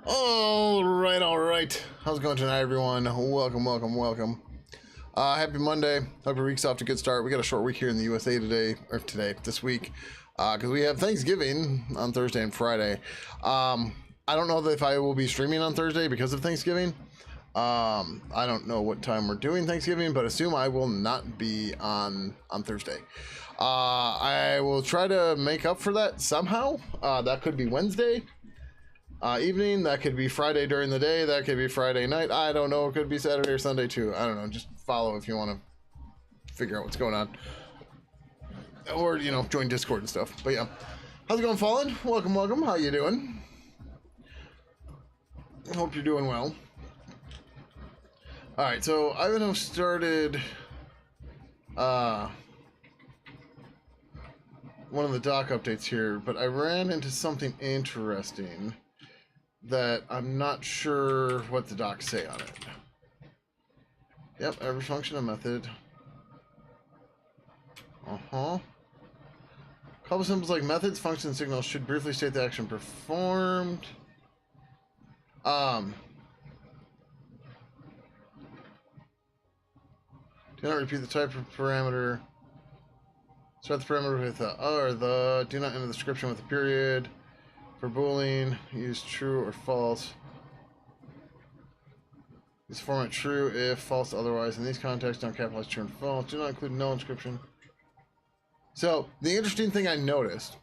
All right. How's it going tonight, everyone? Welcome. Happy Monday. Hope your week's off to a good start. We got a short week here in the USA this week, because we have Thanksgiving on Thursday and Friday. I don't know if I will be streaming on Thursday because of Thanksgiving. I don't know what time we're doing Thanksgiving, but assume I will not be on Thursday. I will try to make up for that somehow. That could be Wednesday evening, that could be Friday during the day, that could be Friday night, I don't know, it could be Saturday or Sunday too, I don't know, just follow if you want to figure out what's going on, or, you know, join Discord and stuff. But yeah, how's it going, Fallen? Welcome, how you doing? Hope you're doing well. Alright, so I've started one of the doc updates here, but I ran into something interesting that I'm not sure what the docs say on it. Yep, every function and method. Couple symbols like methods, functions, signals should briefly state the action performed. Do not repeat the type of parameter. Start the parameter with the. Do not end the description with a period. For Boolean, use true or false. Use format true if false otherwise. In these contexts, don't capitalize true and false. Do not include no inscription. So, the interesting thing I noticed,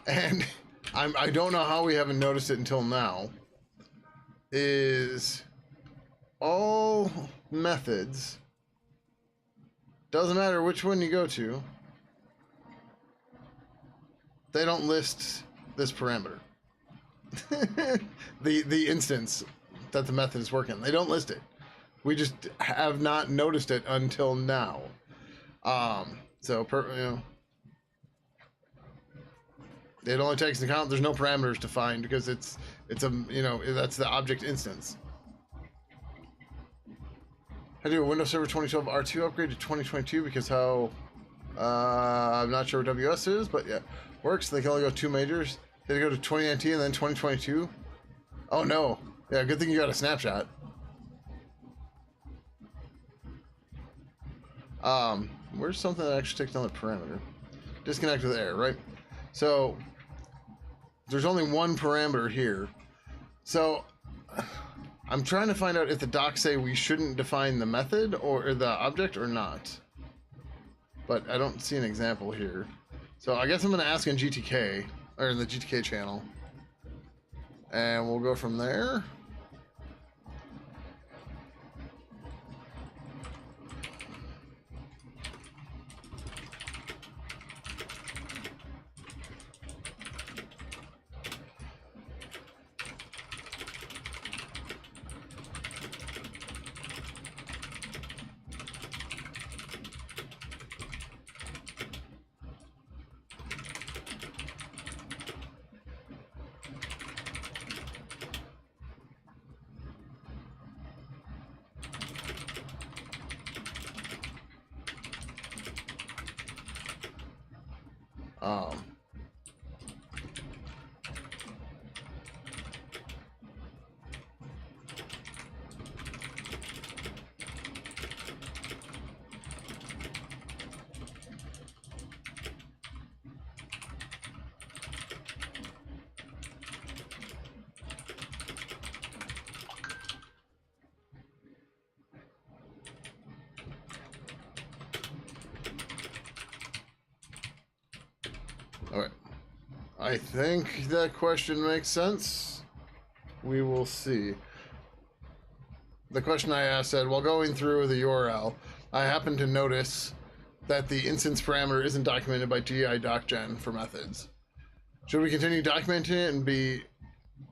and I don't know how we haven't noticed it until now, is all methods, doesn't matter which one you go to, they don't list this parameter. the instance that the method is working, they don't list it. We just have not noticed it until now. You know, it only takes into account there's no parameters defined because it's a, you know, that's the object instance. I do a Windows Server 2012 R2 upgrade to 2022 because how I'm not sure what WS is, but yeah, works. They can only go 2 majors. They go to 2019 and then 2022. Oh no! Yeah, good thing you got a snapshot. Where's something that actually takes down the parameter? Disconnect with error, right? So there's only one parameter here. So I'm trying to find out if the docs say we shouldn't define the method or the object or not. But I don't see an example here. So I guess I'm going to ask in GTK, or in the GTK channel. And we'll go from there. Alright. I think that question makes sense. We will see. The question I asked said, while going through the URL, I happened to notice that the instance parameter isn't documented by GI.docgen for methods. Should we continue documenting it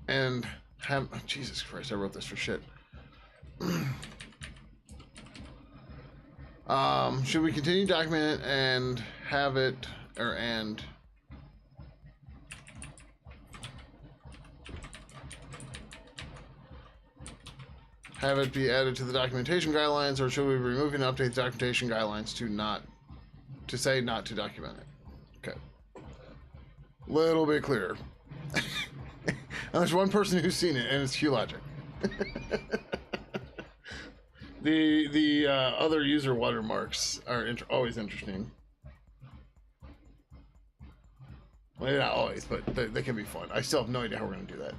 and have... Oh, Jesus Christ, I wrote this for shit. Should we continue documenting it and have it, have it be added to the documentation guidelines, or should we remove and update the documentation guidelines to say not to document it? Okay. Little bit clearer. And there's one person who's seen it, and it's Q Logic. The other user watermarks are always interesting. Well, not always, but they can be fun. I still have no idea how we're going to do that.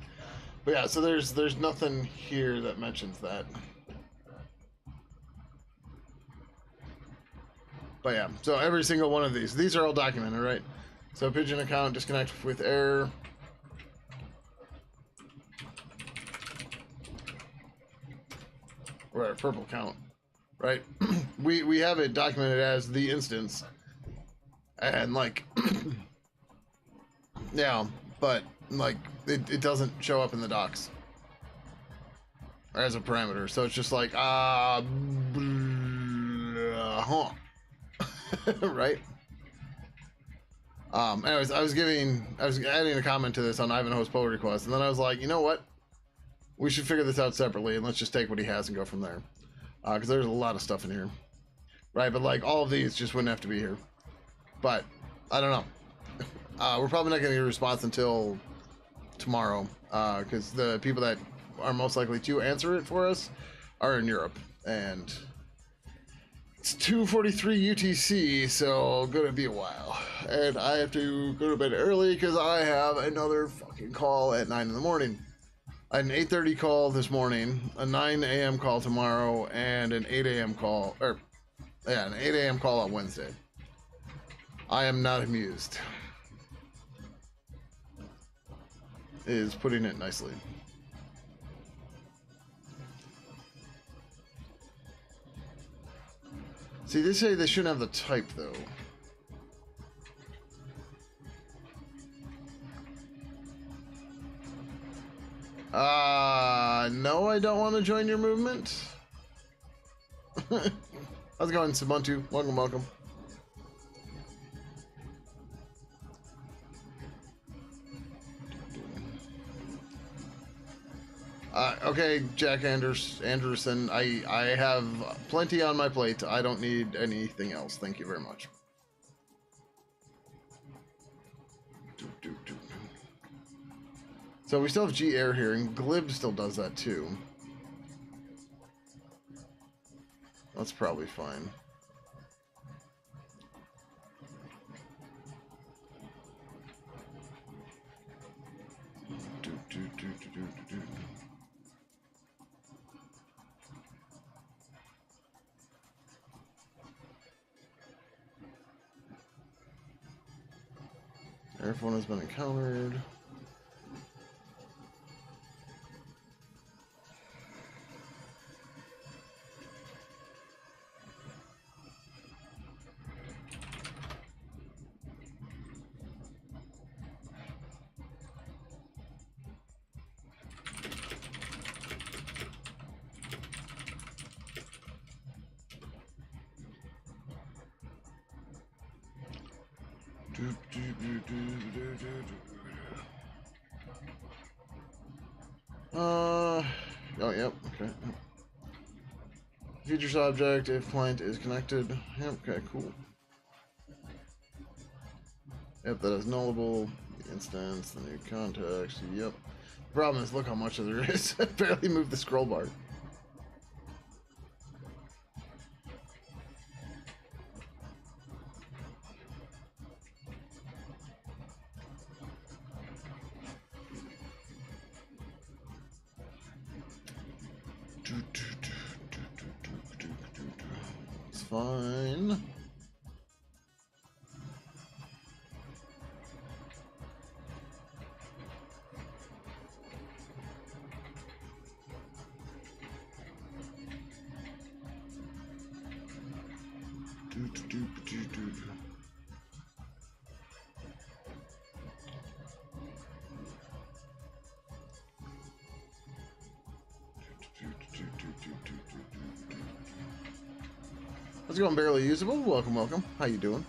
But yeah, so there's nothing here that mentions that. But yeah, so every single one of these are all documented, right? So Pidgin account disconnect with error. Or purple count, right? we have it documented as the instance, and like, yeah, but like it doesn't show up in the docs as a parameter, so it's just like right. Anyways, I was adding a comment to this on Ivanhoe's pull request, and then I was like, you know what? We should figure this out separately, and let's just take what he has and go from there. Because there's a lot of stuff in here. Right, but like all of these just wouldn't have to be here. But, I don't know. We're probably not going to get a response until tomorrow. Because the people that are most likely to answer it for us are in Europe. And it's 2:43 UTC, so gonna be a while. And I have to go to bed early because I have another fucking call at 9 in the morning. I had an 8:30 call this morning, a 9 a.m. call tomorrow, and an 8 a.m. call, an 8 a.m. call on Wednesday. I am not amused. Is putting it nicely. See, they say they shouldn't have the type, though. No, I don't want to join your movement. How's it going, Subuntu? Welcome, welcome. Okay, Jack Anderson, I have plenty on my plate. I don't need anything else. Thank you very much. So we still have G air here, and Glib still does that too. That's probably fine. Airphone has been encountered. Oh, yep, okay. Features object if client is connected. Yep, okay, cool. Yep, that is nullable. The instance, the new context, yep. The problem is, look how much there is. I barely moved the scroll bar. It's fine. How's it going, Barely Usable? Welcome, welcome. How you doing?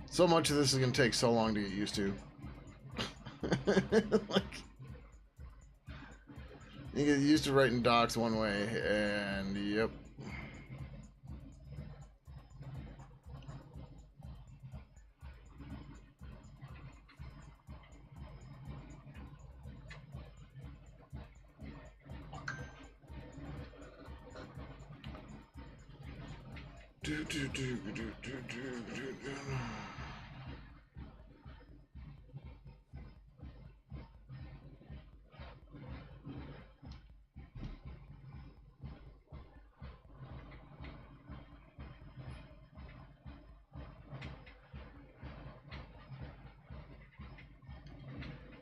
So much of this is going to take so long to get used to. Like, you get used to writing docs one way, and yep.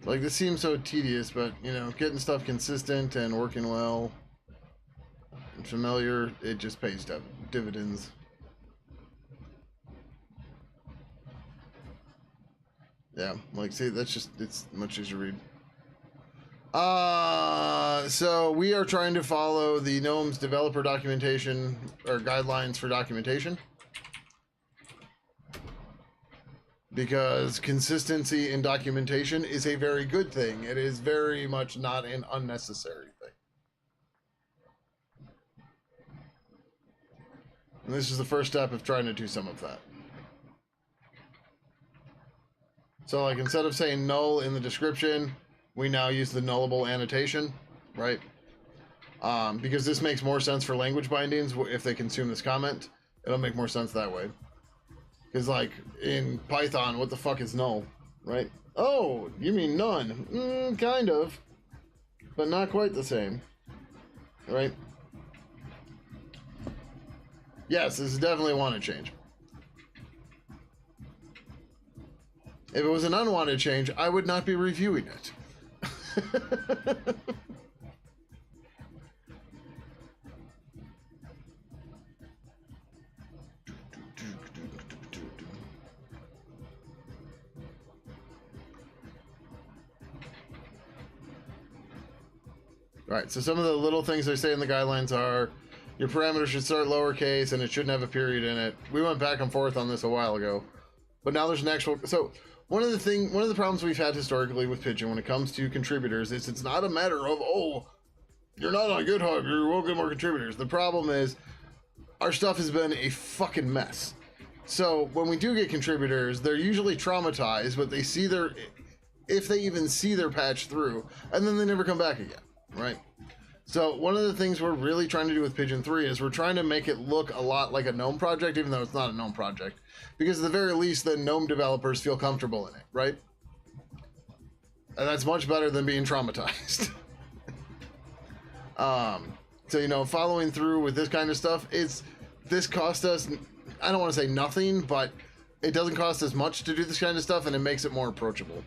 Like, this seems so tedious, but, you know, getting stuff consistent and working well and familiar, it just pays dividends. Yeah, like, see, that's just, it's much easier to read. So we are trying to follow the GNOME's developer documentation, or guidelines for documentation. Because consistency in documentation is a very good thing. It is very much not an unnecessary thing. And this is the first step of trying to do some of that. So, like, instead of saying null in the description, we now use the nullable annotation, right? Because this makes more sense for language bindings. If they consume this comment, it'll make more sense that way. Because, like, in Python, what the fuck is null, right? Oh, you mean none. Kind of. But not quite the same. Right? Yes, this is definitely a wanted change. If it was an unwanted change, I would not be reviewing it. Right, so some of the little things they say in the guidelines are your parameter should start lowercase and it shouldn't have a period in it. We went back and forth on this a while ago, but now there's an actual. So one of the problems we've had historically with Pidgin when it comes to contributors is it's not a matter of, oh, you're not on GitHub, you won't get more contributors. The problem is our stuff has been a fucking mess. So when we do get contributors, they're usually traumatized, but they see if they even see their patch through, and then they never come back again. Right? So one of the things we're really trying to do with Pidgin 3 is we're trying to make it look a lot like a GNOME project, even though it's not a GNOME project. Because at the very least, the GNOME developers feel comfortable in it, right? And that's much better than being traumatized. So, you know, following through with this kind of stuff, this cost us, I don't want to say nothing, but it doesn't cost us much to do this kind of stuff, and it makes it more approachable.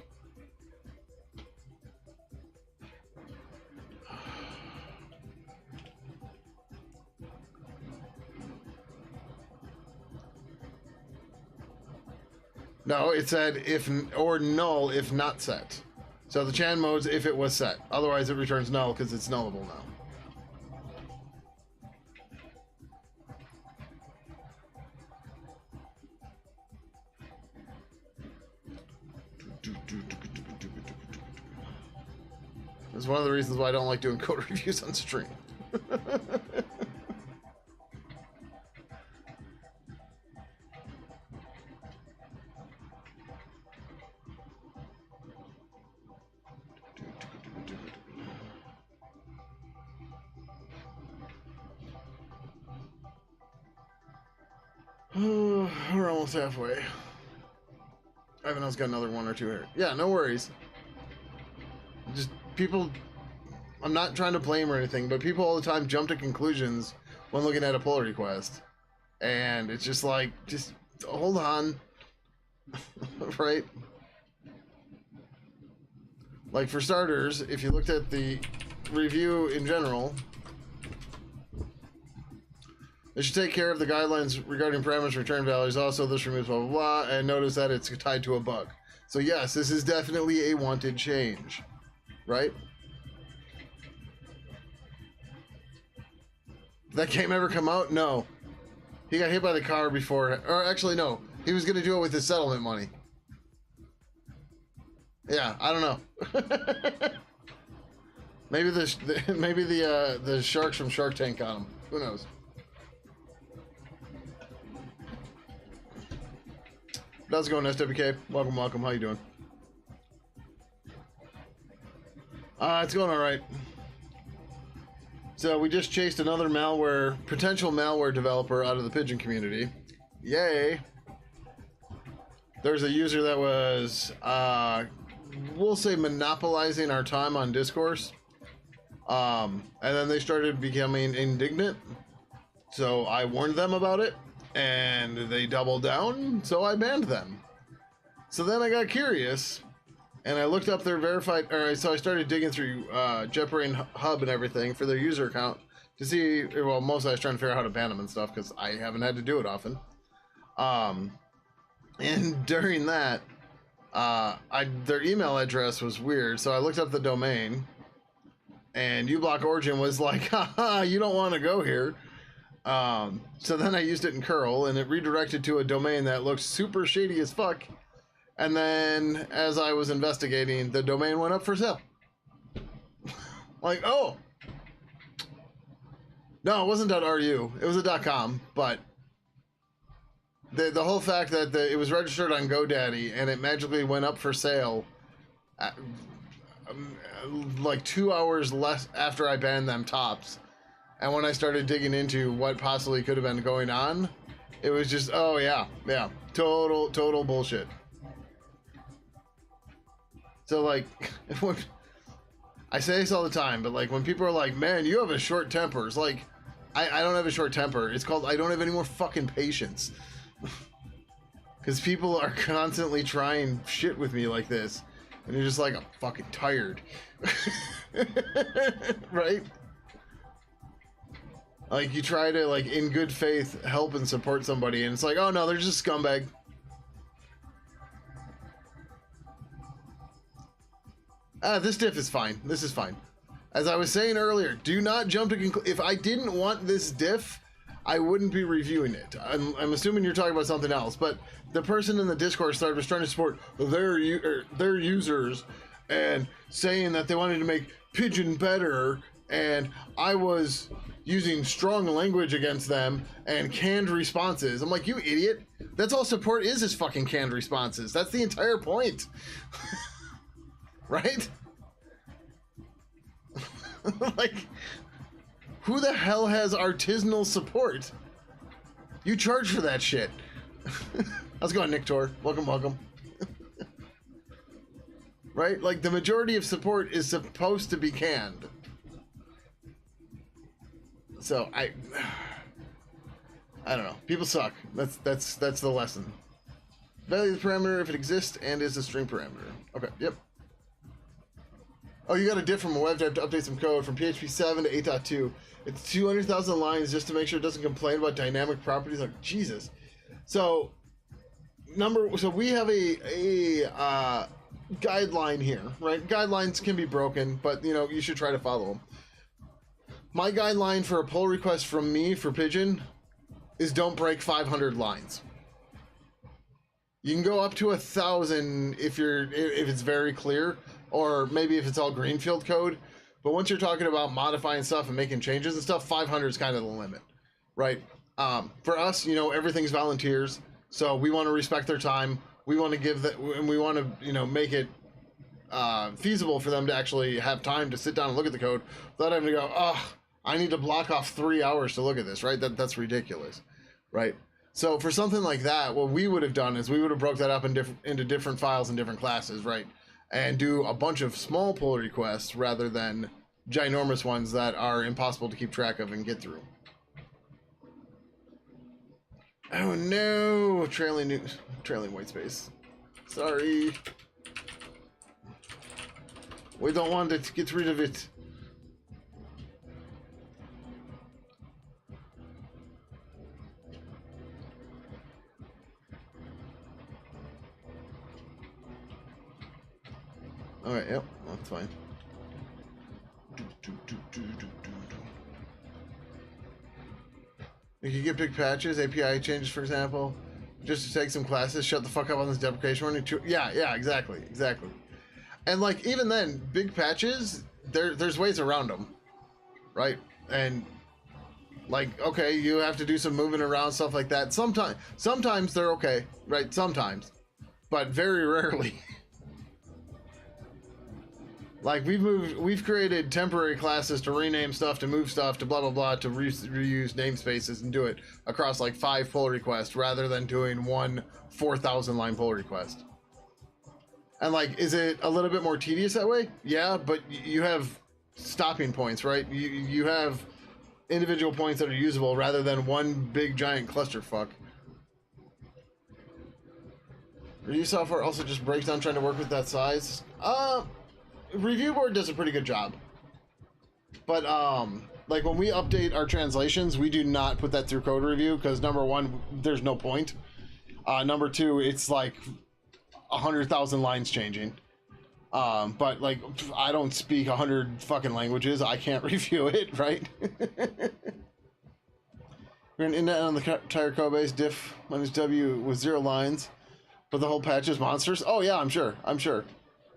No, it said if or null if not set. So the Chan mode's if it was set. Otherwise, it returns null because it's nullable now. That's one of the reasons why I don't like doing code reviews on stream. We're almost halfway. Ivan else got another one or two here. Yeah, no worries. Just people, I'm not trying to blame or anything, but people all the time jump to conclusions when looking at a pull request. And it's just like, just hold on. Right? Like, for starters, if you looked at the review in general, it should take care of the guidelines regarding parameters return values. Also, this removes blah, blah, blah, and notice that it's tied to a bug. So yes, this is definitely a wanted change, right? Did that game ever come out? No. He got hit by the car before, or actually no, he was gonna do it with his settlement money. Yeah, I don't know. Maybe the sharks from Shark Tank got him. Who knows? How's it going, SWK? Welcome, welcome. How you doing? It's going all right. So we just chased another potential malware developer out of the Pidgin community. Yay! There's a user that was, we'll say, monopolizing our time on discourse. And then they started becoming indignant. So I warned them about it, and they doubled down, so I banned them. So then I got curious, and I looked up their verified, so I started digging through JetBrains Hub and everything for their user account to see, well, mostly I was trying to figure out how to ban them and stuff, because I haven't had to do it often. And during that, their email address was weird, so I looked up the domain, and uBlock Origin was like, haha, you don't want to go here. So then I used it in curl, and it redirected to a domain that looked super shady as fuck. And then, as I was investigating, the domain went up for sale. Like, oh. No, it wasn't .ru. It was a .com, but the whole fact that it was registered on GoDaddy and it magically went up for sale like 2 hours less after I banned them tops. And when I started digging into what possibly could have been going on, it was just, oh yeah, total bullshit. So like, I say this all the time, but like when people are like, man, you have a short temper, it's like, I don't have a short temper. It's called, I don't have any more fucking patience. Because people are constantly trying shit with me like this. And you're just like, I'm fucking tired. Right? Like, you try to, like, in good faith, help and support somebody, and it's like, oh no, they're just a scumbag. This diff is fine. This is fine. As I was saying earlier, do not jump to conclusion. If I didn't want this diff, I wouldn't be reviewing it. I'm assuming you're talking about something else, but the person in the Discord thread was trying to support their users and saying that they wanted to make Pidgin better, and I was using strong language against them and canned responses. I'm like, you idiot. That's all support is fucking canned responses. That's the entire point. Right? Like, who the hell has artisanal support? You charge for that shit. How's it going, Nick Tor? Welcome. Right? Like, the majority of support is supposed to be canned. So, I don't know. People suck. That's the lesson. Value the parameter if it exists and is a string parameter. Okay, yep. Oh, you got a diff from a web dev to update some code from PHP 7 to 8.2. It's 200,000 lines just to make sure it doesn't complain about dynamic properties. Like, Jesus. So we have a guideline here, right? Guidelines can be broken, but you know, you should try to follow them. My guideline for a pull request from me for Pidgin is don't break 500 lines. You can go up to 1,000 if it's very clear, or maybe if it's all greenfield code. But once you're talking about modifying stuff and making changes and stuff, 500 is kind of the limit, right? For us, you know, everything's volunteers, so we want to respect their time. We want to give that, and we want to, you know, make it feasible for them to actually have time to sit down and look at the code without having to go, oh, I need to block off 3 hours to look at this, right? That's ridiculous, right? So for something like that, what we would have done is we would have broke that up into different files and different classes, right? And do a bunch of small pull requests rather than ginormous ones that are impossible to keep track of and get through. Oh no, trailing white space. Sorry. We don't want it to get rid of it. Alright, yep, that's fine. You can get big patches, API changes, for example, just to take some classes, shut the fuck up on this deprecation warning. Yeah, exactly. And like, even then, big patches, there's ways around them, right? And like, okay, you have to do some moving around, stuff like that. Sometimes they're okay, right? Sometimes, but very rarely. Like we've created temporary classes to rename stuff, to move stuff, to blah blah blah, to reuse namespaces and do it across like 5 pull requests rather than doing one 4,000 line pull request. And like, is it a little bit more tedious that way? Yeah, but you have stopping points, right? You have individual points that are usable rather than one big giant clusterfuck. Review software also just breaks down trying to work with that size. Review board does a pretty good job. But like when we update our translations, we do not put that through code review because number one, there's no point. Number two, it's like 100,000 lines changing. But like I don't speak 100 fucking languages. I can't review it, right? We're gonna indent on the entire code base. Diff -w with 0 lines, but the whole patch is monsters. Oh yeah, I'm sure.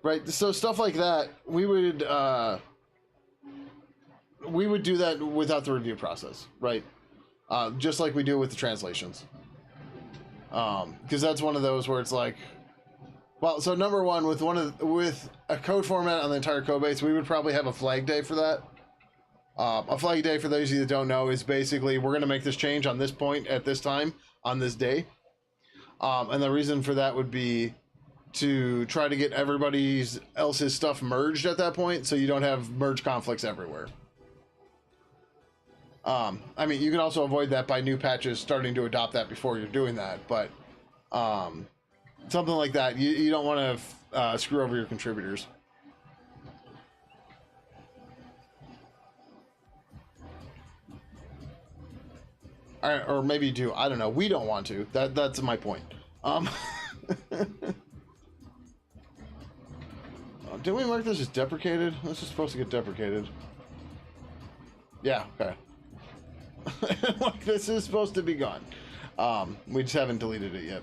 Right. So stuff like that, we would do that without the review process, right? Just like we do with the translations. Because that's one of those where it's like, well, so number one, with a code format on the entire code base, we would probably have a flag day for that. A flag day, for those of you that don't know, is basically we're going to make this change on this point at this time on this day. And the reason for that would be to try to get everybody's else's stuff merged at that point, so you don't have merge conflicts everywhere. I mean, you can also avoid that by new patches starting to adopt that before you're doing that, but something like that, you don't want to screw over your contributors. Or maybe you do. I don't know. We don't want to. That's my point. Didn't we mark this as deprecated? This is supposed to get deprecated. Yeah, okay. Like, this is supposed to be gone. We just haven't deleted it yet.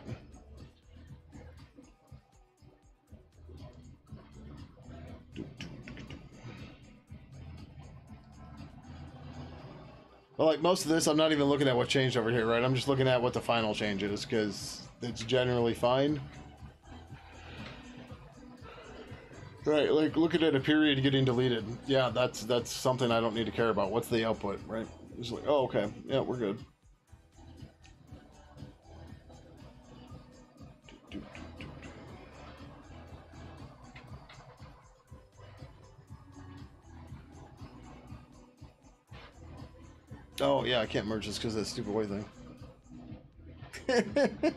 Well, like most of this, I'm not even looking at what changed over here, right? I'm just looking at what the final change is, because it's generally fine. Right, like looking at a period getting deleted. Yeah, that's something I don't need to care about. What's the output, right? It's like, oh, okay, yeah, we're good. Oh, yeah, I can't merge this because of that stupid way thing. Did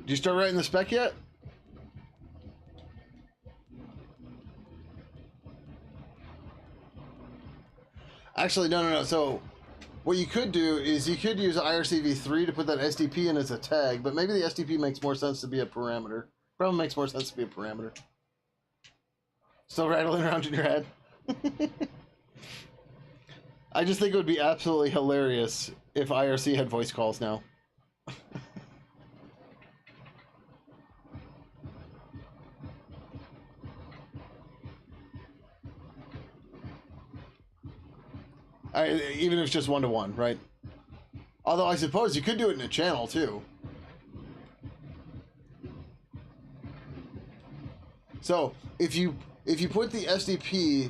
you start writing the spec yet? Actually, no. So, what you could do is you could use IRCv3 to put that SDP in as a tag, but maybe the SDP makes more sense to be a parameter. Probably makes more sense to be a parameter. Still rattling around in your head? I just think it would be absolutely hilarious if IRC had voice calls now. Even if it's just one-to-one, right? Although I suppose you could do it in a channel too. So if you put the SDP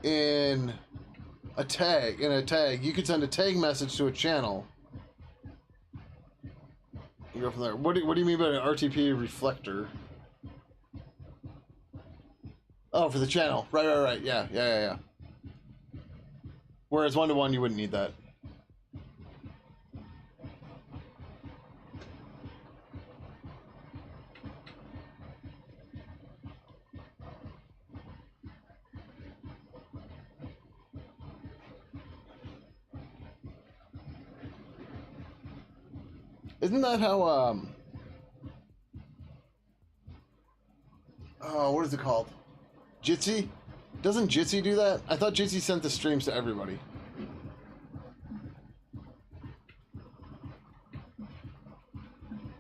in a tag, you could send a tag message to a channel. You go from there. What do you mean by an RTP reflector? Oh, for the channel. Right. Yeah. Whereas one-to-one, you wouldn't need that. Isn't that how, oh, what is it called? Jitsi? Doesn't Jitsi do that? I thought Jitsi sent the streams to everybody.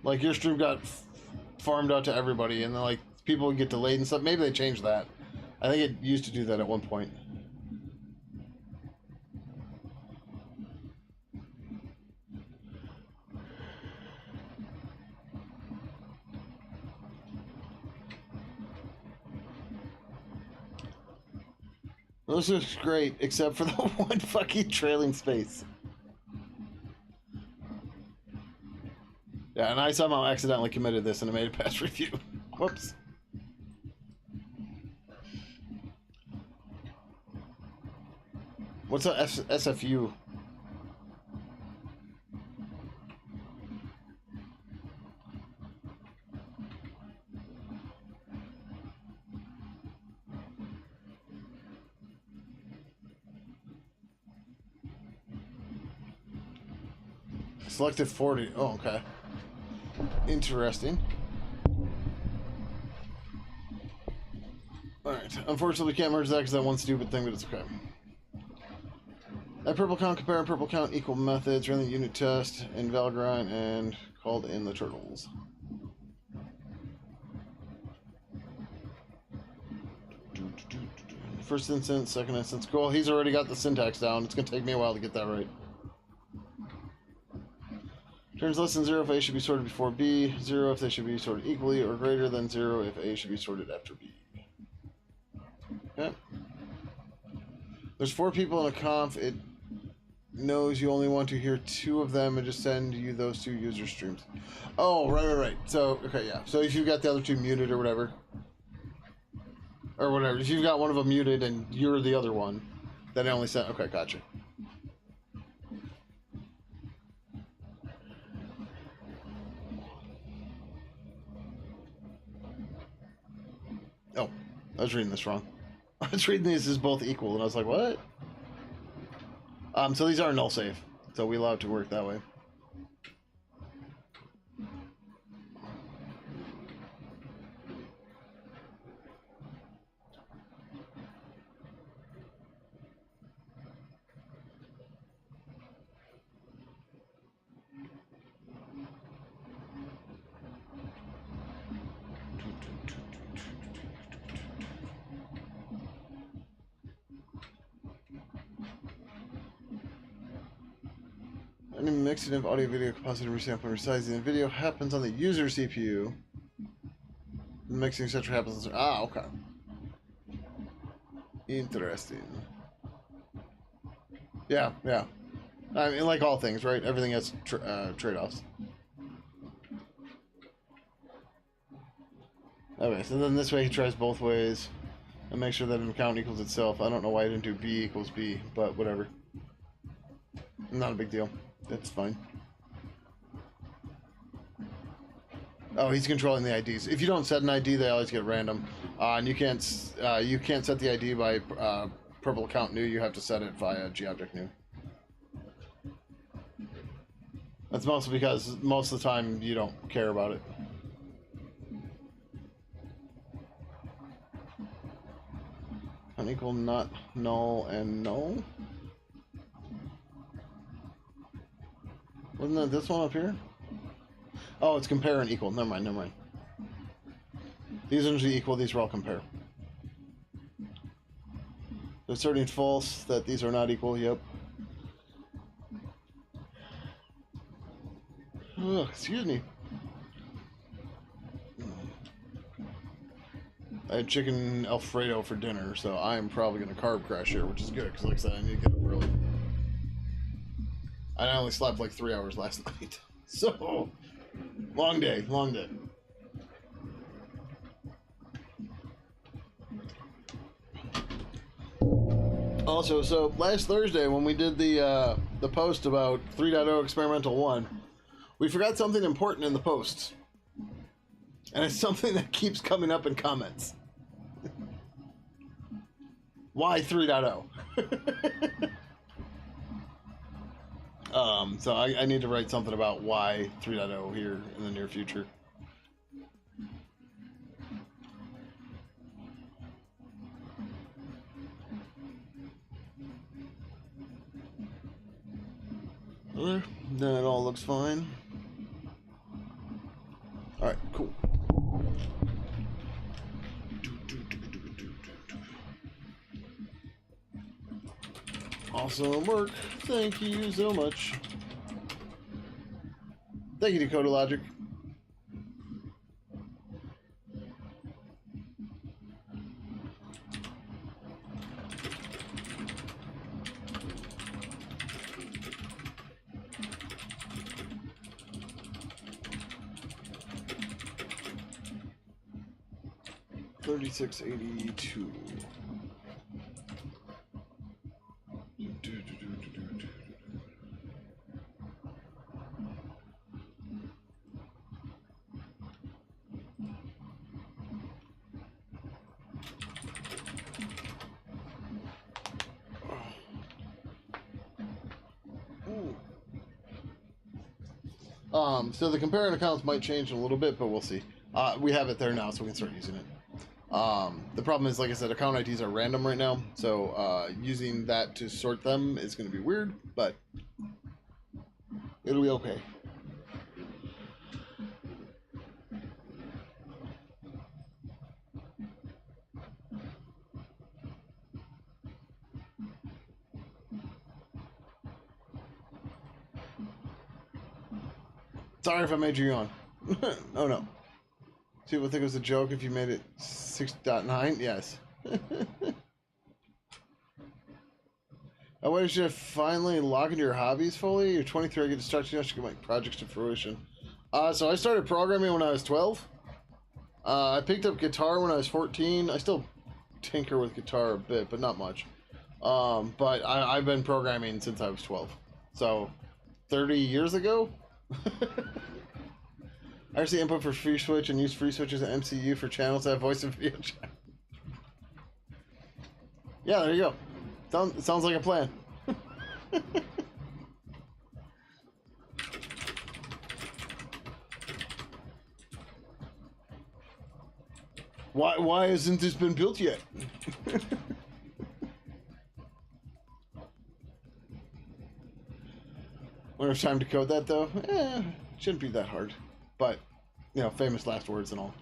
Like, your stream got farmed out to everybody, and then, like, people would get delayed and stuff. Maybe they changed that. I think it used to do that at one point. This looks great, except for the one fucking trailing space. Yeah, and I somehow accidentally committed this and I made it past review. Whoops. What's a SFU? Selected 40. Oh, okay. Interesting. Alright. Unfortunately, we can't merge that because that one stupid thing, but it's okay. At purple count, compare and purple count equal methods, ran the unit test in Valgrind and called in the turtles. First instance, second instance. Cool. He's already got the syntax down. It's going to take me a while to get that right. Turns less than 0 if A should be sorted before B, 0 if they should be sorted equally, or greater than 0 if A should be sorted after B. Okay. There's 4 people in a conf. It knows you only want to hear 2 of them and just send you those 2 user streams. Oh, right. So, okay, yeah. So if you've got the other 2 muted or whatever. Or whatever. If you've got one of them muted and you're the other one, then it only sent... Okay, gotcha. Oh, I was reading this wrong. I was reading these as both equal, and I was like, what? So these are null save, so we allow it to work that way. Any mixing of audio, video, compositing, resampling, resizing the video happens on the user CPU. The mixing, etc. happens on... Ah, okay. Interesting. Yeah. I mean, like all things, right? Everything has trade-offs. Okay, so then this way he tries both ways and make sure that an account equals itself. I don't know why I didn't do B equals B, but whatever. Not a big deal. That's fine. Oh, he's controlling the IDs. If you don't set an ID, they always get random. And you can't set the ID by purple account new. You have to set it via GObject new. That's mostly because most of the time you don't care about it. Unequal, not null, and null. Wasn't that this one up here? Oh, it's compare and equal. Never mind. These are usually equal. These are all compare. Asserting false that these are not equal. Yep. Ugh, excuse me. I had chicken Alfredo for dinner, so I am probably going to carb crash here, which is good, because like I said, I need to get up early. I only slept like 3 hours last night. So, long day. Also, so last Thursday when we did the post about 3.0 Experimental 1, we forgot something important in the post. And it's something that keeps coming up in comments. Why 3.0? So I need to write something about why 3.0 here in the near future. That all looks fine. Alright, cool. Awesome work. Thank you so much. Thank you, Dakota Logic. 3682. So the comparing accounts might change a little bit, but we'll see. We have it there now, so we can start using it. The problem is, like I said, account IDs are random right now, so using that to sort them is going to be weird, but it'll be okay. Sorry if I made you yawn. Oh no. People think it was a joke if you made it 6.9? Yes. When should I finally log into your hobbies fully? You're 23, I get to start to get my projects to fruition. So I started programming when I was 12. I picked up guitar when I was 14. I still tinker with guitar a bit, but not much. But I've been programming since I was 12. So 30 years ago? I actually input for free switch and use free switches and MCU for channels that have voice and video chat. Yeah, there you go. Sounds like a plan. Why hasn't this been built yet? Wonder if time to code that though? Shouldn't be that hard. But, you know, famous last words and all.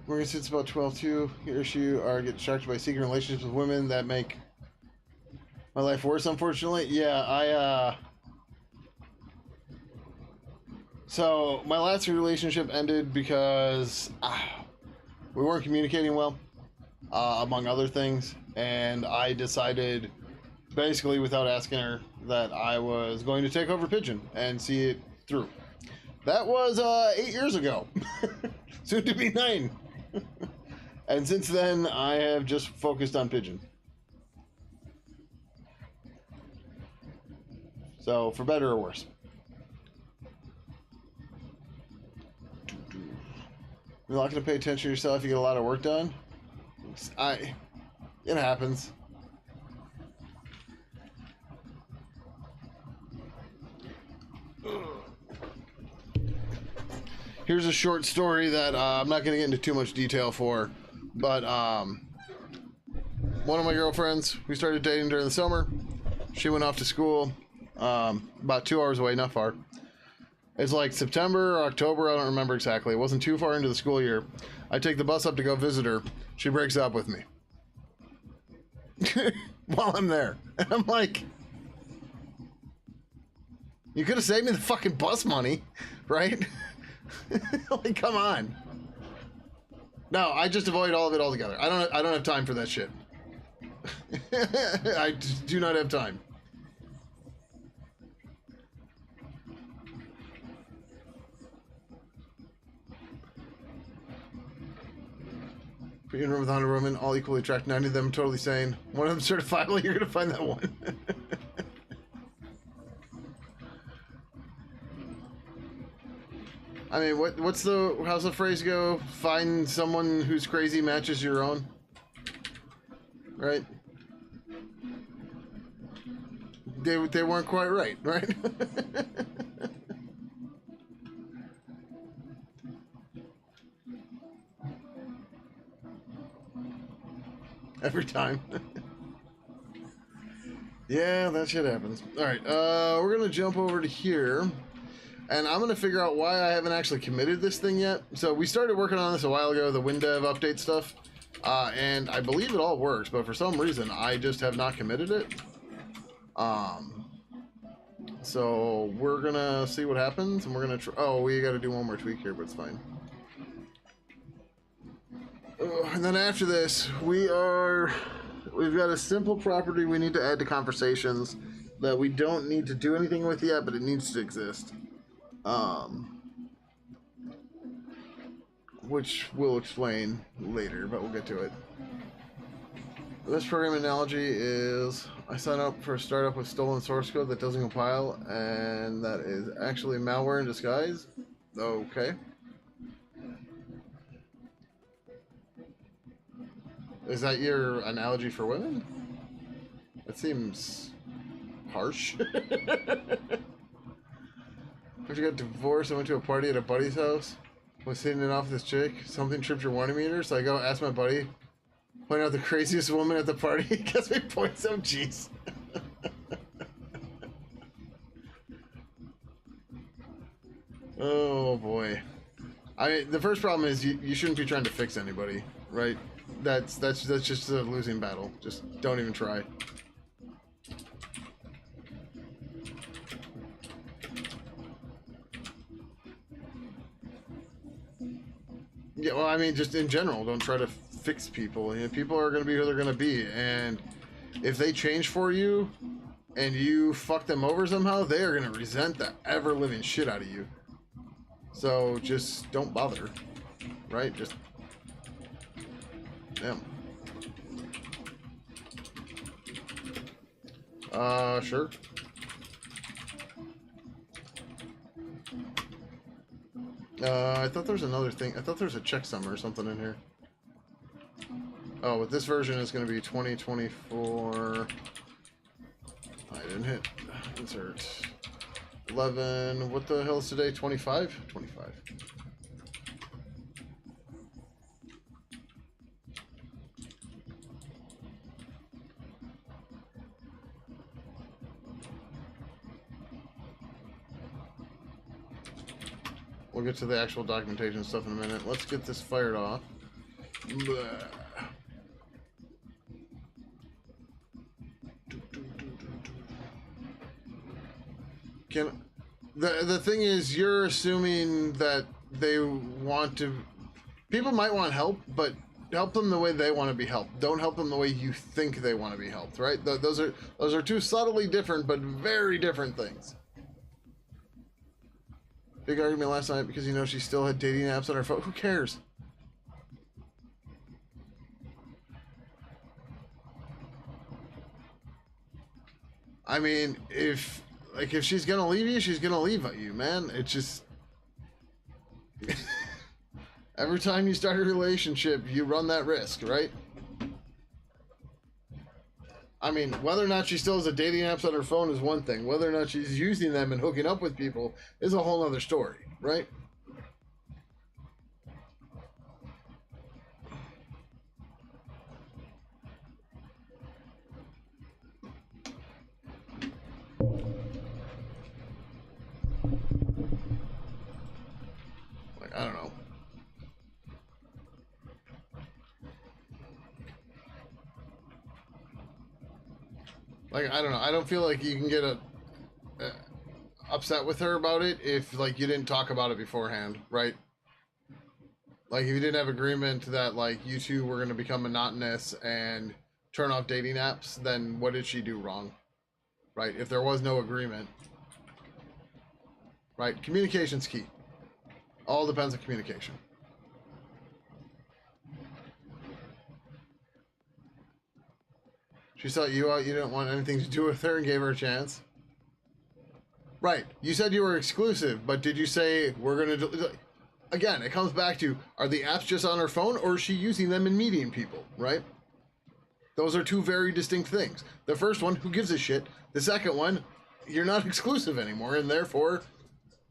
Morgan sits about 12 too. He or she are get distracted by seeking relationships with women that make my life worse, unfortunately. Yeah, So, my last relationship ended because we weren't communicating well, among other things, and I decided, basically without asking her, that I was going to take over Pidgin and see it through. That was 8 years ago, soon to be 9. And since then, I have just focused on Pidgin. So, for better or worse. You're not going to pay attention to yourself. You get a lot of work done. It happens. Here's a short story that I'm not going to get into too much detail for, but one of my girlfriends, we started dating during the summer. She went off to school about 2 hours away, not far. It's like September or October, I don't remember exactly. It wasn't too far into the school year. I take the bus up to go visit her. She breaks up with me while I'm there. And I'm like, you could have saved me the fucking bus money, right? Like, come on. No, I just avoid all of it altogether. I don't have time for that shit. I just do not have time. Put you in a room with 100 women, all equally attractive, 90 of them totally sane. One of them certifiable, you're gonna find that one. I mean, how's the phrase go? Find someone whose crazy matches your own. Right? They weren't quite right? Every time. Yeah, that shit happens. Alright, we're gonna jump over to here. And I'm gonna figure out why I haven't actually committed this thing yet. So we started working on this a while ago, the WinDev update stuff. And I believe it all works, but for some reason I just have not committed it. So we're gonna see what happens, and we're gonna oh, we gotta do one more tweak here, but it's fine. And then after this, we've got a simple property we need to add to conversations that we don't need to do anything with yet, but it needs to exist. Which we'll explain later, but we'll get to it. This program analogy is I sign up for a startup with stolen source code that doesn't compile, and that is actually malware in disguise. Okay. Is that your analogy for women? That seems harsh. After I got divorced, I went to a party at a buddy's house. Was hitting it off with this chick. Something tripped your warning meter, so I go ask my buddy. Point out the craziest woman at the party. Gets me points. Oh, jeez. Oh boy. I mean, the first problem is you shouldn't be trying to fix anybody, right? That's just a losing battle. Just don't even try. Yeah, well, I mean, just in general, don't try to fix people. You know, people are going to be who they're going to be, and if they change for you and you fuck them over somehow, they are going to resent the ever-living shit out of you. So just don't bother, right? Just, yeah. Sure. I thought there was another thing. I thought there was a checksum or something in here. Oh, but this version is going to be 2024. I didn't hit insert. 11. What the hell is today? 25? 25. We'll get to the actual documentation stuff in a minute. Let's get this fired off. Blah. The thing is, you're assuming that they want to. People might want help, but help them the way they want to be helped. Don't help them the way you think they want to be helped. Right? Those are two subtly different, but very different things. Big argument last night because she still had dating apps on her phone. Who cares? I mean, if she's gonna leave you, she's gonna leave you, man. It's just every time you start a relationship, you run that risk, right? I mean, whether or not she still has a dating apps on her phone is one thing. Whether or not she's using them and hooking up with people is a whole other story, right? Like, I don't know. Like, I don't know. I don't feel like you can get upset with her about it if, like, you didn't talk about it beforehand, right? Like, if you didn't have agreement that, like, you two were going to become monotonous and turn off dating apps, then what did she do wrong? Right? If there was no agreement. Right? Communication's key. All depends on communication. She sought you out, you didn't want anything to do with her and gave her a chance. Right. You said you were exclusive, but did you say we're going to do... Again, it comes back to, are the apps just on her phone or is she using them in meeting people, right? Those are two very distinct things. The first one, who gives a shit? The second one, you're not exclusive anymore, and therefore,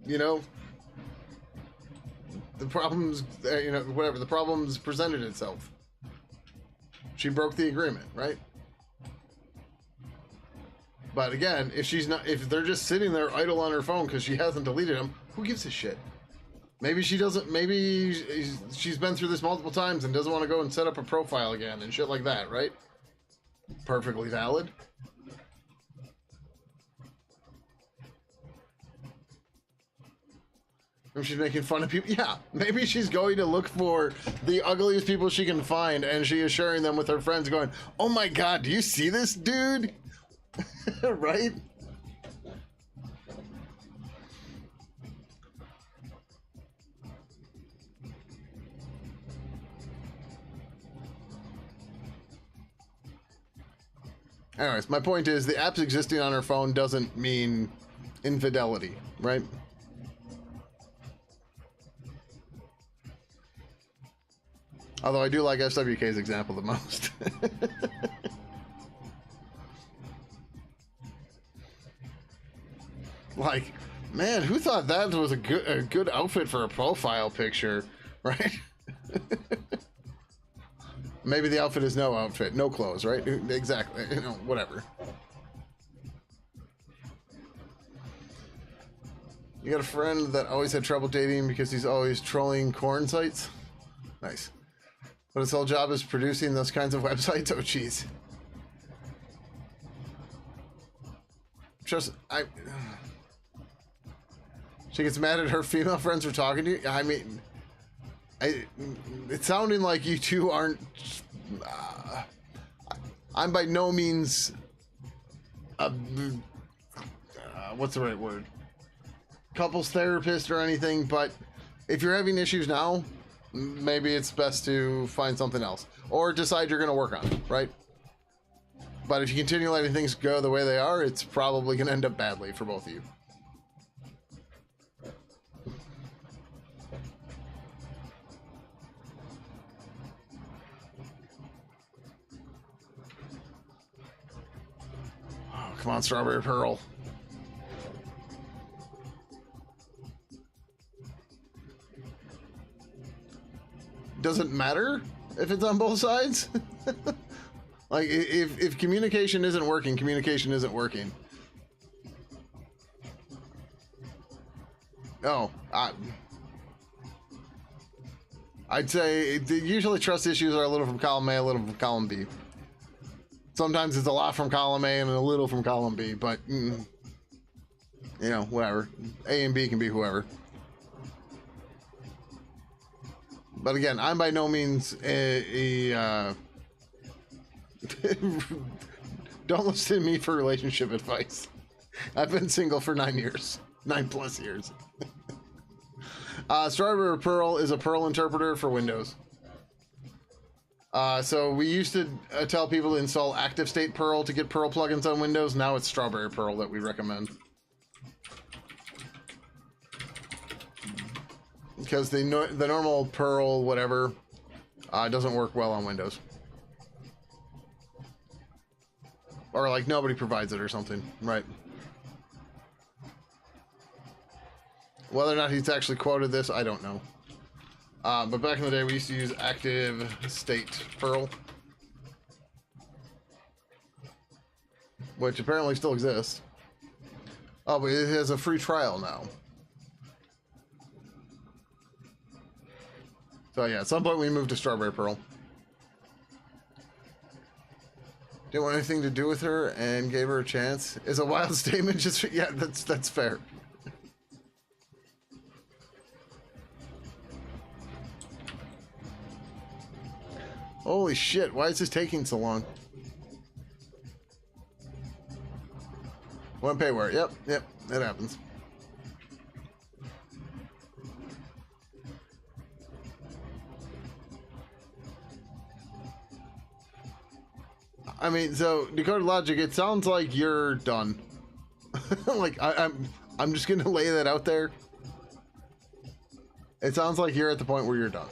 the problem's, whatever, the problem's presented itself. She broke the agreement, right? But again, if they're just sitting there idle on her phone because she hasn't deleted them, who gives a shit? Maybe she doesn't, maybe she's been through this multiple times and doesn't want to go and set up a profile again and shit like that, right? Perfectly valid. If she's making fun of people, yeah, maybe she's going to look for the ugliest people she can find, and she is sharing them with her friends going, oh my god, do you see this dude? Right? Anyways, my point is the apps existing on her phone doesn't mean infidelity, right? Although I do like SWK's example the most. Like, man, who thought that was a good outfit for a profile picture, right? Maybe the outfit is no outfit, no clothes, right? Exactly, you know, whatever. You got a friend that always had trouble dating because he's always trolling corn sites? Nice. But his whole job is producing those kinds of websites? Oh, jeez. She gets mad at her female friends for talking to you? I mean, it's sounding like you two aren't... I'm by no means... what's the right word? Couples therapist or anything, but if you're having issues now, maybe it's best to find something else. Or decide you're going to work on it, right? But if you continue letting things go the way they are, it's probably going to end up badly for both of you. Oh, come on, Strawberry Pearl. Doesn't matter if it's on both sides. Like, if communication isn't working, communication isn't working. Oh, I'd say usually trust issues are a little from column A, a little from column B. Sometimes it's a lot from column A and a little from column B, but you know, whatever. A and B can be whoever. But again, I'm by no means don't listen to me for relationship advice. I've been single for 9 years. 9+ years. Strawberry Pearl is a Perl interpreter for Windows. So we used to tell people to install Active State Perl to get Perl plugins on Windows. Now it's Strawberry Pearl that we recommend. Because the normal Perl whatever doesn't work well on Windows. Or like nobody provides it or something, right? Whether or not he's actually quoted this, I don't know. But back in the day, we used to use Active State Perl, which apparently still exists. Oh, but it has a free trial now. So yeah, at some point we moved to Strawberry Pearl. Didn't want anything to do with her and gave her a chance. Is a wild statement. Just yeah, that's fair. Holy shit! Why is this taking so long? One payware. Yep, that happens. I mean, so Decoded Logic, it sounds like you're done. Like I'm just gonna lay that out there. It sounds like you're at the point where you're done.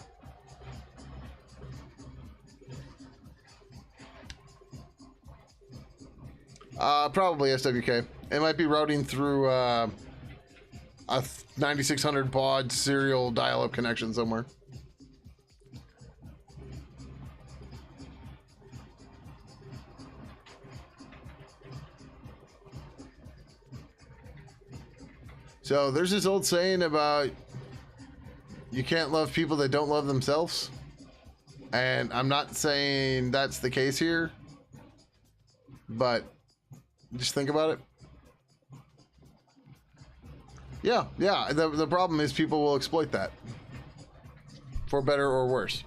Probably SWK. It might be routing through a 9600 baud serial dial-up connection somewhere. So there's this old saying about you can't love people that don't love themselves. And I'm not saying that's the case here, but just think about it. Yeah, yeah. The problem is people will exploit that for better or worse.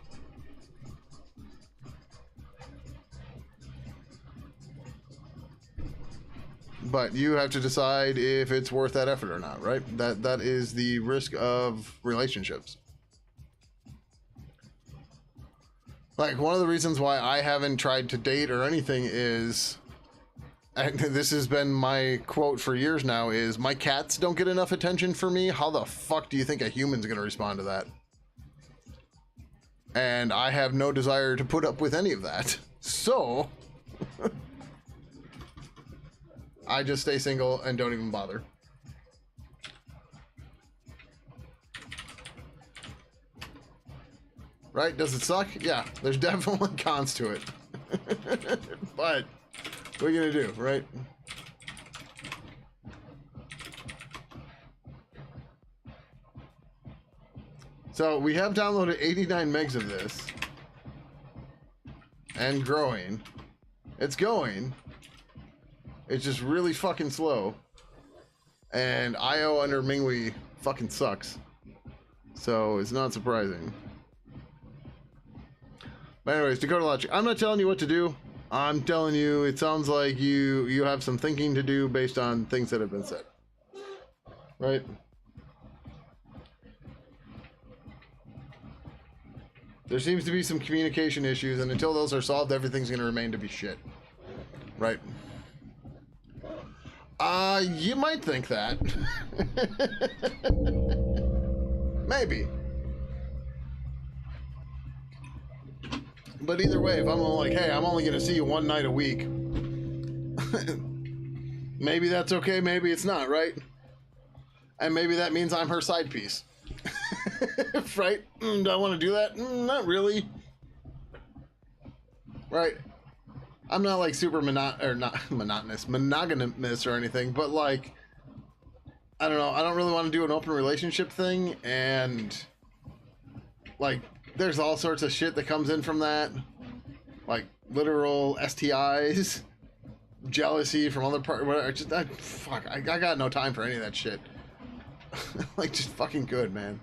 But you have to decide if it's worth that effort or not, right? That is the risk of relationships. Like, one of the reasons why I haven't tried to date or anything is, and this has been my quote for years now, is my cats don't get enough attention for me. How the fuck do you think a human's gonna respond to that? And I have no desire to put up with any of that. So I just stay single and don't even bother. Right? Does it suck? Yeah, there's definitely cons to it. But what are you gonna do, right? So we have downloaded 89 megs of this. And growing. It's going. It's just really fucking slow. And IO under Mingwei fucking sucks. So it's not surprising. But anyways, Dakota Logic, I'm not telling you what to do. I'm telling you, it sounds like you have some thinking to do based on things that have been said. Right? There seems to be some communication issues, and until those are solved, everything's going to remain to be shit. Right? You might think that. Maybe. But either way, if I'm like, hey, I'm only going to see you one night a week, maybe that's okay, maybe it's not, right? And maybe that means I'm her side piece. Right? Do I want to do that? Not really. Right? I'm not like super monogamous or anything, but like, I don't know, I don't really want to do an open relationship thing, and like, there's all sorts of shit that comes in from that, like literal STIs, jealousy from other parts, whatever. Just fuck, I got no time for any of that shit. Like, just fucking good, man.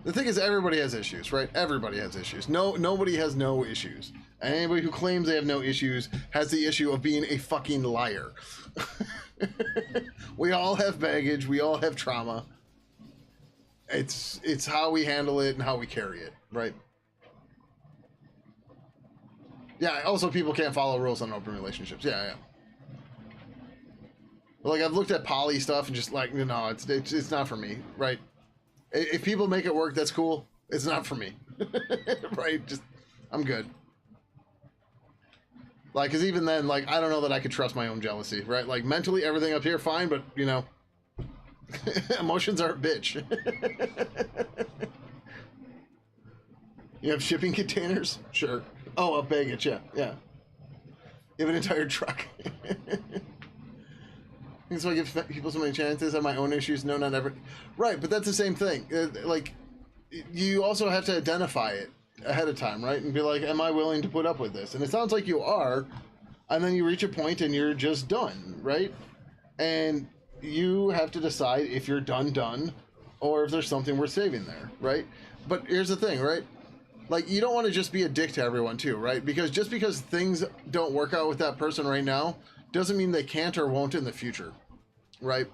The thing is, everybody has issues, right? Everybody has issues. Nobody has no issues. And anybody who claims they have no issues has the issue of being a fucking liar. We all have baggage. We all have trauma. It's how we handle it and how we carry it, right? Yeah, also people can't follow rules on open relationships. Yeah. But like, I've looked at poly stuff and just like, no, it's not for me, right? If people make it work, that's cool. It's not for me. Right? Just, I'm good. Like, because even then, like, I don't know that I could trust my own jealousy, right? Like, mentally, everything up here, fine, but, you know, emotions are a bitch. You have shipping containers? Sure. Oh, a baggage, yeah. You have an entire truck. So I give people so many chances. I have my own issues. No, not ever. Right, but that's the same thing. Like, you also have to identify it ahead of time, right? And be like, am I willing to put up with this? And it sounds like you are. And then you reach a point and you're just done, right? And you have to decide if you're done, or if there's something worth saving there, right? But here's the thing, right? Like, you don't want to just be a dick to everyone too, right? Because just because things don't work out with that person right now doesn't mean they can't or won't in the future, right?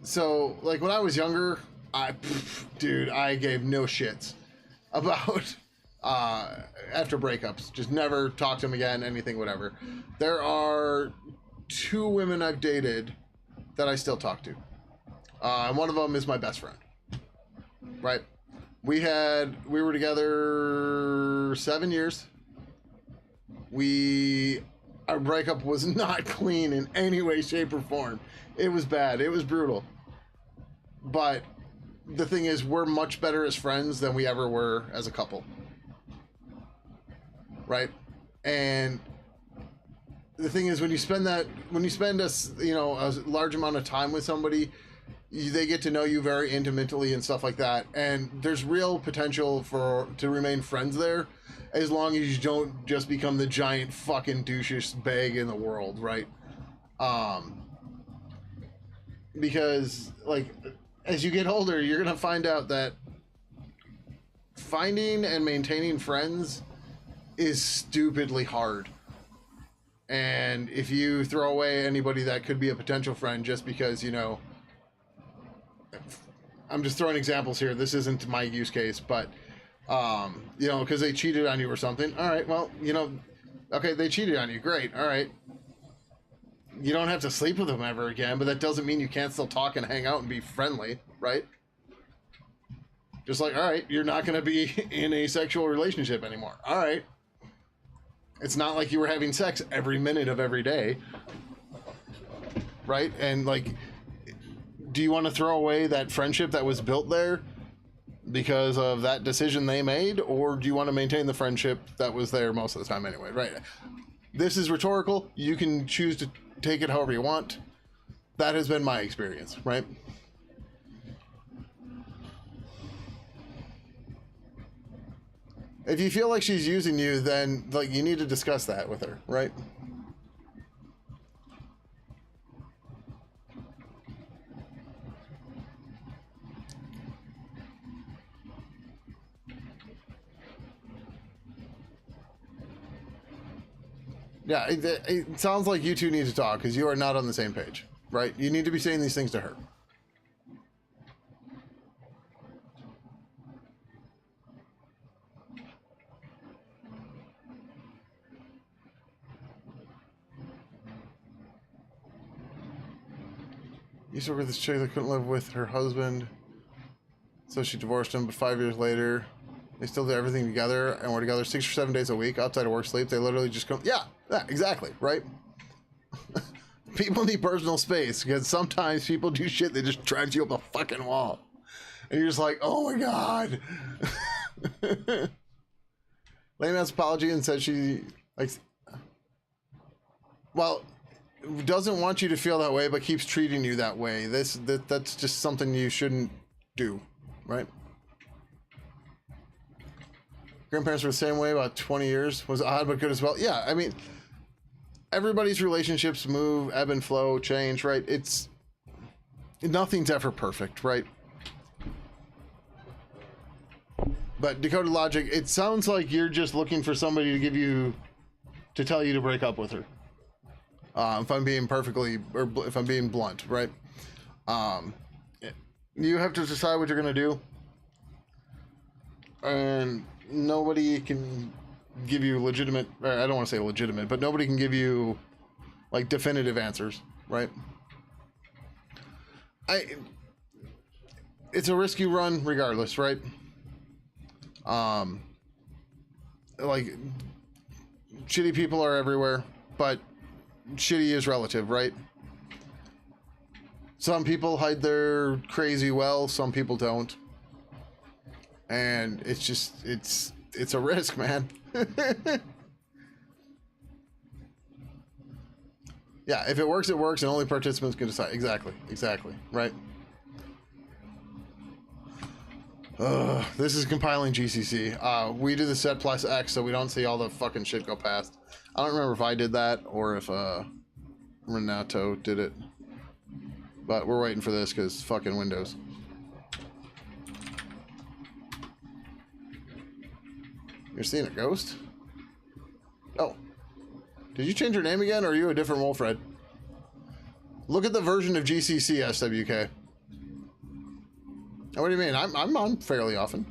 So like, when I was younger, I gave no shits about after breakups. Just never talked to them again, anything, whatever. There are 2 women I've dated that I still talk to, and one of them is my best friend, right? We were together 7 years. Our breakup was not clean in any way, shape, or form. It was bad. It was brutal. But the thing is, we're much better as friends than we ever were as a couple. Right? And the thing is, when you spend a large amount of time with somebody, they get to know you very intimately and stuff like that, and there's real potential to remain friends there, as long as you don't just become the giant fucking douchest bag in the world, right? Because like as you get older, you're gonna find out that finding and maintaining friends is stupidly hard. And if you throw away anybody that could be a potential friend just because, you know, I'm just throwing examples here, this isn't my use case, but you know, because they cheated on you or something, all right, well, you know, okay, they cheated on you, great, all right, you don't have to sleep with them ever again, but that doesn't mean you can't still talk and hang out and be friendly, right? Just like, all right, you're not going to be in a sexual relationship anymore. All right. It's not like you were having sex every minute of every day. Right? And like, do you want to throw away that friendship that was built there because of that decision they made? Or do you want to maintain the friendship that was there most of the time anyway? Right? This is rhetorical. You can choose to take it however you want. That has been my experience, right? If you feel like she's using you, then like you need to discuss that with her, right? Yeah, it sounds like you two need to talk because you are not on the same page, right? You need to be saying these things to her. Used to work with this chick that couldn't live with her husband, so she divorced him, but 5 years later, they still did everything together and were together 6 or 7 days a week outside of work sleep. They literally just come, yeah, exactly, right? People need personal space because sometimes people do shit that just drives you up a fucking wall. And you're just like, oh my God. Lane has apology and said she, like, well, doesn't want you to feel that way, but keeps treating you that way. That's just something you shouldn't do, right? Grandparents were the same way about 20 years. Was odd but good as well. Yeah, I mean, everybody's relationships move, ebb and flow, change, right? Nothing's ever perfect, right? But Decoded Logic, it sounds like you're just looking for somebody to tell you to break up with her. If I'm being if I'm being blunt, right? You have to decide what you're gonna do, and nobody can give you legitimate, or I don't want to say legitimate, but nobody can give you like definitive answers, right? It's a risk you run regardless, right? Like shitty people are everywhere, but shitty is relative, right? Some people hide their crazy well, some people don't. And it's just, it's a risk, man. Yeah, if it works, it works, and only participants can decide. Exactly, right? This is compiling GCC. We do the set plus X, so we don't see all the fucking shit go past. I don't remember if I did that or if Renato did it. But we're waiting for this because fucking Windows. You're seeing a ghost? Oh. Did you change your name again, or are you a different Wolfred? Look at the version of GCC, SWK. What do you mean? I'm on fairly often.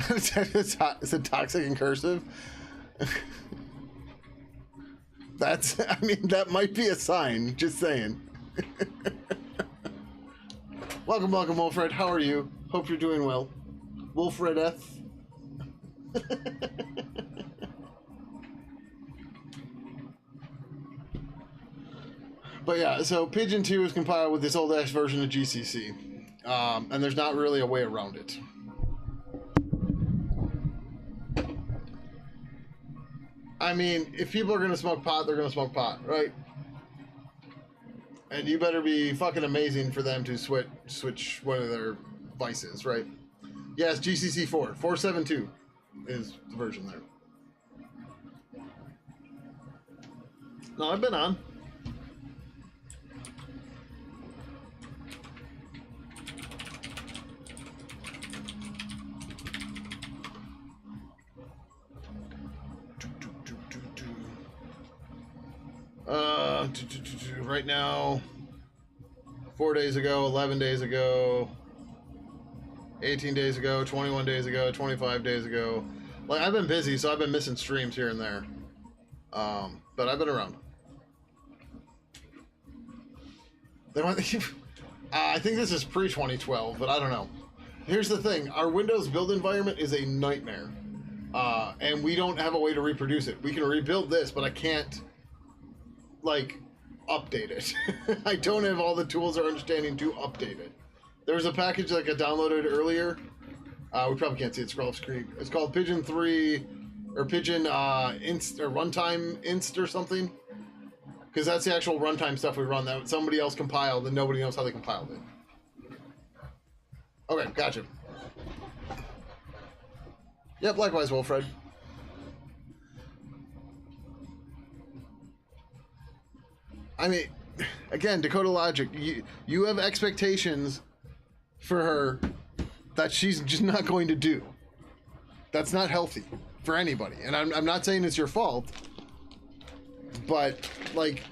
Is it toxic and cursive? I mean, that might be a sign, just saying. Welcome, Wolfred. How are you? Hope you're doing well. Wolfred F. But yeah, so Pidgin 2 is compiled with this old ass version of GCC. And there's not really a way around it. I mean, if people are going to smoke pot, they're going to smoke pot, right? And you better be fucking amazing for them to switch one of their vices, right? Yes, GCC 4. 472 is the version there. No, I've been on. Right now, 4 days ago, 11 days ago, 18 days ago, 21 days ago, 25 days ago. Like, I've been busy, so I've been missing streams here and there. But I've been around. They want, I think this is pre-2012, but I don't know. Here's the thing. Our Windows build environment is a nightmare. And we don't have a way to reproduce it. We can rebuild this, but I can't, like, update it. I don't have all the tools or understanding to update it. There was a package like I downloaded earlier. We probably can't see it scroll off screen. It's called Pidgin 3 or Pidgin Inst or Runtime Inst or something. Because that's the actual runtime stuff we run that somebody else compiled and nobody knows how they compiled it. Okay, gotcha. Yep, likewise, Wilfred. I mean, again, Dakota Logic, you have expectations for her that she's just not going to do. That's not healthy for anybody. And I'm not saying it's your fault, but, like,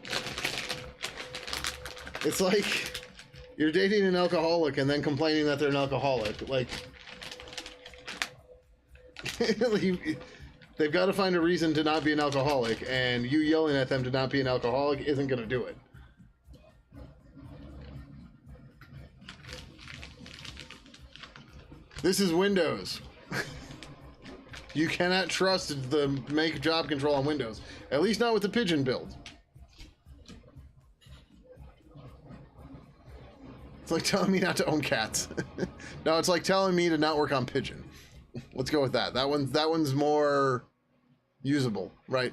it's like you're dating an alcoholic and then complaining that they're an alcoholic. Like, they've got to find a reason to not be an alcoholic, and you yelling at them to not be an alcoholic isn't going to do it. This is Windows. You cannot trust the make job control on Windows. At least not with the Pidgin build. It's like telling me not to own cats. No, it's like telling me to not work on Pidgin. Let's go with that. That one's more usable, right?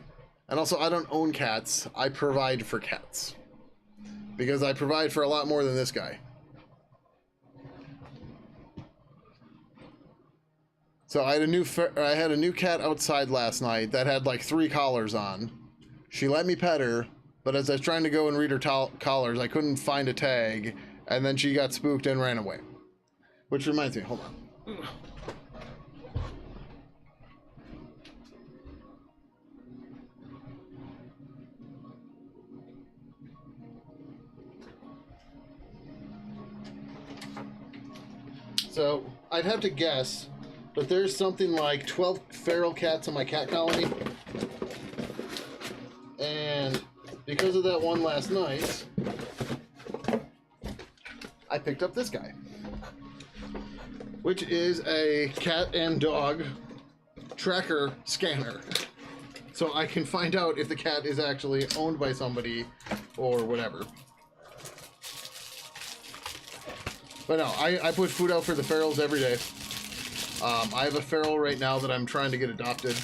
And also, I don't own cats. I provide for cats. Because I provide for a lot more than this guy. So I had a new cat outside last night that had like 3 collars on. She let me pet her, but as I was trying to go and read her collars, I couldn't find a tag, and then she got spooked and ran away. Which reminds me, hold on. So I'd have to guess, but there's something like 12 feral cats in my cat colony. And because of that one last night, I picked up this guy, which is a cat and dog tracker scanner. So I can find out if the cat is actually owned by somebody or whatever. But no, I put food out for the ferals every day. I have a feral right now that I'm trying to get adopted.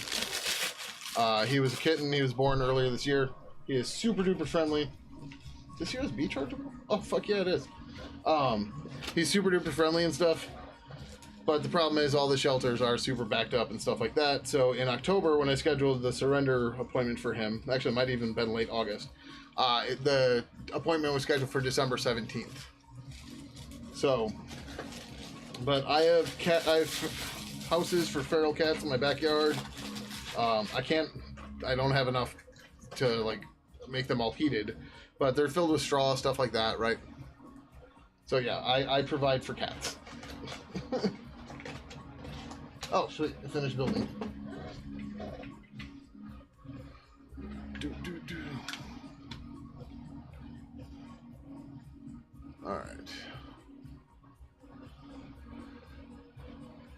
He was a kitten. He was born earlier this year. He is super duper friendly. Is this USB chargeable? Oh, fuck yeah, it is. He's super duper friendly and stuff. But the problem is all the shelters are super backed up and stuff like that. So in October, when I scheduled the surrender appointment for him, actually it might have even been late August, the appointment was scheduled for December 17th. So, but I have houses for feral cats in my backyard. I don't have enough to like make them all heated, but they're filled with straw, stuff like that, right? So yeah, I provide for cats. Oh, sweet, I finished building. All right.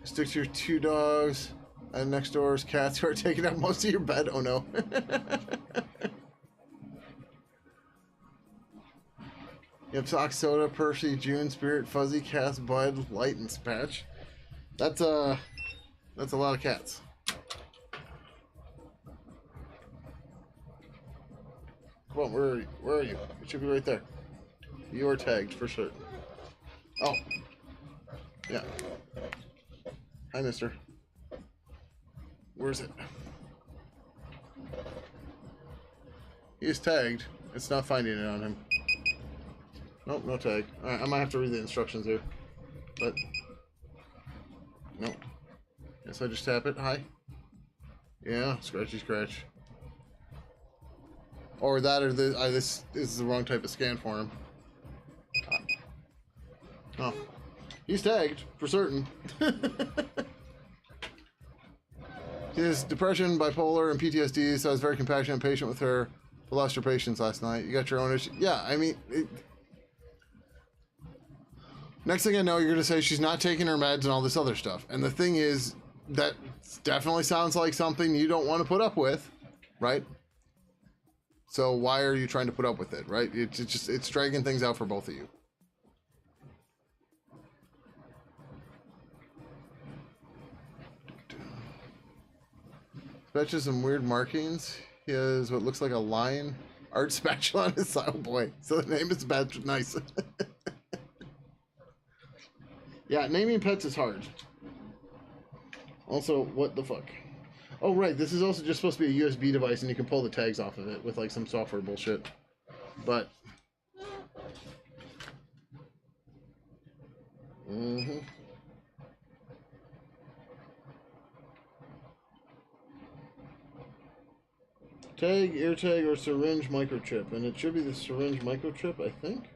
Stick to your 2 dogs, and next door's cats who are taking up most of your bed. Oh no. You have Sock Soda, Percy, June, Spirit, Fuzzy, Cass, Bud, Light, and Spatch. That's a lot of cats. Come on, where are you? You should be right there. You are tagged for certain. Oh. Yeah. Hi, mister. Where's it? He is tagged. It's not finding it on him. Nope, no tag. Alright, I might have to read the instructions here. But... Nope. Guess I just tap it. Hi. Yeah, scratchy scratch. Or that, or the, this is the wrong type of scan for him. Oh. He's tagged, for certain. He has depression, bipolar, and PTSD, so I was very compassionate and patient with her. You lost your patience last night. You got your own issue. Yeah, I mean... Next thing I know, you're going to say she's not taking her meds and all this other stuff. And the thing is, that definitely sounds like something you don't want to put up with, right? So why are you trying to put up with it, right? It's dragging things out for both of you. Fetches some weird markings. He has what looks like a lion art spatula on his side. Oh boy. So the name is bad. Nice. Yeah, naming pets is hard. Also, what the fuck? Oh, right. This is also just supposed to be a USB device, and you can pull the tags off of it with, like, some software bullshit. But... Tag, ear tag, or syringe microchip. And it should be the syringe microchip, I think.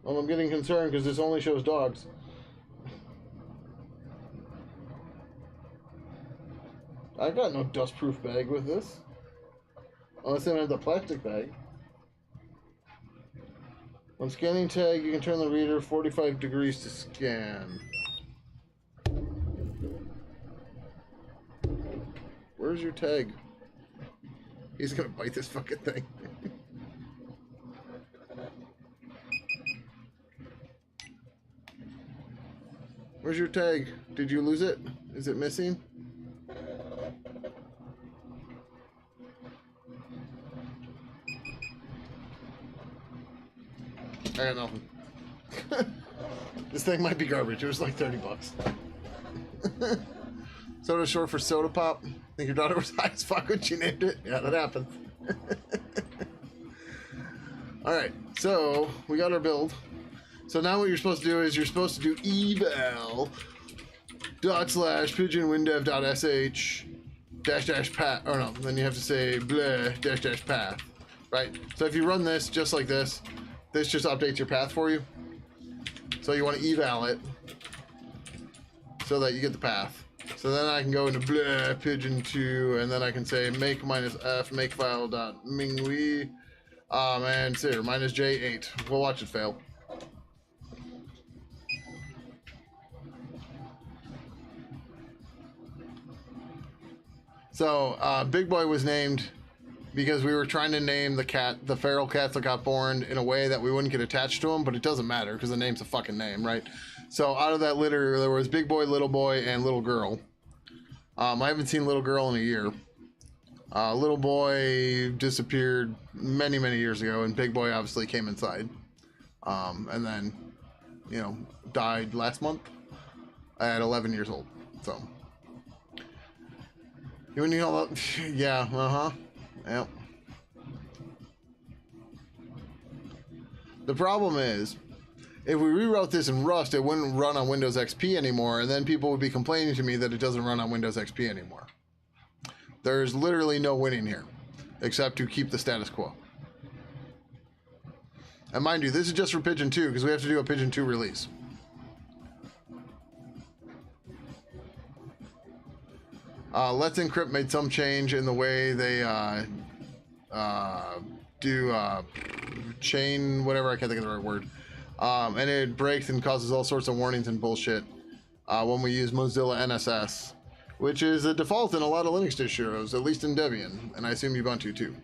Well, I'm getting concerned because this only shows dogs. I got no dust-proof bag with this. Unless I have the plastic bag. When scanning tag, you can turn the reader 45 degrees to scan. Where's your tag? He's gonna bite this fucking thing. Where's your tag? Did you lose it? Is it missing? I got nothing. This thing might be garbage. It was like 30 bucks. Soda short for soda pop. Think your daughter was high as fuck when she named it? Yeah, that happened. Alright, so we got our build. So now what you're supposed to do is you're supposed to do eval /pidginwindev.sh -- path. Or no, then you have to say blah -- path. Right? So if you run this just like this just updates your path for you. So you want to eval it so that you get the path. So then I can go into blah Pidgin2 and then I can say make -f makefile.minghui and here -j8. We'll watch it fail. So, Big Boy was named because we were trying to name the feral cats that got born in a way that we wouldn't get attached to them, but it doesn't matter because the name's a fucking name, right? So, out of that litter, there was Big Boy, Little Boy, and Little Girl. I haven't seen Little Girl in a year. Little Boy disappeared many, many years ago, and Big Boy obviously came inside. And then, you know, died last month at 11 years old, so... You need all that? Yeah, Yep. The problem is, if we rewrote this in Rust, it wouldn't run on Windows XP anymore, and then people would be complaining to me that it doesn't run on Windows XP anymore. There's literally no winning here, except to keep the status quo. And mind you, this is just for Pidgin 2, because we have to do a Pidgin 2 release. Let's Encrypt made some change in the way they do chain, whatever, I can't think of the right word. And it breaks and causes all sorts of warnings and bullshit when we use Mozilla NSS, which is a default in a lot of Linux distros, at least in Debian, and I assume Ubuntu too.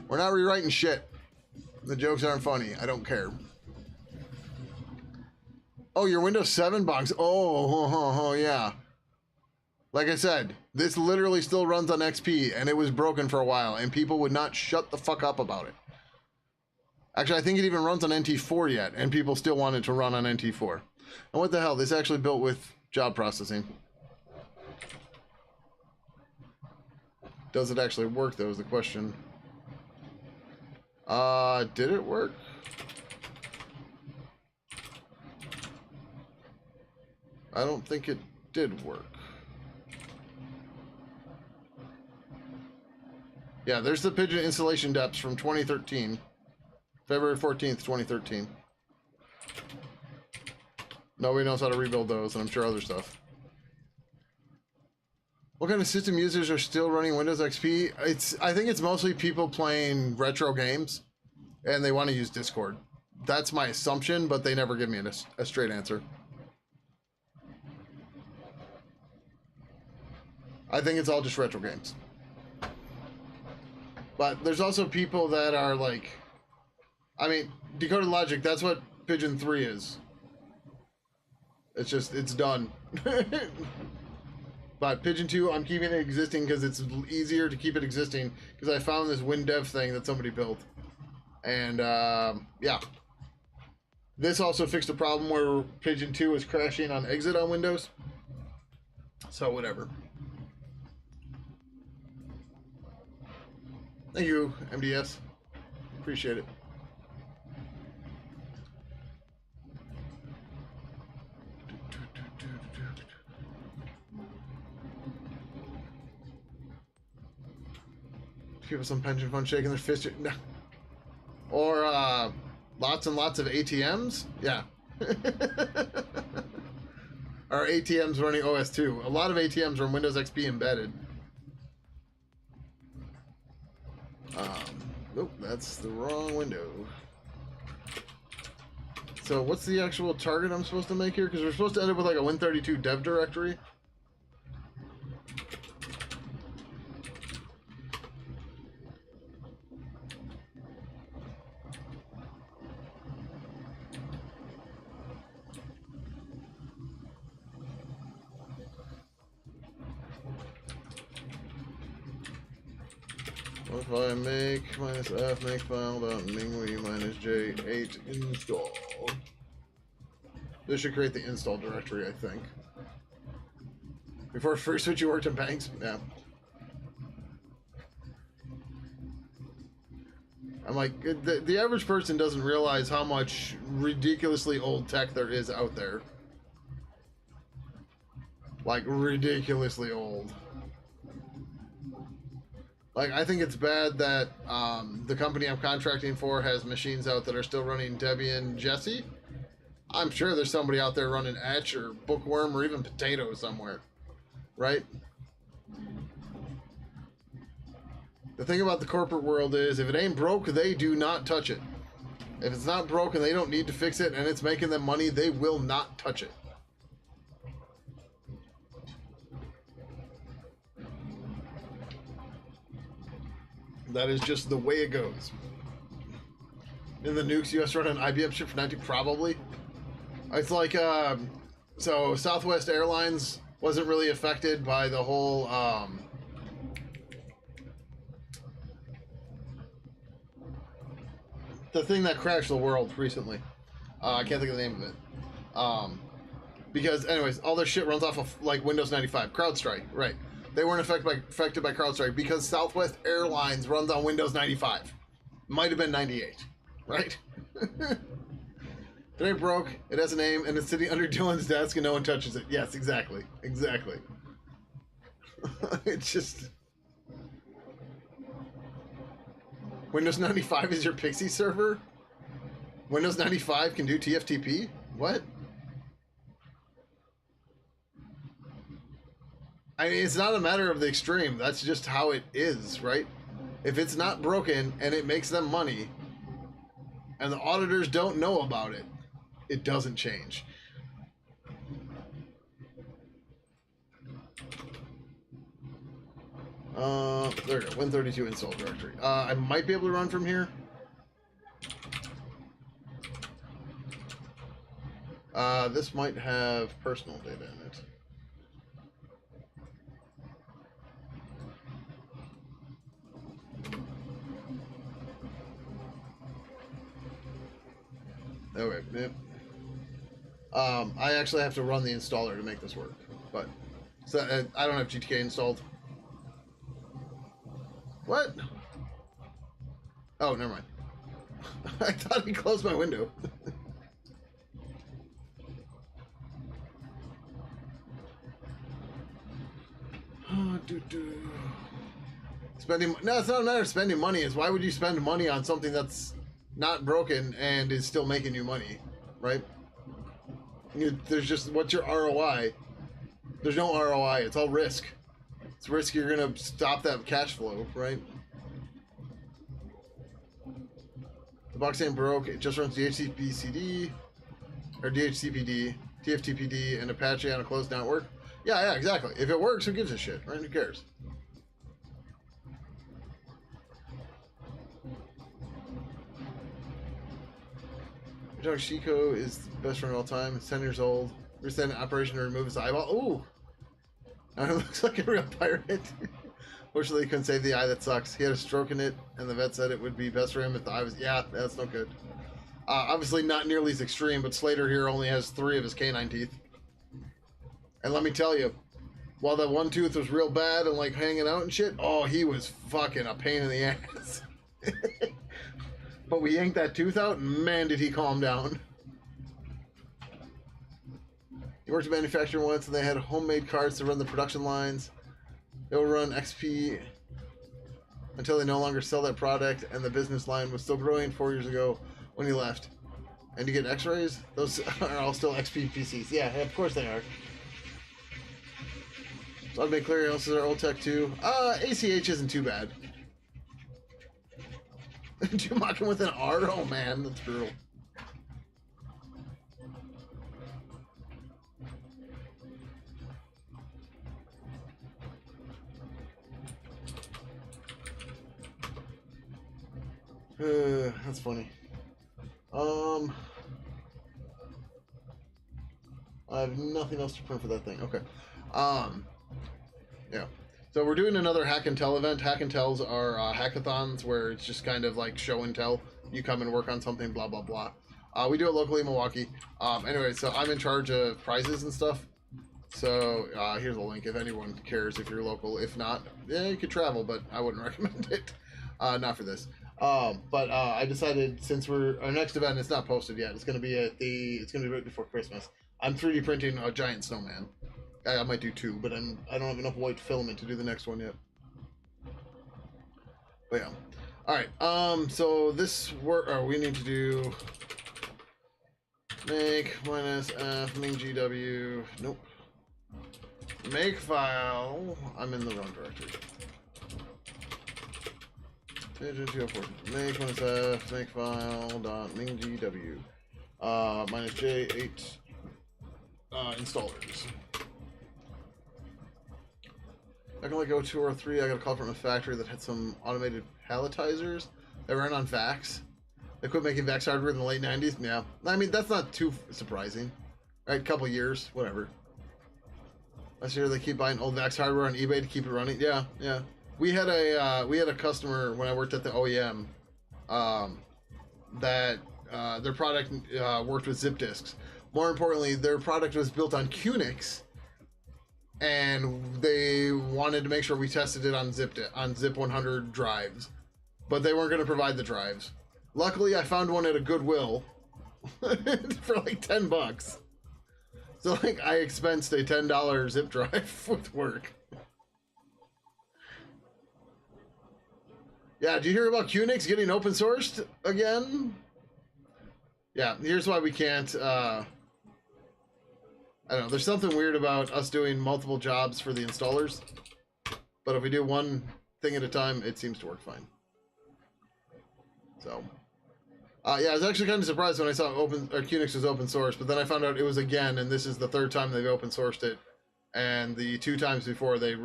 We're not rewriting shit. The jokes aren't funny. I don't care. Oh, your Windows 7 box. Oh, yeah. Like I said, this literally still runs on XP, and it was broken for a while, and people would not shut the fuck up about it. Actually, I think it even runs on NT4 yet, and people still want it to run on NT4. And what the hell? This actually built with job processing. Does it actually work, though, is the question. Did it work? I don't think it did work. Yeah, there's the Pidgin installation depths from 2013. February 14th, 2013. Nobody knows how to rebuild those, and I'm sure other stuff. What kind of system users are still running Windows XP? I think it's mostly people playing retro games, and they want to use Discord. That's my assumption, but they never give me a straight answer. I think it's all just retro games. But there's also people that are like, I mean, Decoded Logic, that's what Pidgin 3 is. It's just, it's done. But Pidgin 2, I'm keeping it existing because it's easier to keep it existing because I found this WinDev thing that somebody built. And, yeah. This also fixed a problem where Pidgin 2 was crashing on exit on Windows. So, whatever. Thank you, MDS. Appreciate it. People some pension fund shaking their fist. Or lots and lots of ATMs. Yeah. Or ATMs running OS2. A lot of ATMs run Windows XP embedded. Nope, that's the wrong window. So what's the actual target I'm supposed to make here? Because we're supposed to end up with like a Win32 dev directory. What if I make -f make file dot mingwei -j8 install? This should create the install directory, I think. Before first switch, you worked in banks? Yeah. I'm like, the average person doesn't realize how much ridiculously old tech there is out there. Like, ridiculously old. Like, I think it's bad that the company I'm contracting for has machines out that are still running Debian Jessie. I'm sure there's somebody out there running Etch or Bookworm or even Potato somewhere, right? The thing about the corporate world is if it ain't broke, they do not touch it. If it's not broke and they don't need to fix it and it's making them money, they will not touch it. That is just the way it goes. In the nukes, US run an IBM chip for 90, probably. It's like, so Southwest Airlines wasn't really affected by the whole, the thing that crashed the world recently. I can't think of the name of it. Because, anyways, all their shit runs off of, like, Windows 95. CrowdStrike, right. They weren't affected by CrowdStrike because Southwest Airlines runs on Windows 95. Might have been 98, right? If it ain't broke, it has a name, and it's sitting under Dylan's desk and no one touches it. Yes, exactly. Exactly. It's just... Windows 95 is your Pixie server? Windows 95 can do TFTP? What? I mean, it's not a matter of the extreme. That's just how it is, right? If it's not broken and it makes them money and the auditors don't know about it, it doesn't change. There we go. Win32 install directory. I might be able to run from here. This might have personal data in it. Okay, yep. I actually have to run the installer to make this work, but so I don't have GTK installed. What? Oh, never mind. I thought he closed my window. Spending no, it's not a matter of spending money. Is why would you spend money on something that's not broken and is still making you money, right? There's just what's your ROI? There's no ROI. It's all risk. It's risk you're gonna stop that cash flow, right? The box ain't broke. It just runs DHCP-CD or DHCPD, TFTPD, and Apache on a closed network. Yeah, exactly. If it works, who gives a shit, right? Who cares? Shiko is the best friend of all time. It's 10 years old. We're sending an operation to remove his eyeball. Ooh! Now he looks like a real pirate. Fortunately, he couldn't save the eye. That sucks. He had a stroke in it, and the vet said it would be best for him if the eye was... Yeah, that's no good. Obviously not nearly as extreme, but Slater here only has 3 of his canine teeth. And let me tell you, while that one tooth was real bad and like hanging out and shit, oh, he was fucking a pain in the ass. But we yanked that tooth out, and man, did he calm down. He worked at a manufacturer once, and they had homemade carts to run the production lines. They will run XP until they no longer sell that product, and the business line was still growing 4 years ago when he left. And you get x-rays? Those are all still XP PCs. Yeah, of course they are. So automated clearances are old tech too. ACH isn't too bad. Jumocking with an R? Oh man, that's brutal. That's funny. I have nothing else to print for that thing. Okay. Yeah. So we're doing another Hack and Tell event. Hack and Tells are hackathons where it's just kind of like show and tell. You come and work on something, blah, blah, blah. We do it locally in Milwaukee. Anyway, so I'm in charge of prizes and stuff. So here's a link if anyone cares if you're local. If not, yeah, you could travel, but I wouldn't recommend it. Not for this. But I decided since our next event is not posted yet, it's going to be it's going to be right before Christmas. I'm 3D printing a giant snowman. I might do 2, but I don't have enough white filament to do the next one yet. But yeah. All right. So this we need to do make minus f min gw. Nope. Make file. I'm in the wrong directory. Make minus f make file dot min gw minus j8 installers. I can only go 2 or 3. I got a call from a factory that had some automated palletizers that ran on VAX. They quit making VAX hardware in the late 90s. Yeah, I mean that's not too surprising, right? A couple years, whatever. Last year they keep buying old VAX hardware on eBay to keep it running. Yeah. We had a customer when I worked at the OEM that their product worked with zip disks. More importantly, their product was built on QNX. And they wanted to make sure we tested it on Zip 100 drives, but they weren't going to provide the drives. Luckily, I found one at a Goodwill for like $10. So like I expensed a $10 zip drive with work. Yeah, did you hear about QNX getting open sourced again? Yeah, here's why we can't. I don't know, there's something weird about us doing multiple jobs for the installers, but if we do one thing at a time, it seems to work fine. So, yeah, I was actually kind of surprised when I saw QNX was open source, but then I found out it was again, and this is the 3rd time they've open sourced it, and the 2 times before they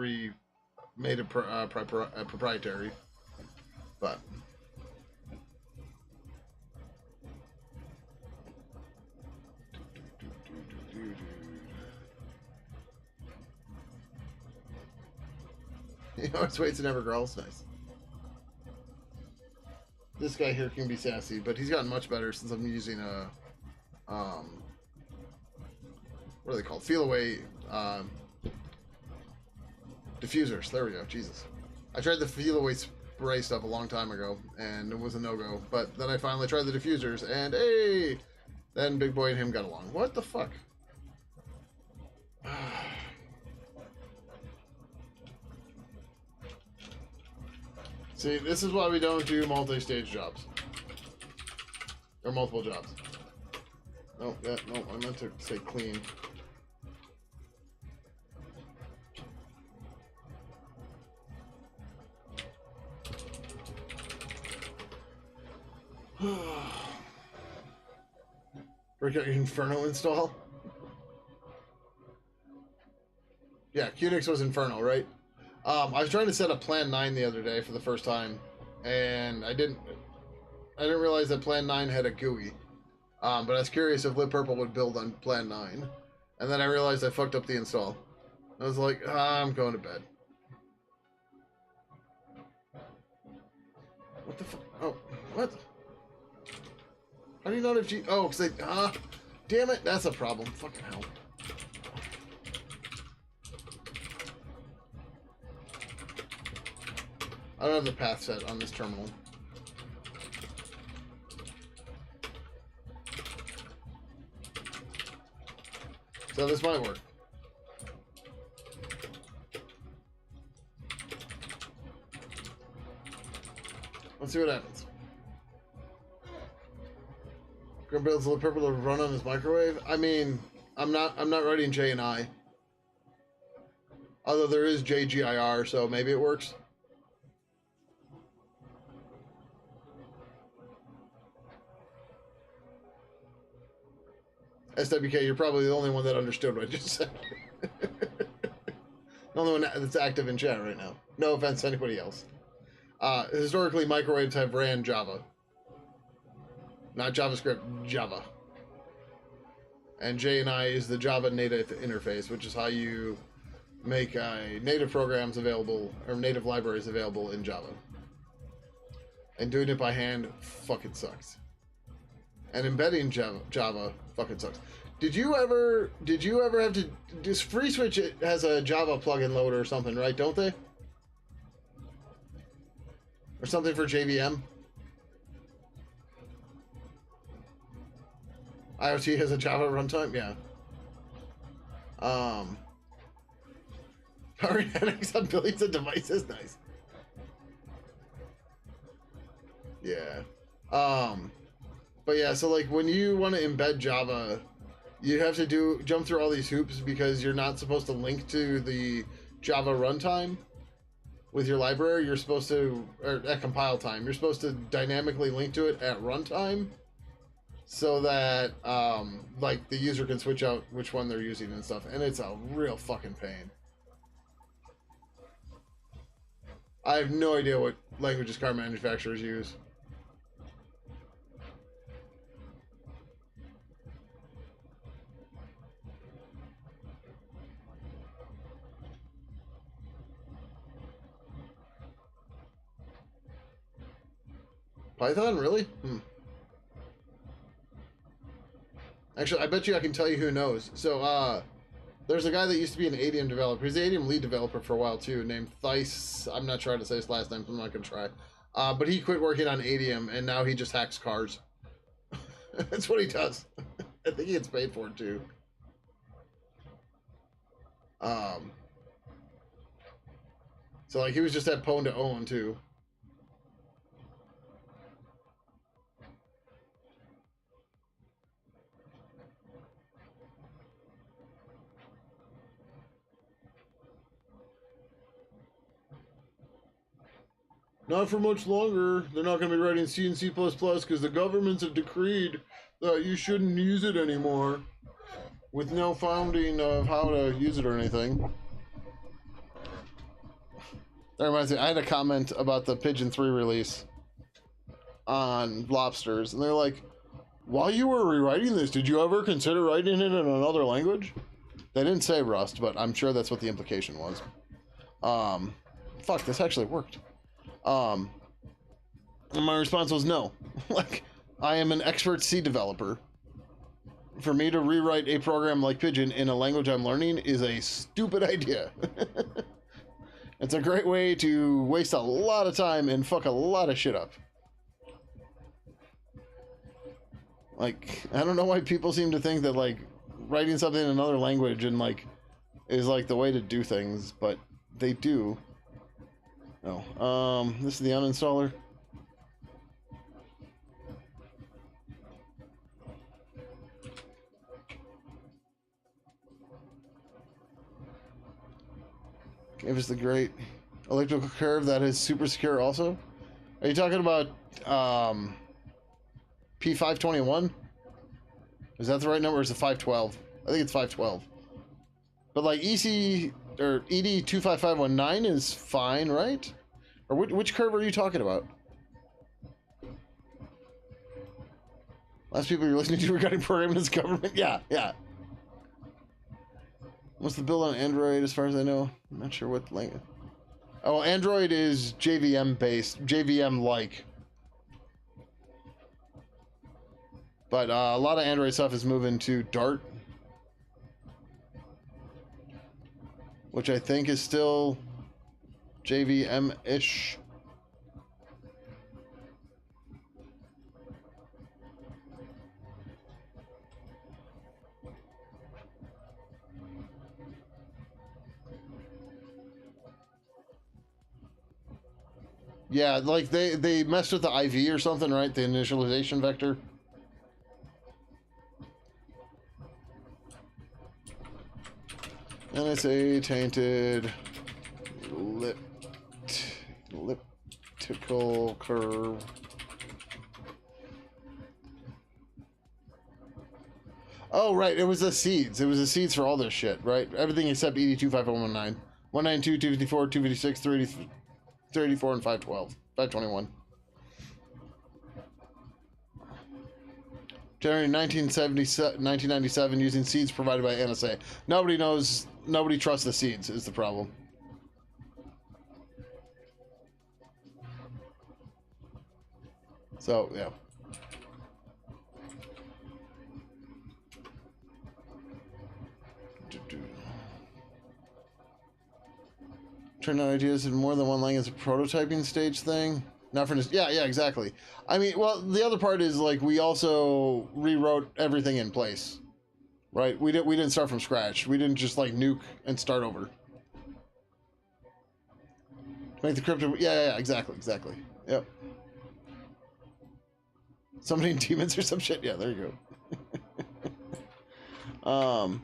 made it proprietary. But he always waits and never growls. Nice. This guy here can be sassy, but he's gotten much better since I'm using what are they called? Feel away diffusers. There we go. Jesus. I tried the feel away spray stuff a long time ago, and it was a no-go. But then I finally tried the diffusers, and hey, then Big Boy and him got along. What the fuck? See, this is why we don't do multi-stage jobs. Or multiple jobs. No, yeah, no, I meant to say clean. Break out your Inferno install? Yeah, Qnix was Inferno, right? I was trying to set up Plan 9 the other day for the first time, and I didn't realize that Plan 9 had a GUI. But I was curious if Lit Purple would build on Plan 9. And then I realized I fucked up the install. I was like, I'm going to bed. What the fuck? Oh, what? How do you not have G? Oh, because they... damn it, that's a problem. Fucking hell. I don't have the path set on this terminal. So this might work. Let's see what happens. Gonna build Lit Purple to run on his microwave. I mean, I'm not writing J and I. Although there is JGIR, so maybe it works. SWK, you're probably the only one that understood what I just said. The only one that's active in chat right now. No offense to anybody else. Historically, microwaves have ran Java. Not JavaScript, Java. And JNI is the Java native interface, which is how you make native programs available, or native libraries available in Java. And doing it by hand fucking sucks. And embedding Java fucking sucks. Did you ever have to... This FreeSwitch, it has a Java plugin loader or something, right? Don't they? Or something for JVM? IoT has a Java runtime? Yeah. Powering Linux on billions of devices? Nice. Yeah. But yeah, so like when you want to embed Java, you have to jump through all these hoops because you're not supposed to link to the Java runtime with your library. You're supposed to, or at compile time, you're supposed to dynamically link to it at runtime so that like the user can switch out which one they're using and stuff. And it's a real fucking pain. I have no idea what languages car manufacturers use. Python, really? Actually, I bet you I can tell you who knows. So, there's a guy that used to be an ADM developer. He's the ADM lead developer for a while, too, named Thice. I'm not trying to say his last name, so I'm not going to try. But he quit working on ADM, and now he just hacks cars. That's what he does. I think he gets paid for it, too. So, like, he was just at Pwn to Own, too. Not for much longer. They're not going to be writing C and C++ because the governments have decreed that you shouldn't use it anymore with no founding of how to use it or anything. That reminds me, I had a comment about the Pidgin 3 release on Lobsters, and they're like, while you were rewriting this, did you ever consider writing it in another language? They didn't say Rust, but I'm sure that's what the implication was. Fuck, this actually worked. And my response was no. Like, I am an expert C developer. for me to rewrite a program like Pidgin in a language I'm learning is a stupid idea. It's a great way to waste a lot of time and fuck a lot of shit up. Like, I don't know why people seem to think that, like, writing something in another language and, like, is, like, the way to do things, but they do. Oh, this is the uninstaller. Give us the great electrical curve that is super secure also. Are you talking about P521? Is that the right number or is it 512? I think it's 512. But like EC or ED25519 is fine, right? Or which curve are you talking about? Last people you're listening to regarding programming is government? Yeah, yeah. What's the build on Android as far as I know? I'm not sure what language. Oh, Android is JVM based, JVM like. But a lot of Android stuff is moving to Dart, which I think is still JVM-ish. Yeah, like they messed with the IV or something, right? The initialization vector. And it's a tainted elliptical curve. Oh, right. It was the seeds. It was the seeds for all this shit, right? Everything except ED25119. 192, 254, 256, 334, and 512. 521. Generated in 1997 using seeds provided by NSA. Nobody knows, nobody trusts the seeds is the problem. So, yeah. Turn out ideas in more than one language, a prototyping stage thing. Not for this. Yeah, exactly. I mean, well, the other part is like we also rewrote everything in place, right? We didn't start from scratch. We didn't just like nuke and start over. Make the crypto. Yeah, exactly. Yep. Somebody in demons or some shit. Yeah, there you go. All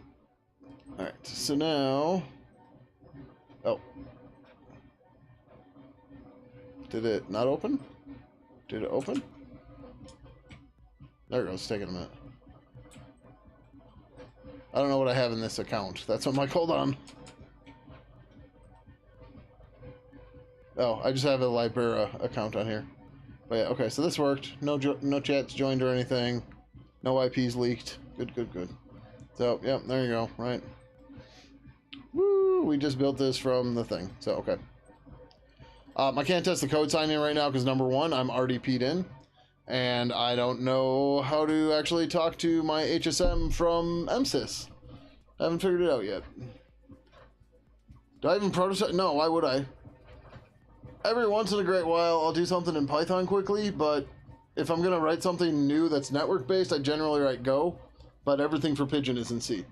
right. So now. Oh. Did it not open? Did it open? There it goes. It's taking a minute. I don't know what I have in this account. That's what I'm like, hold on. Oh, I just have a Libera account on here. But yeah, okay, so this worked. No chats joined or anything. No IPs leaked. Good. So, yeah, there you go, right? Woo! We just built this from the thing. So, okay. I can't test the code signing right now because number one, I'm already P'd in. And I don't know how to actually talk to my HSM from MSys. I haven't figured it out yet. Do I even prototype? No, why would I? Every once in a great while, I'll do something in Python quickly, but if I'm going to write something new that's network-based, I generally write Go, but everything for Pidgin is in C.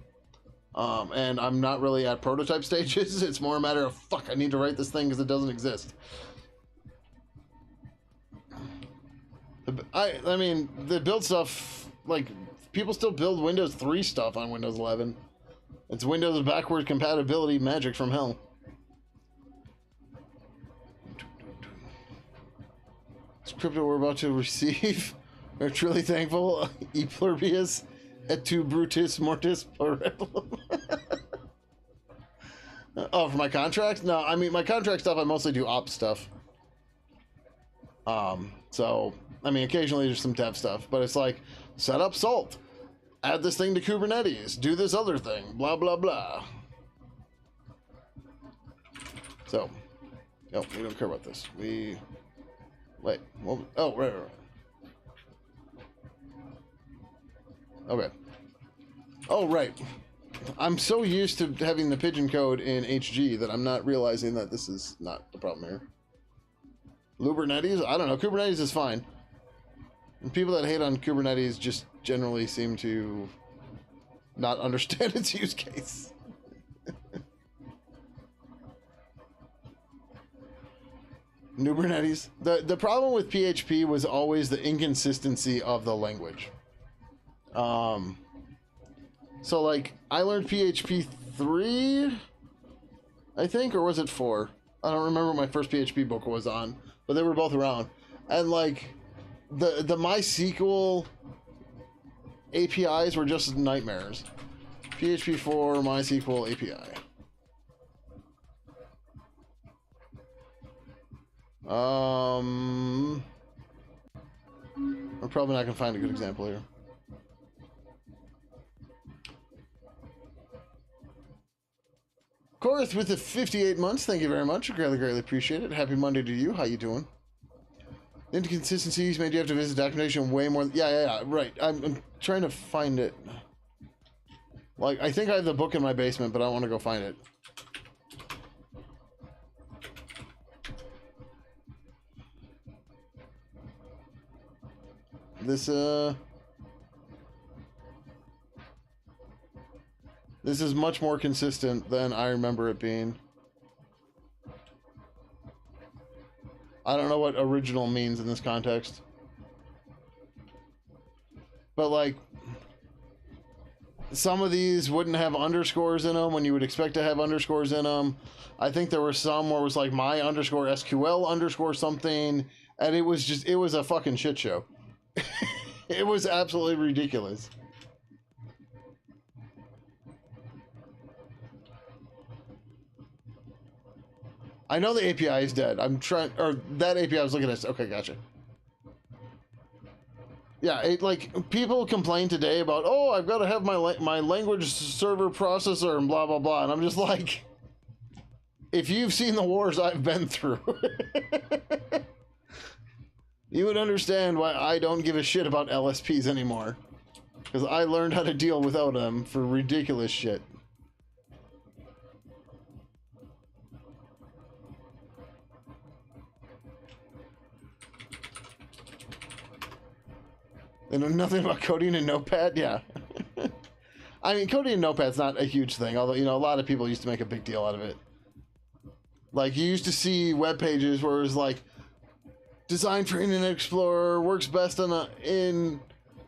And I'm not really at prototype stages. It's more a matter of, fuck, I need to write this thing because it doesn't exist. I mean, the build stuff, like, people still build Windows 3 stuff on Windows 11. It's Windows backward compatibility magic from hell. This crypto we're about to receive, we're truly thankful. E pluribus et tu brutus mortis parabellum. Oh, for my contracts? No, I mean, my contract stuff, I mostly do ops stuff. So, I mean, occasionally there's some dev stuff, but it's like, set up Salt, add this thing to Kubernetes, do this other thing, blah, blah, blah. So, no, we don't care about this. Wait, well, oh, right. Okay. Oh, right. I'm so used to having the Pidgin code in HG that I'm not realizing that this is not the problem here. Kubernetes? I don't know. Kubernetes is fine. And people that hate on Kubernetes just generally seem to not understand its use case. Kubernetes. The problem with PHP was always the inconsistency of the language. So like I learned PHP 3, I think, or was it 4? I don't remember what my first PHP book was on, but they were both around. And like the MySQL APIs were just nightmares. PHP 4 MySQL API. I'm probably not gonna find a good example here. Korth with the 58 months, thank you very much. Greatly appreciate it. Happy Monday to you. How you doing? Inconsistencies made you have to visit documentation way more. Yeah, right. I'm trying to find it. Like, I think I have the book in my basement, but I want to go find it. This is much more consistent than I remember it being. I don't know what original means in this context. But like, some of these wouldn't have underscores in them when you would expect to have underscores in them. I think there were some where it was like my underscore SQL underscore something, and it was a fucking shit show. It was absolutely ridiculous. I know the API is dead. I'm trying, or that API I was looking at. Okay, gotcha. Yeah, like people complain today about, oh, I've got to have my language server processor and blah blah blah, and I'm just like, if you've seen the wars I've been through, you would understand why I don't give a shit about LSPs anymore, because I learned how to deal without them for ridiculous shit. They know nothing about coding in Notepad? Yeah. I mean, coding in Notepad's not a huge thing, although, you know, a lot of people used to make a big deal out of it. Like, you used to see web pages where it was like, designed for Internet Explorer, works best in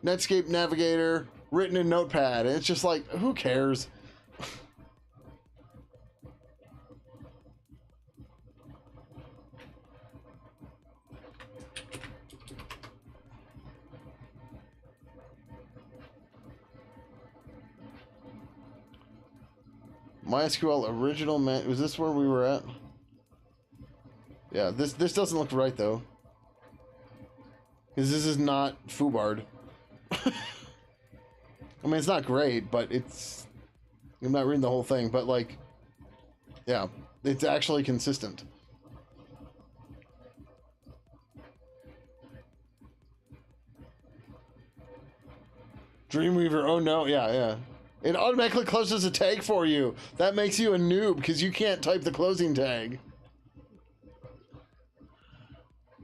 Netscape Navigator, written in Notepad. And it's just like, who cares? MySQL original man. Was this where we were at? Yeah, this doesn't look right though. Because this is not FooBard. I mean, it's not great, but it's... I'm not reading the whole thing, but like... Yeah, it's actually consistent. Dreamweaver, oh no, yeah. It automatically closes a tag for you. That makes you a noob because you can't type the closing tag.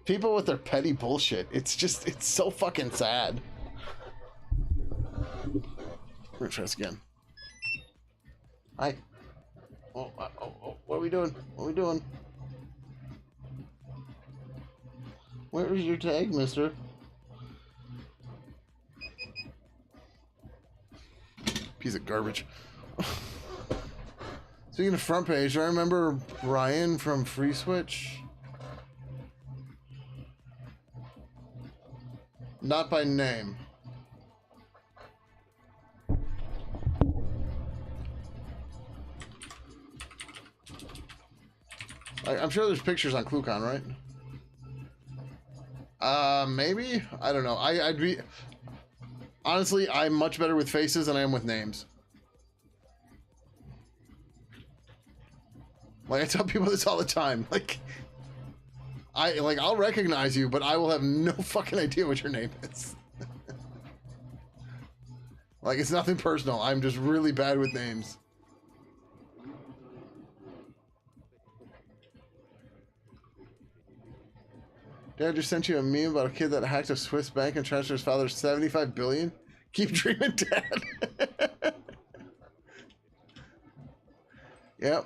People with their petty bullshit. It's so fucking sad. We're gonna try this again. Hi. Oh, what are we doing? What are we doing? Where is your tag, mister? Piece of garbage. Speaking of front page, I remember Brian from Free Switch. Not by name. I'm sure there's pictures on ClueCon, right? Maybe? I don't know. I'd be... Honestly, I'm much better with faces than I am with names. Like, I tell people this all the time. Like, I'll recognize you, but I will have no fucking idea what your name is. Like, it's nothing personal. I'm just really bad with names. Dad just sent you a meme about a kid that hacked a Swiss bank and transferred his father's $75 billion. Keep dreaming, Dad. Yep.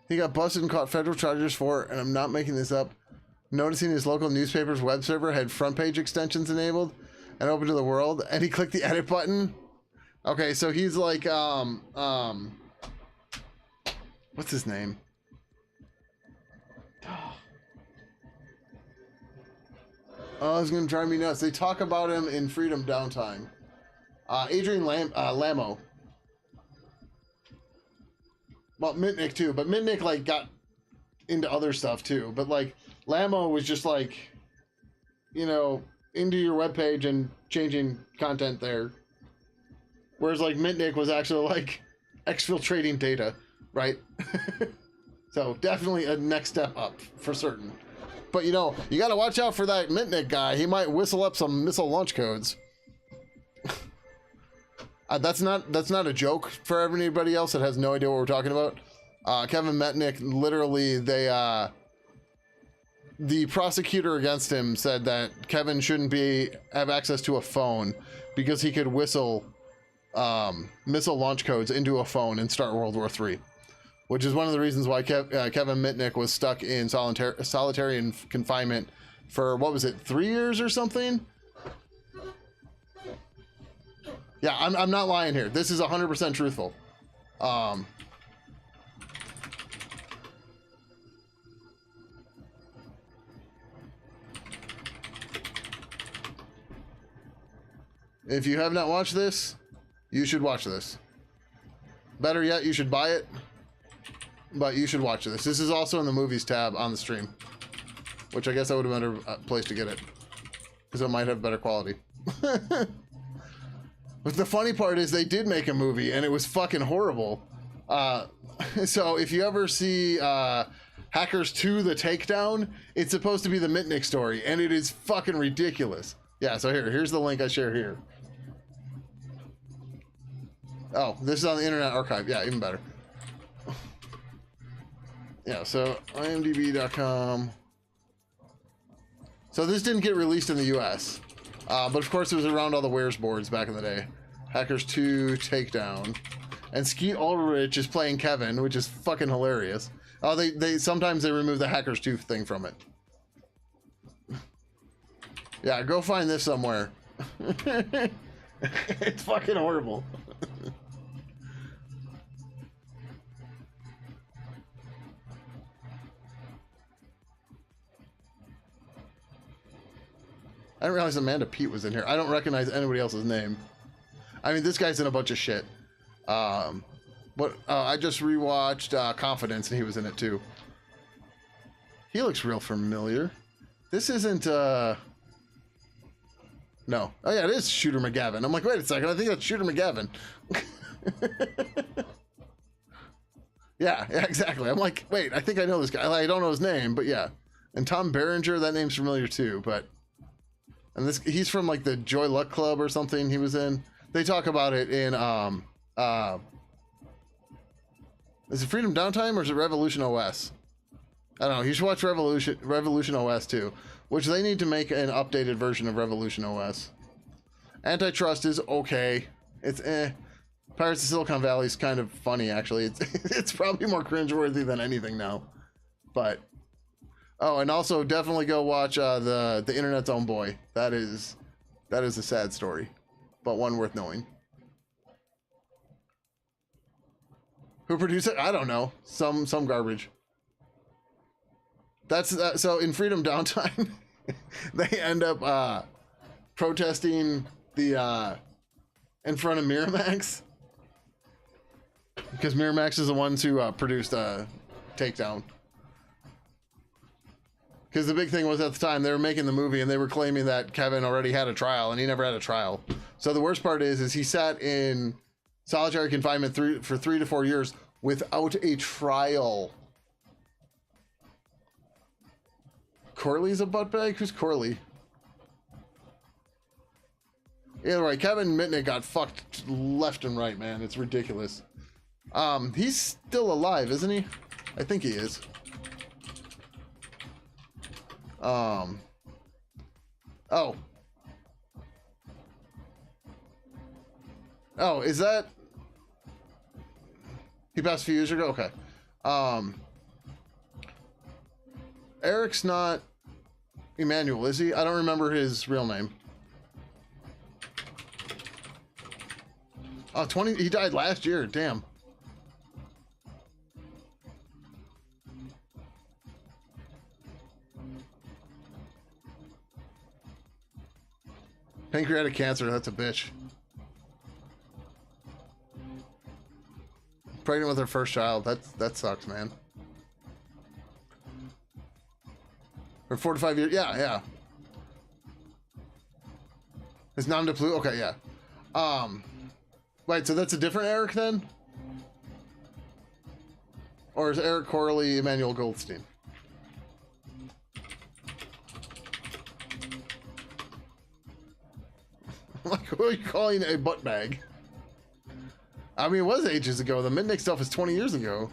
He got busted and caught federal charges for, and I'm not making this up, noticing his local newspaper's web server had front page extensions enabled and open to the world, and he clicked the edit button. Okay, so he's like, what's his name? Oh, it's gonna drive me nuts. They talk about him in Freedom Downtime. Adrian Lamo. Well, Mitnick too, but Mitnick like got into other stuff too. But like Lamo was just like, you know, into your webpage and changing content there. Whereas like Mitnick was actually like exfiltrating data, right? So definitely a next step up for certain. But you know, you got to watch out for that Mitnick guy. He might whistle up some missile launch codes. That's not a joke for anybody else that has no idea what we're talking about. Kevin Mitnick, literally, the prosecutor against him said that Kevin shouldn't have access to a phone because he could whistle missile launch codes into a phone and start World War III. Which is one of the reasons why Kevin Mitnick was stuck in solitary confinement for, what was it, 3 years or something? Yeah, I'm not lying here. This is 100% truthful. If you have not watched this, you should watch this. Better yet, you should buy it. But you should watch this. This is also in the movies tab on the stream. Which I guess I would have been a place to get it. Because it might have better quality. But the funny part is they did make a movie and it was fucking horrible. So if you ever see Hackers 2 The Takedown, it's supposed to be the Mitnick story. And it is fucking ridiculous. Yeah, so here's the link I share here. Oh, this is on the Internet Archive. Yeah, even better. Yeah, so imdb.com. So this didn't get released in the US. But of course it was around all the Wares boards back in the day. Hackers 2 Takedown. And Skeet Ulrich is playing Kevin, which is fucking hilarious. Oh, they sometimes they remove the Hackers 2 thing from it. Yeah, go find this somewhere. It's fucking horrible. I didn't realize Amanda Peet was in here. I don't recognize anybody else's name. I mean, this guy's in a bunch of shit. I just rewatched Confidence, and he was in it too. He looks real familiar. This isn't, No. Oh yeah, it is Shooter McGavin. I'm like, wait a second, I think that's Shooter McGavin. Yeah, exactly. I'm like, wait, I think I know this guy. I don't know his name, but yeah. And Tom Berenger, that name's familiar too, but... And he's from like the Joy Luck Club or something he was in. They talk about it in is it Freedom Downtime or is it Revolution OS? I don't know. You should watch Revolution OS too, which they need to make an updated version of Revolution OS. Antitrust is okay. It's Pirates of Silicon Valley is kind of funny actually. It's probably more cringeworthy than anything now. But oh, and also definitely go watch the Internet's Own Boy. That is a sad story, but one worth knowing. Who produced it? I don't know. Some garbage. That's so in Freedom Downtime, they end up protesting the in front of Miramax because Miramax is the ones who produced Takedown. Because the big thing was at the time they were making the movie and they were claiming that Kevin already had a trial and he never had a trial. So the worst part is he sat in solitary confinement for 3 to 4 years without a trial. Corley's a buttbag? Who's Corley? Either way, Kevin Mitnick got fucked left and right, man. It's ridiculous. He's still alive, isn't he? I think he is. Oh. Oh, is that... He passed a few years ago? Okay. Eric's not Emmanuel, is he? I don't remember his real name. Oh, 20... He died last year. Damn. Pancreatic cancer, that's a bitch. Pregnant with her first child, that sucks, man. For 4 to 5 years, yeah. It's non-deplu, okay, yeah. Wait, so that's a different Eric then? Or is Eric Corley Emmanuel Goldstein? Like, who are you calling a butt bag? I mean, it was ages ago. The Mitnick stuff is 20 years ago.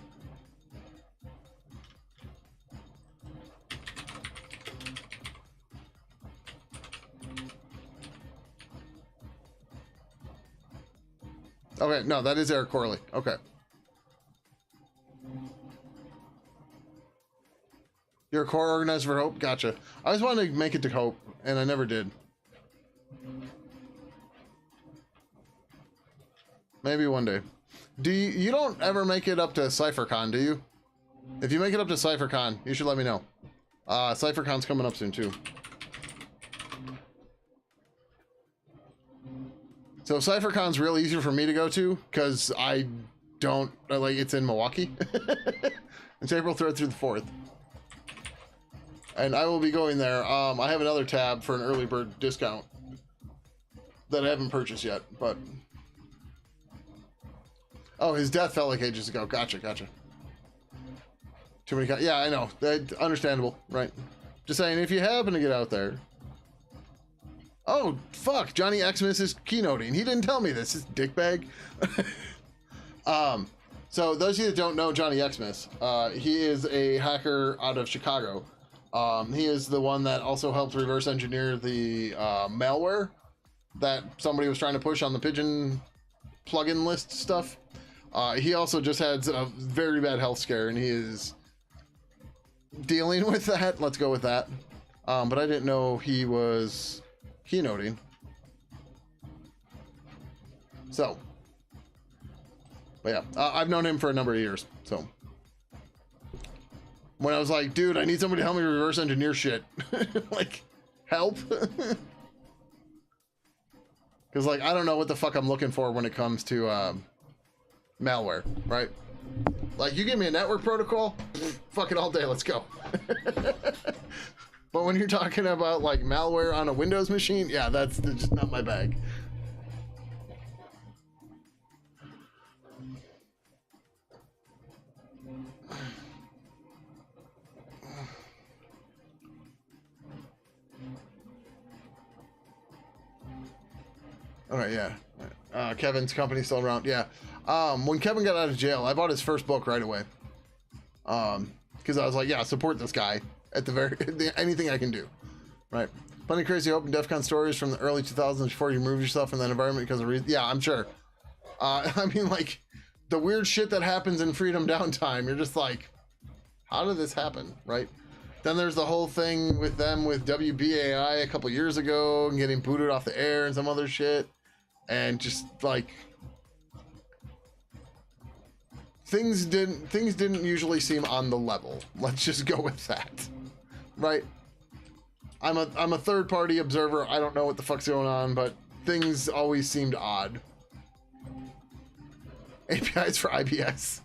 Okay, no, that is Eric Corley. Okay. You're a core organizer for Hope? Gotcha. I always wanted to make it to Hope, and I never did. Maybe one day. You don't ever make it up to CypherCon, do you? If you make it up to CypherCon, you should let me know. CypherCon's coming up soon too. So CypherCon's real easy for me to go to because I don't like it's in Milwaukee. It's April 3rd through the 4th. And I will be going there. I have another tab for an early bird discount that I haven't purchased yet, but oh, his death felt like ages ago. Gotcha. Too many. Yeah, I know. Understandable, right? Just saying, if you happen to get out there. Oh, fuck. Johnny Xmas is keynoting. He didn't tell me this. His dickbag. So those of you that don't know Johnny Xmas, he is a hacker out of Chicago. He is the one that also helped reverse engineer the malware that somebody was trying to push on the Pidgin plugin list stuff. He also just had a very bad health scare, and he is dealing with that. Let's go with that. But I didn't know he was keynoting. So, but yeah, I've known him for a number of years. So when I was like, dude, I need somebody to help me reverse engineer shit, like, help. Because, like, I don't know what the fuck I'm looking for when it comes to malware, right? Like, you give me a network protocol, fuck it all day, let's go. But when you're talking about, like, malware on a Windows machine, yeah, that's just not my bag. All right, yeah. Kevin's company's still around. Yeah. When Kevin got out of jail, I bought his first book right away. Because I was like, yeah, support this guy at the anything I can do. Right. Plenty of crazy open DEF CON stories from the early 2000s before you removed yourself from that environment because of reason. Yeah, I'm sure. I mean, like, the weird shit that happens in Freedom Downtime, you're just like, how did this happen, right? Then there's the whole thing with them with WBAI a couple years ago and getting booted off the air and some other shit. And just like things didn't usually seem on the level. Let's just go with that. Right? I'm a third party observer. I don't know what the fuck's going on, but things always seemed odd. APIs for IBS.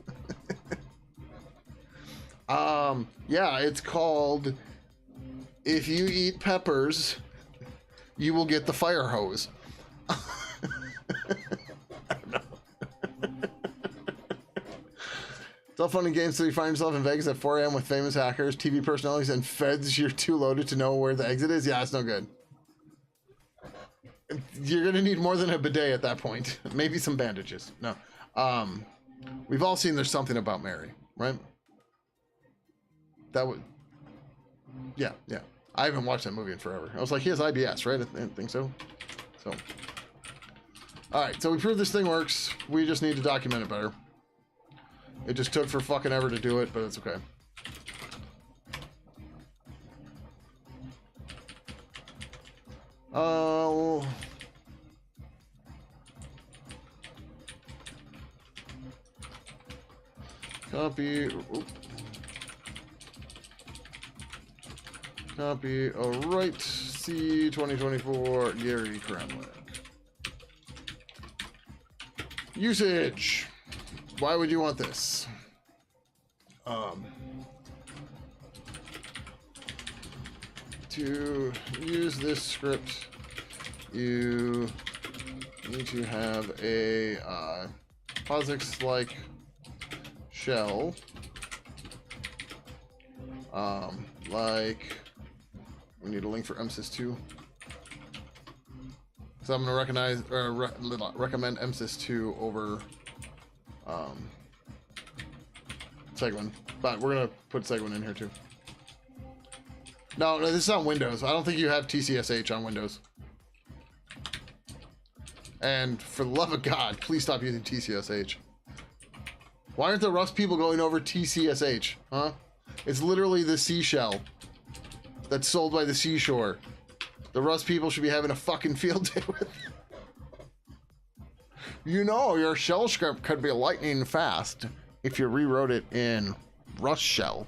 Yeah, it's called If You Eat Peppers, You Will Get the Fire Hose. I don't know. It's all fun and games until you find yourself in Vegas at 4 a.m. with famous hackers, TV personalities, and feds you're too loaded to know where the exit is. Yeah, it's no good. you're gonna need more than a bidet at that point. Maybe some bandages. No. We've all seen There's Something About Mary, right? That would... Yeah. I haven't watched that movie in forever. I was like, he has IBS, right? I didn't think so. So... Alright, so we proved this thing works. We just need to document it better. It just took for fucking ever to do it, but it's okay. Copy. Oop. Copy. Alright. C 2024 Gary Kramlik. Usage. Why would you want this? To use this script, you need to have a POSIX-like shell, like we need a link for MSys2. So I'm going to recommend MSys2 over Segwin, but we're going to put Segwin in here too. No, this is on Windows. I don't think you have TCSH on Windows. And for the love of God, please stop using TCSH. Why aren't the Rust people going over TCSH, huh? It's literally the seashell that's sold by the seashore. The Rust people should be having a fucking field day with it. You know, your shell script could be lightning fast if you rewrote it in Rust shell.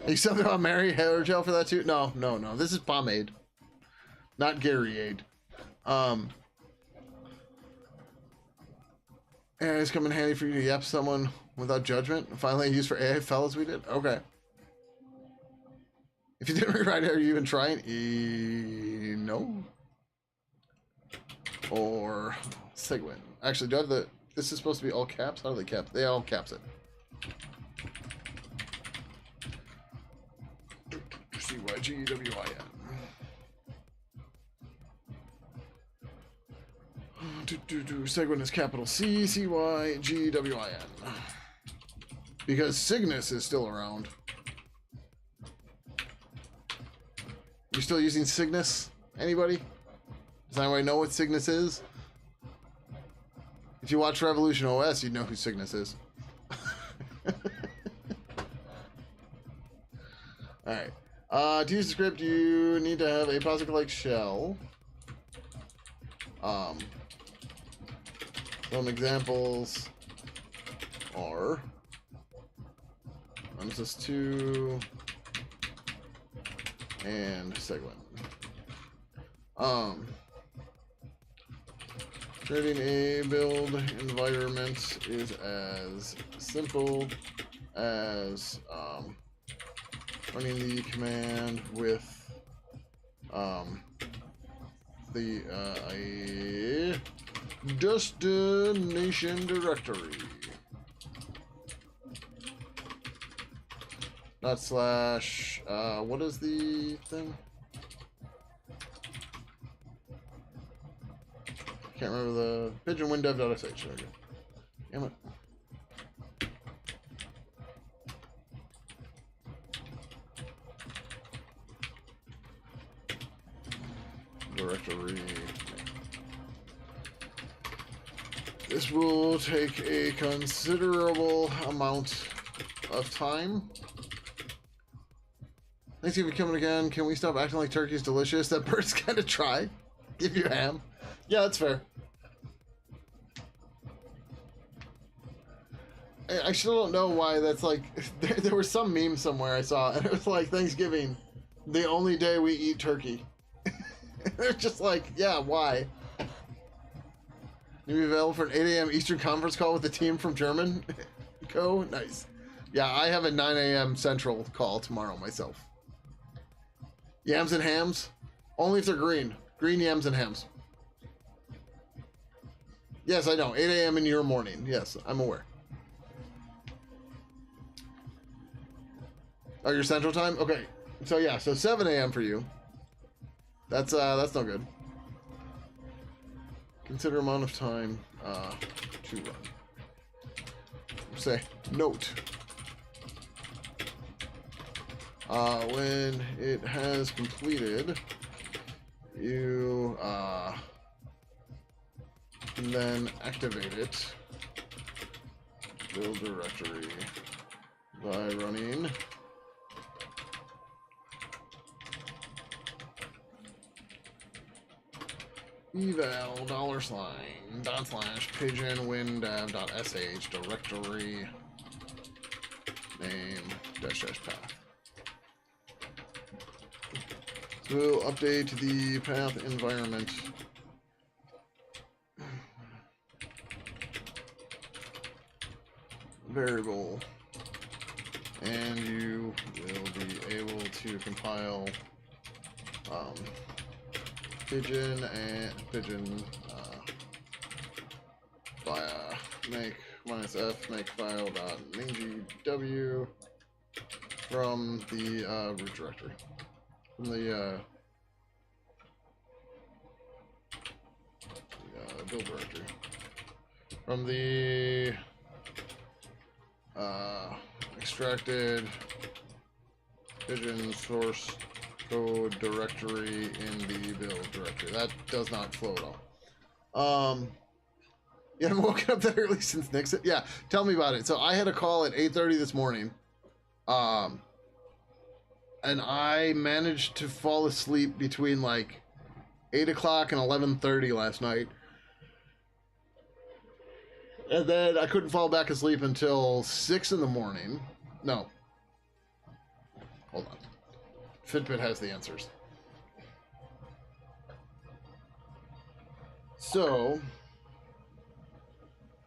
You something about Mary hair gel for that too? No. This is pomade, not Garyade. And it's come in handy for you to yap someone without judgment. Finally used for AI fellas we did. Okay. If you didn't rewrite it, are you even trying? No. Or Segwin. Actually, do I have the? This is supposed to be all caps. How do they cap? They all caps it. CYGWIN. Segwin is capital C, CYGWIN. Because Cygnus is still around. You still using Cygnus? Anybody? Does anybody know what Cygnus is? If you watch Revolution OS, you'd know who Cygnus is. Alright. To use the script, you need to have a POSIX-like shell. Some examples are MSys2 and Segwin. Creating a build environment is as simple as running the command with the destination directory. / what is the thing? Can't remember the Pidgin windev.sh. There we go. Damn it. Directory. This will take a considerable amount of time. Thanks for coming again. Can we stop acting like turkey's delicious? That bird's kind of try. Give you ham. Yeah, that's fair. I still don't know why that's like... There was some meme somewhere I saw, and it was like, Thanksgiving, the only day we eat turkey. They're just like, yeah, why? You be available for an 8 a.m. Eastern conference call with the team from German? Go? Nice. Yeah, I have a 9 a.m. Central call tomorrow myself. Yams and hams? Only if they're green. Green yams and hams. Yes, I know. 8 a.m. in your morning. Yes, I'm aware. Oh, your Central Time? Okay. So yeah, so 7 a.m. for you. That's no good. Consider amount of time to run. Say note. When it has completed, you can then activate it. Build directory by running eval $/pidgin windev.sh directory name -- path. So we'll update the path environment variable, and you will be able to compile Pidgin via make -f makefile.mingw from the root directory, from the build directory, from the extracted Pidgin source code directory in the build directory. That does not flow at all. Yeah, I'm woken up that early since Nixon. Yeah, tell me about it. So I had a call at 8:30 this morning, and I managed to fall asleep between like 8 o'clock and 11:30 last night. And then I couldn't fall back asleep until 6 in the morning. No. Hold on. Fitbit has the answers. So,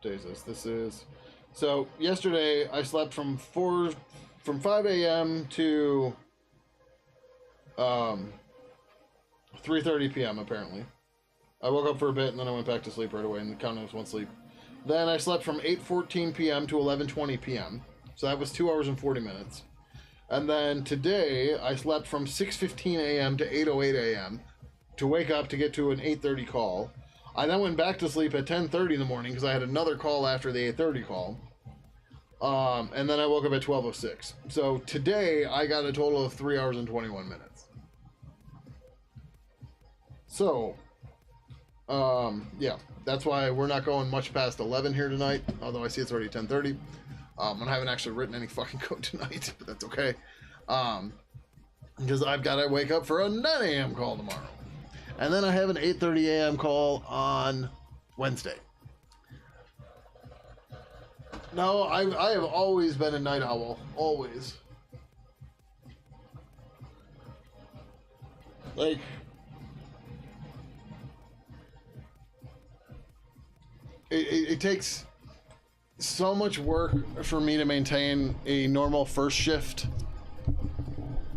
Jesus, this is... So, yesterday I slept from 5 a.m. to 3:30 p.m. apparently. I woke up for a bit and then I went back to sleep right away and counted as one sleep. Then I slept from 8:14 p.m. to 11:20 p.m. So that was 2 hours and 40 minutes. And then today I slept from 6:15 a.m. to 8:08 a.m. to wake up to get to an 8:30 call. I then went back to sleep at 10:30 in the morning because I had another call after the 8:30 call. And then I woke up at 12:06. So today I got a total of 3 hours and 21 minutes. So, yeah, that's why we're not going much past 11 here tonight, although I see it's already 10:30. And I haven't actually written any fucking code tonight, but that's okay. Because I've got to wake up for a 9 a.m. call tomorrow. And then I have an 8:30 a.m. call on Wednesday. No, I have always been a night owl. Always. Like... It takes so much work for me to maintain a normal first shift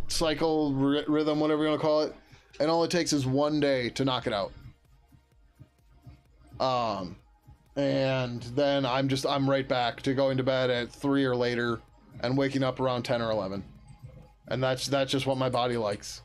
cycle, rhythm, whatever you want to call it. And all it takes is one day to knock it out. And then I'm right back to going to bed at 3 or later and waking up around 10 or 11. And that's just what my body likes.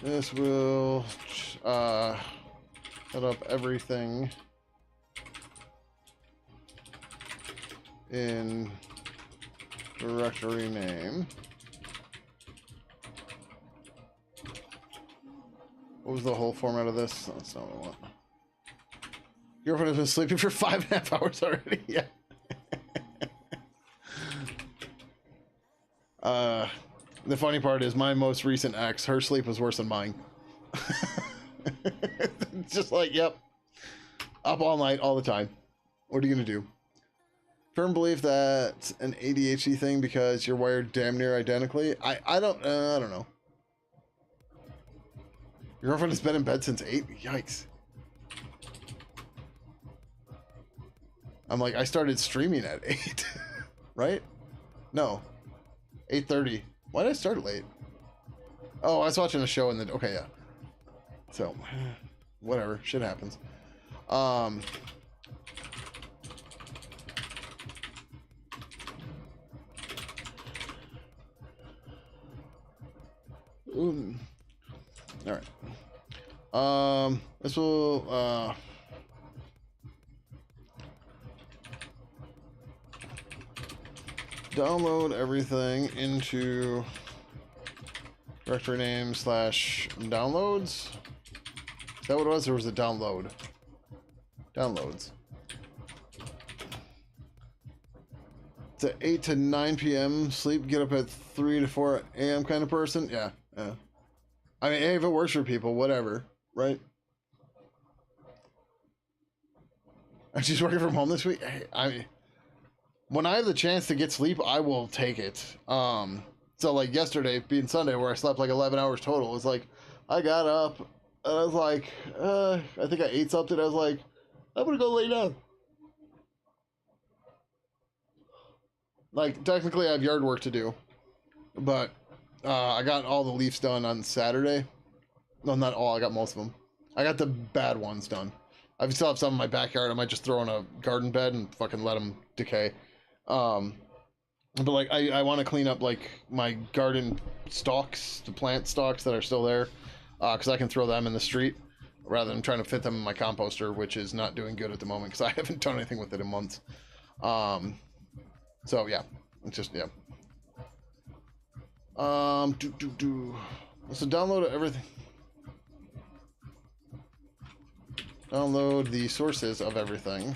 This will set up everything in directory name. What was the whole format of this? That's not what I want. Your girlfriend has been sleeping for 5.5 hours already. Yeah. The funny part is my most recent ex, her sleep was worse than mine. Just like, yep. Up all night, all the time. What are you gonna do? Firm belief that's an ADHD thing because you're wired damn near identically. I don't know. Your girlfriend has been in bed since 8? Yikes. I'm like, I started streaming at 8, right? No, 8:30. Why did I start late? Oh, I was watching a show and then, okay, yeah. So, whatever, shit happens. Ooh. All right. This will, download everything into directory name / downloads. Is that what it was, or was it download? Downloads. It's at 8 to 9 p.m. Sleep, get up at 3 to 4 a.m. kind of person. Yeah. I mean, hey, if it works for people, whatever, right? I'm just working from home this week. I mean, when I have the chance to get sleep, I will take it. So like yesterday, being Sunday, where I slept like 11 hours total, it was like, I got up, and I was like, I think I ate something. I was like, I'm gonna go lay down. Like, technically I have yard work to do, but I got all the leaves done on Saturday. No, not all, I got most of them. I got the bad ones done. I still have some in my backyard. I might just throw in a garden bed and fucking let them decay. But like, I want to clean up like my garden stalks, the plant stalks that are still there, because I can throw them in the street rather than trying to fit them in my composter, which is not doing good at the moment because I haven't done anything with it in months. So yeah, it's just, yeah. So download everything. Download the sources of everything.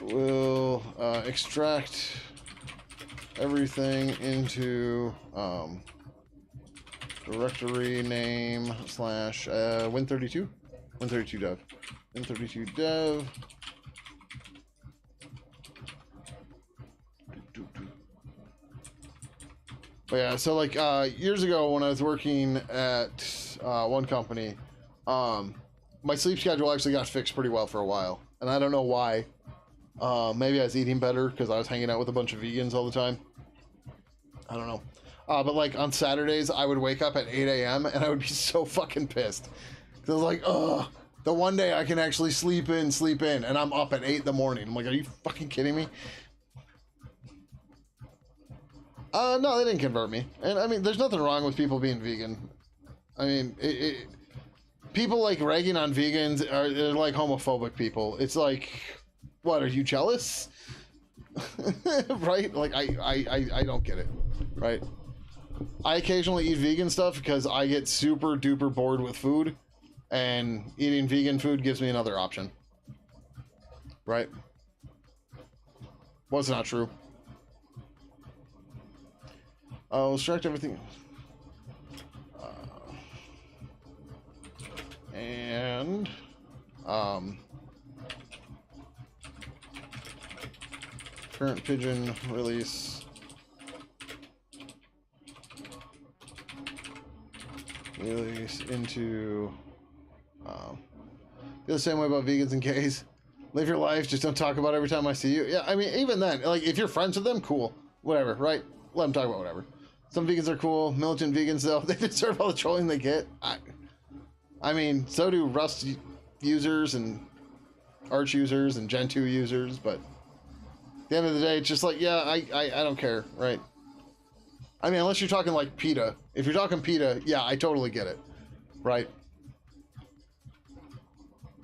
We'll extract everything into directory name / Win32 dev. Win32 dev. But yeah, so like years ago when I was working at one company, my sleep schedule actually got fixed pretty well for a while, and I don't know why. Maybe I was eating better because I was hanging out with a bunch of vegans all the time. I don't know. But like on Saturdays, I would wake up at 8 a.m. and I would be so fucking pissed. Cause I was like, ugh, the one day I can actually sleep in, and I'm up at 8 in the morning. I'm like, are you fucking kidding me? No, they didn't convert me. And I mean, there's nothing wrong with people being vegan. I mean, people like ragging on vegans they're like homophobic people. It's like, what, are you jealous? Right? Like, I don't get it, right? I occasionally eat vegan stuff because I get super duper bored with food, and eating vegan food gives me another option, right? What's not true? I'll extract everything. And current Pidgin release. Release into feel the same way about vegans and gays. Live your life, just don't talk about it every time I see you. Yeah, I mean, even then, like, if you're friends with them, cool, whatever, right? Let them talk about whatever. Some vegans are cool. Militant vegans, though, they deserve all the trolling they get. I mean, so do Rust users and Arch users and Gen 2 users, but at the end of the day, it's just like, yeah, I don't care, right? I mean, unless you're talking like PETA. If you're talking PETA, yeah, I totally get it, right?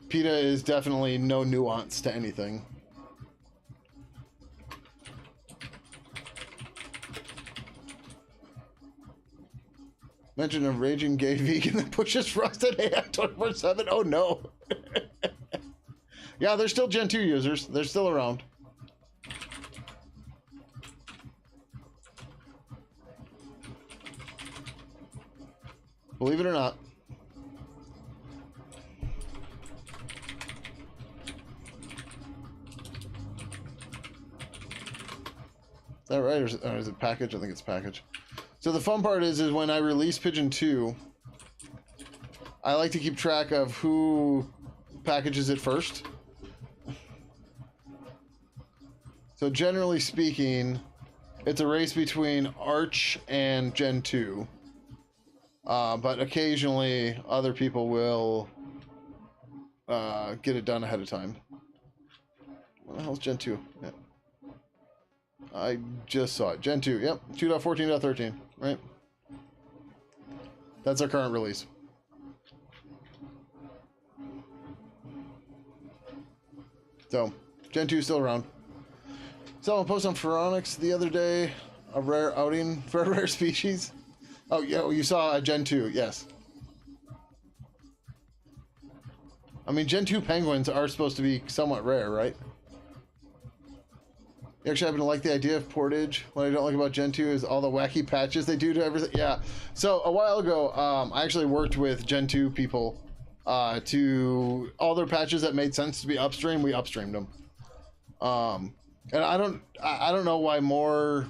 PETA is definitely no nuance to anything. Mention a raging gay vegan that pushes Rust at AI 24/7. Oh no. Yeah, they're still Gen 2 users. They're still around. Believe it or not. Is that right? Or is it package? I think it's package. So the fun part is when I release Pidgin 2, I like to keep track of who packages it first. So generally speaking, it's a race between Arch and Gen 2. But occasionally other people will get it done ahead of time. What the hell's Gen 2? Yeah. I just saw it. Gen 2, yep. 2.14.13, right? That's our current release. So, Gen 2 is still around. Someone posted on Pharonics the other day, a rare outing for a rare species. Oh, yeah, you saw a Gen 2, yes. I mean, Gen 2 penguins are supposed to be somewhat rare, right? You actually happen to like the idea of portage. What I don't like about Gen 2 is all the wacky patches they do to everything. Yeah. So, a while ago, I actually worked with Gen 2 people to all their patches that made sense to be upstream, we upstreamed them. And I don't know why more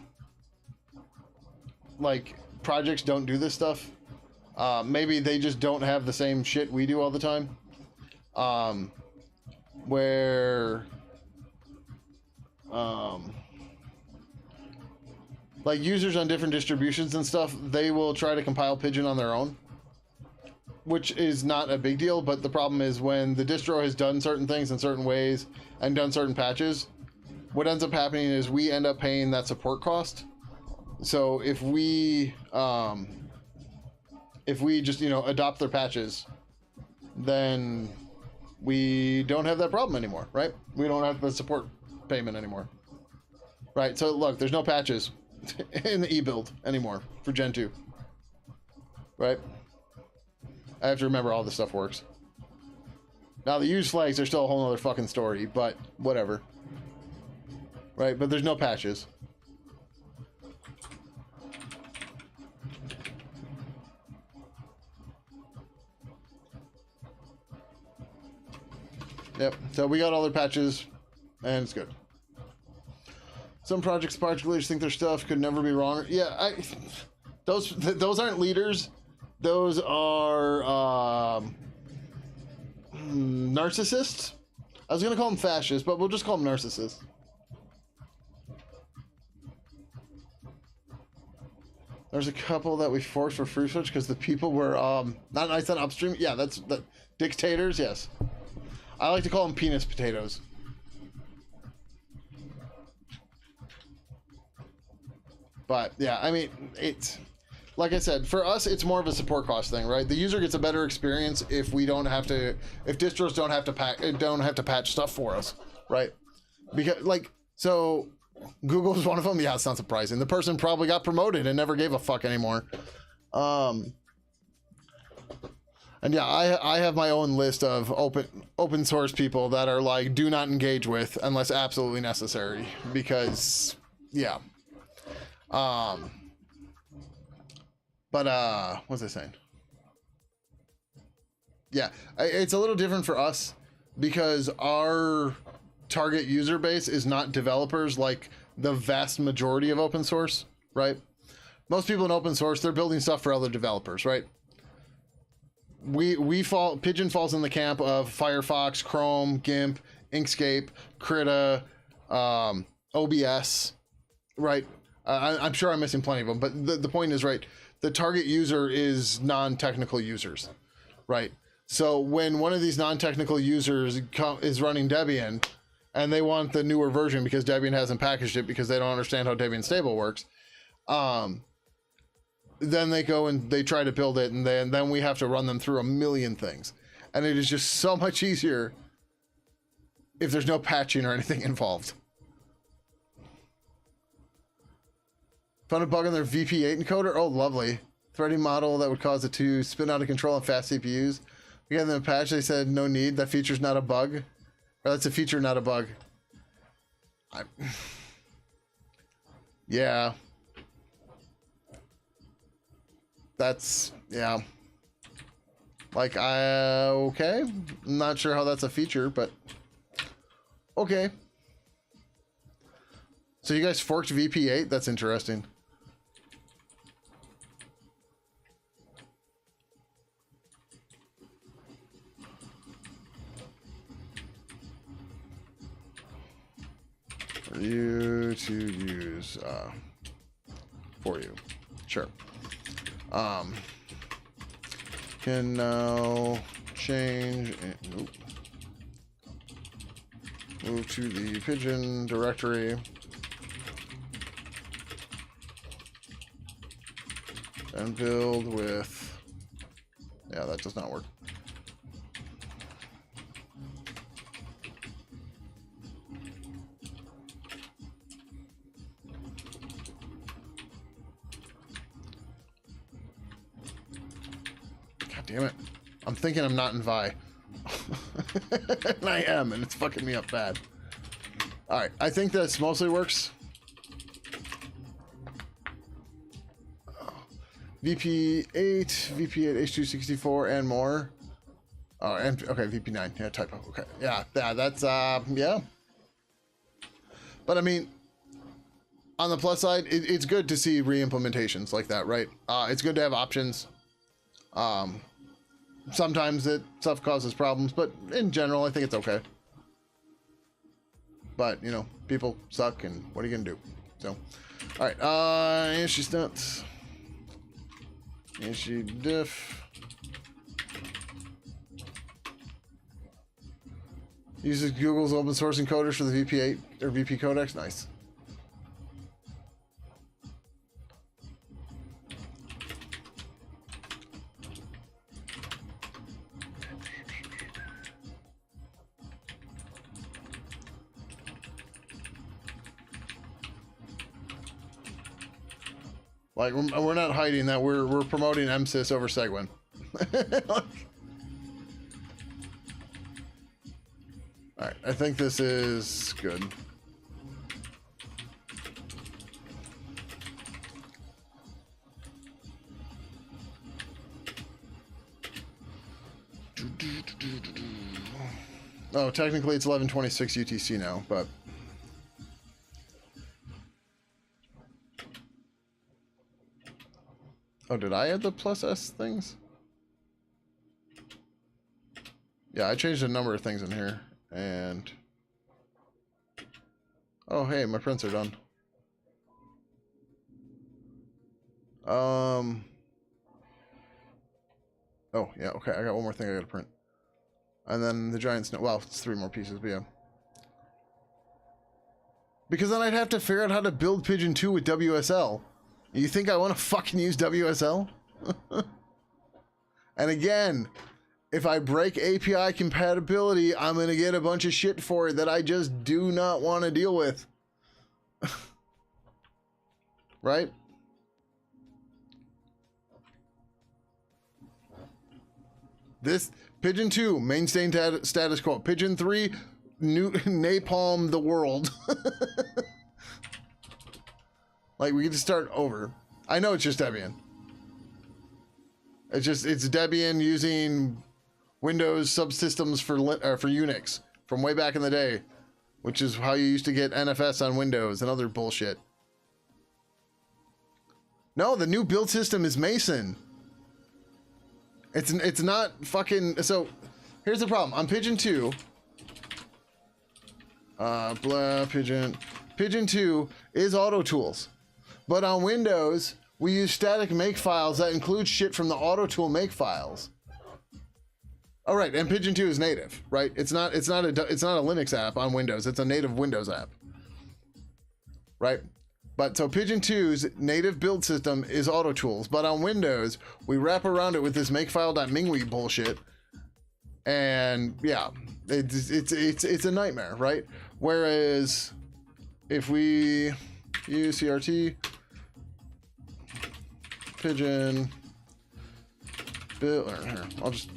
like projects don't do this stuff. Maybe they just don't have the same shit we do all the time. Where like users on different distributions and stuff, they will try to compile Pidgin on their own, which is not a big deal, but the problem is when the distro has done certain things in certain ways and done certain patches, what ends up happening is we end up paying that support cost. So if we just, adopt their patches, then we don't have that problem anymore, right? We don't have the support payment anymore. Right, so look, there's no patches in the e-build anymore for Gen 2. Right? I have to remember all this stuff works. Now, the use flags are still a whole other fucking story, but whatever. Right, but there's no patches. Yep, so we got all their patches, and it's good. Some projects particularly think their stuff could never be wrong. Yeah, those aren't leaders. Those are narcissists. I was gonna call them fascists, but we'll just call them narcissists. There's a couple that we forced for free switch because the people were not nice on upstream. Yeah, that's the dictators. Yes, I like to call them penis potatoes. But yeah, I mean, it's like I said, for us, it's more of a support cost thing, right? The user gets a better experience if we don't have to, if distros don't have to patch stuff for us, right? Because so Google's one of them. Yeah, it's not surprising. The person probably got promoted and never gave a fuck anymore. And yeah, I have my own list of open source people that are like, do not engage with unless absolutely necessary, because yeah. But what was I saying? Yeah, it's a little different for us because our target user base is not developers like the vast majority of open source, right? Most people in open source, they're building stuff for other developers, right? Pidgin falls in the camp of Firefox, Chrome, GIMP, Inkscape, Krita, OBS, right? I'm sure I'm missing plenty of them, but the point is, right, the target user is non-technical users, right? So when one of these non-technical users is running Debian and they want the newer version because Debian hasn't packaged it because they don't understand how Debian stable works, then they go and they try to build it, and then we have to run them through a million things. And it is just so much easier if there's no patching or anything involved. Found a bug on their VP8 encoder. Oh, lovely. Threading model that would cause it to spin out of control on fast CPUs. We got in the patch, they said no need. That feature's not a bug. Or that's a feature, not a bug. Yeah. That's, yeah. Like, okay. I'm not sure how that's a feature, but okay. So you guys forked VP8? That's interesting. you to use for you. Sure. Can now change and move to the Pidgin directory and build with, yeah, that does not work. God damn it. I'm thinking I'm not in Vi. And I am, and it's fucking me up bad. Alright, I think this mostly works. VP8, H264, and more. Oh, and okay, VP9. Yeah, typo. Okay, yeah, that's yeah. But I mean, on the plus side, it's good to see re-implementations like that, right? It's good to have options. Sometimes stuff causes problems, but in general, I think it's okay. But you know, people suck, and what are you gonna do? So, all right. Anshi stats. Anshi diff. Uses Google's open source encoders for the VP8 or VP codecs. Nice. Like, we're not hiding that we're promoting MSys over Segwin. Alright, I think this is good. Oh, technically it's 11:26 UTC now, but... Oh, did I add the plus S things? Yeah, I changed a number of things in here, and... Oh, hey, my prints are done. Oh, yeah, okay, I got one more thing I gotta print. And then the giant snow... Well, it's 3 more pieces, but yeah. Because then I'd have to figure out how to build Pidgin 2 with WSL. You think I want to fucking use WSL? And again, if I break API compatibility, I'm going to get a bunch of shit for it that I just do not want to deal with. Right? This, Pidgin 2, maintain status quo. Pidgin 3, napalm the world. Like, we get to start over. I know it's just Debian. It's Debian using Windows subsystems for Unix from way back in the day, which is how you used to get NFS on Windows and other bullshit. No, the new build system is Mason. It's not fucking... So, here's the problem. On Pidgin 2... Pidgin 2 is Auto Tools. But on Windows, we use static make files that include shit from the Auto Tool make files. All right, and Pidgin 2 is native, right? It's not a Linux app on Windows. It's a native Windows app, right? But so Pidgin 2's native build system is Auto Tools, but on Windows, we wrap around it with this makefile.mingwe bullshit, and yeah, it's a nightmare, right? Whereas if we use CRT. Pidgin build, here, I'll just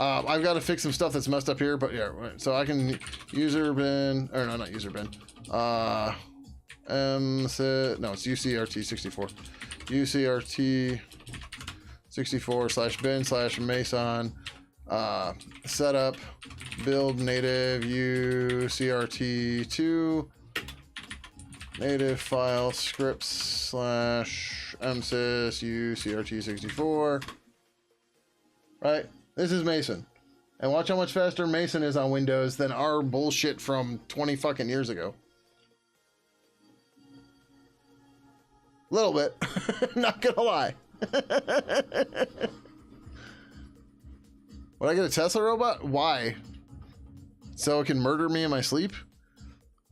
I've got to fix some stuff that's messed up here, but yeah, so I can user bin, or no, not user bin, no, it's UCRT64, UCRT64/bin/Mason, setup, build native UCRT2, native file scripts /msys UCRT64. Right? This is Mason. And watch how much faster Mason is on Windows than our bullshit from 20 fucking years ago. A little bit. Not gonna lie. Would I get a Tesla robot? Why? So it can murder me in my sleep?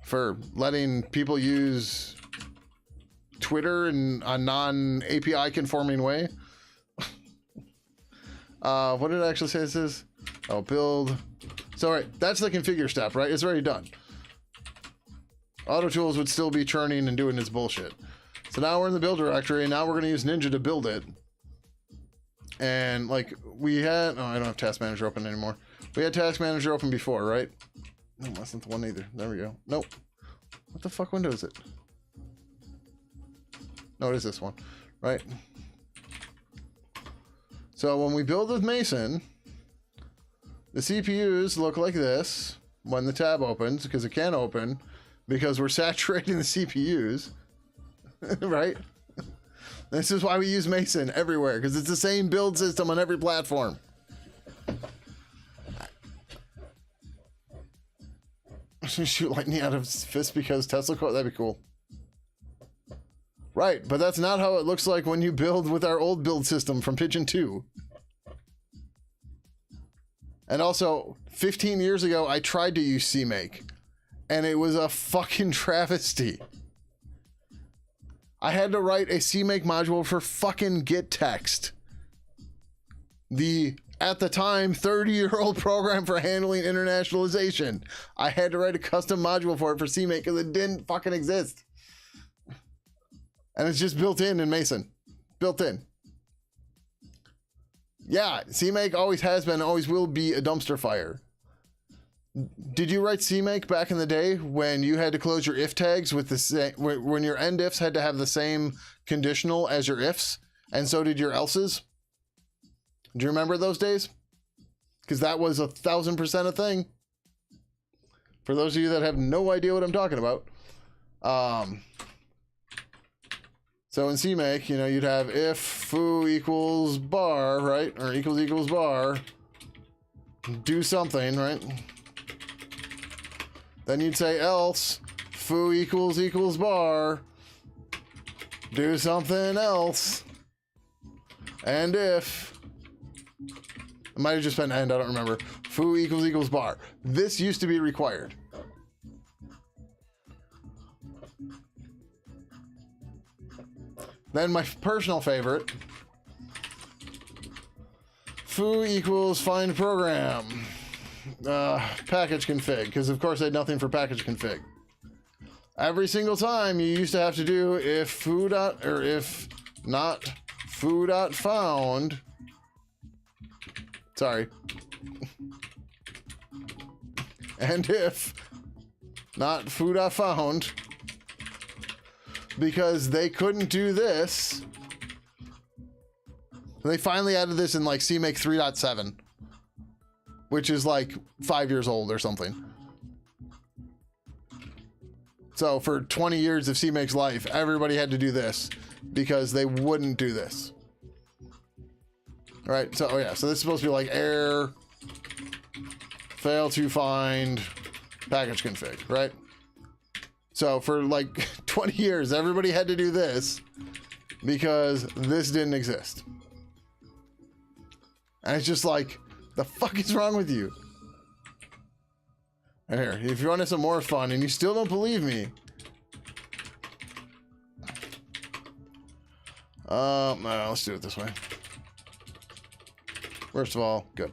For letting people use Twitter in a non-API conforming way? What did I actually say this is? Oh, build. So, right, that's the configure step, right? It's already done. Auto Tools would still be churning and doing its bullshit. So now we're in the build directory, and now we're going to use Ninja to build it. And, like, we had... Oh, I don't have Task Manager open anymore. We had Task Manager open before, right? No, that's not the one either. There we go. Nope. What the fuck window is it? No, it is this one, right? So when we build with Mason, the CPUs look like this when the tab opens, because it can't open, because we're saturating the CPUs, right? This is why we use Mason everywhere, because it's the same build system on every platform. Shoot lightning out of his fist because Tesla code? That'd be cool. Right, but that's not how it looks like when you build with our old build system from Pidgin 2. And also, 15 years ago, I tried to use CMake, and it was a fucking travesty. I had to write a CMake module for fucking gettext. The, at the time, 30-year-old program for handling internationalization. I had to write a custom module for it for CMake because it didn't fucking exist. And it's just built in Mason. Built in. Yeah, CMake always has been, always will be a dumpster fire. Did you write CMake back in the day when you had to close your if tags with the same, when your end ifs had to have the same conditional as your ifs, and so did your elses? Do you remember those days? Because that was 1000% a thing. For those of you that have no idea what I'm talking about. So in CMake, you know, you'd have if foo equals bar, right? Or equals bar. Do something, right? Then you'd say else foo equals bar. Do something else. And if... It might have just been end, I don't remember. Foo equals bar. This used to be required. Then my personal favorite, foo equals find program, package config, because of course I had nothing for package config. Every single time you used to have to do if foo dot, or if not foo dot found, sorry, and if not foo dot found, because they couldn't do this. They finally added this in like CMake 3.7, which is like 5 years old or something. So for 20 years of CMake's life, everybody had to do this because they wouldn't do this. All right, so oh yeah, so this is supposed to be like error, fail to find package config, right? So for like 20 years, everybody had to do this because this didn't exist. And it's just like, the fuck is wrong with you? And here, if you want some more fun and you still don't believe me, no, let's do it this way. First of all, good.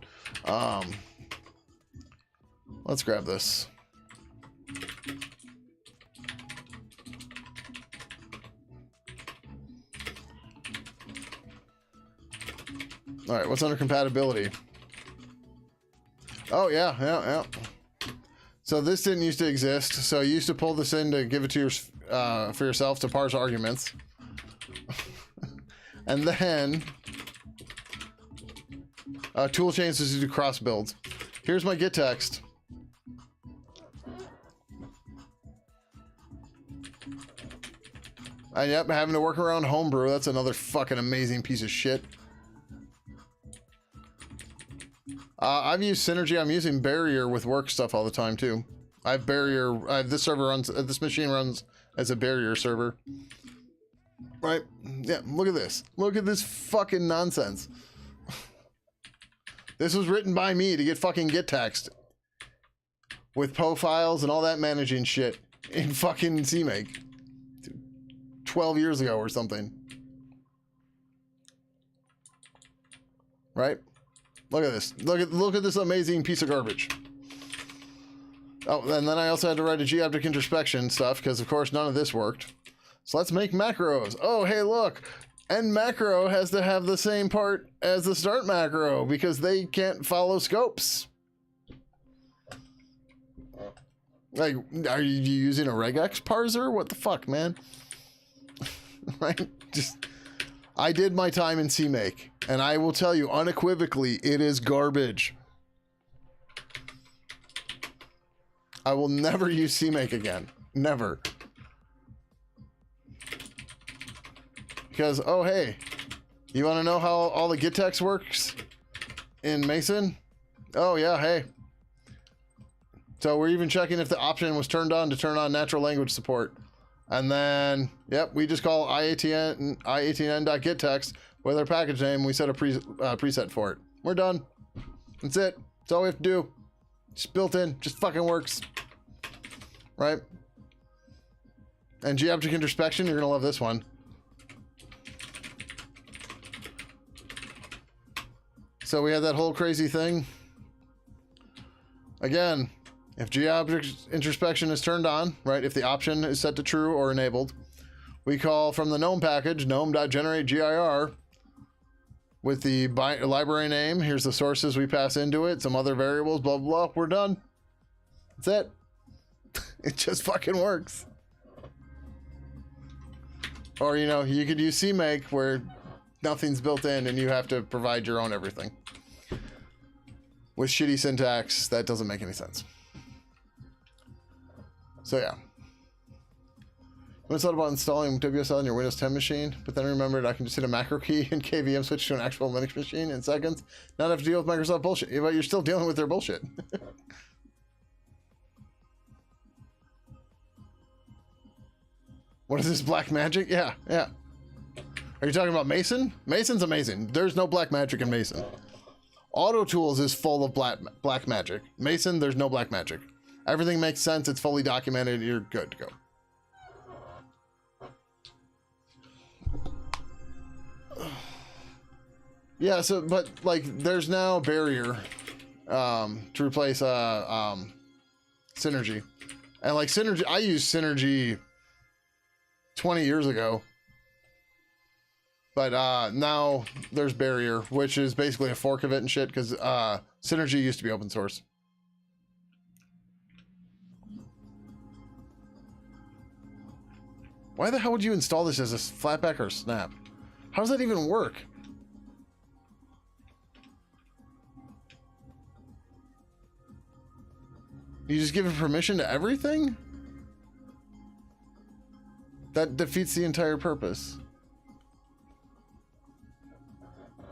Let's grab this. All right, what's under compatibility? Oh, yeah. So this didn't used to exist. So you used to pull this in to give it to your, for yourself to parse arguments. And then tool chains to do cross builds. Here's my gettext. And yep, having to work around homebrew. That's another fucking amazing piece of shit. I've used Synergy. I'm using Barrier with work stuff all the time too. I have Barrier. This server runs. This machine runs as a Barrier server. Right? Yeah. Look at this. Look at this fucking nonsense. This was written by me to get fucking get text with PO files and all that managing shit in fucking CMake 12 years ago or something. Right? Look at this. Look at this amazing piece of garbage. Oh, and then I also had to write a G-object introspection stuff because, of course, none of this worked. So let's make macros. Oh, hey, look. End macro has to have the same part as the start macro because they can't follow scopes. Like, are you using a regex parser? What the fuck, man? Right? Just, I did my time in CMake, and I will tell you unequivocally, it is garbage. I will never use CMake again. Never. Because, oh, hey, you want to know how all the git text works in Mason? Oh, yeah, hey. So we're even checking if the option was turned on to turn on natural language support. And then, yep, we just call iatn.gettext with our package name. We set a preset for it. We're done. That's it. That's all we have to do. Just built in. Just fucking works. Right? And G-object introspection, you're going to love this one. So we had that whole crazy thing. Again, if G-object introspection is turned on, right, if the option is set to true or enabled, we call from the GNOME package, gnome.generateGIR, with the library name. Here's the sources we pass into it, some other variables, blah, blah, blah. We're done. That's it. It just fucking works. Or, you know, you could use CMake where nothing's built in and you have to provide your own everything. With shitty syntax, that doesn't make any sense. So yeah. I thought about installing WSL on your Windows 10 machine, but then remembered I can just hit a macro key and KVM switch to an actual Linux machine in seconds. Not have to deal with Microsoft bullshit. But you're still dealing with their bullshit. What is this, black magic? Yeah, yeah. Are you talking about Mason? Mason's amazing. There's no black magic in Mason. Auto Tools is full of black magic. Mason, there's no black magic. Everything makes sense. It's fully documented. You're good to go. Yeah, so, but, like, there's now Barrier to replace Synergy. And, like, Synergy, I used Synergy 20 years ago. But now there's Barrier, which is basically a fork of it and shit, because Synergy used to be open source. Why the hell would you install this as a flatpak or a snap? How does that even work? You just give it permission to everything? That defeats the entire purpose.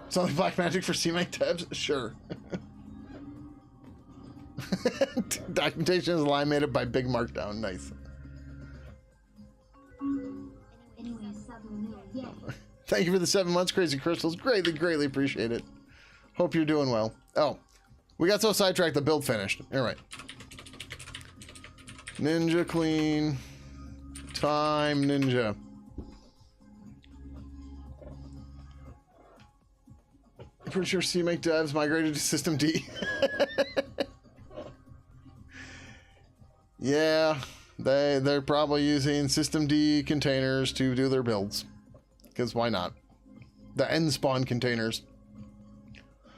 It's only black magic for CMake tabs? Sure. Documentation is laminated by Big Markdown. Nice. Thank you for the 7 months, Crazy Crystals. Greatly, greatly appreciate it. Hope you're doing well. Oh, we got so sidetracked the build finished. All right. Ninja clean. Time ninja. I'm pretty sure CMake devs migrated to System D. Yeah, they're probably using System D containers to do their builds. Because why not? The nspawn containers.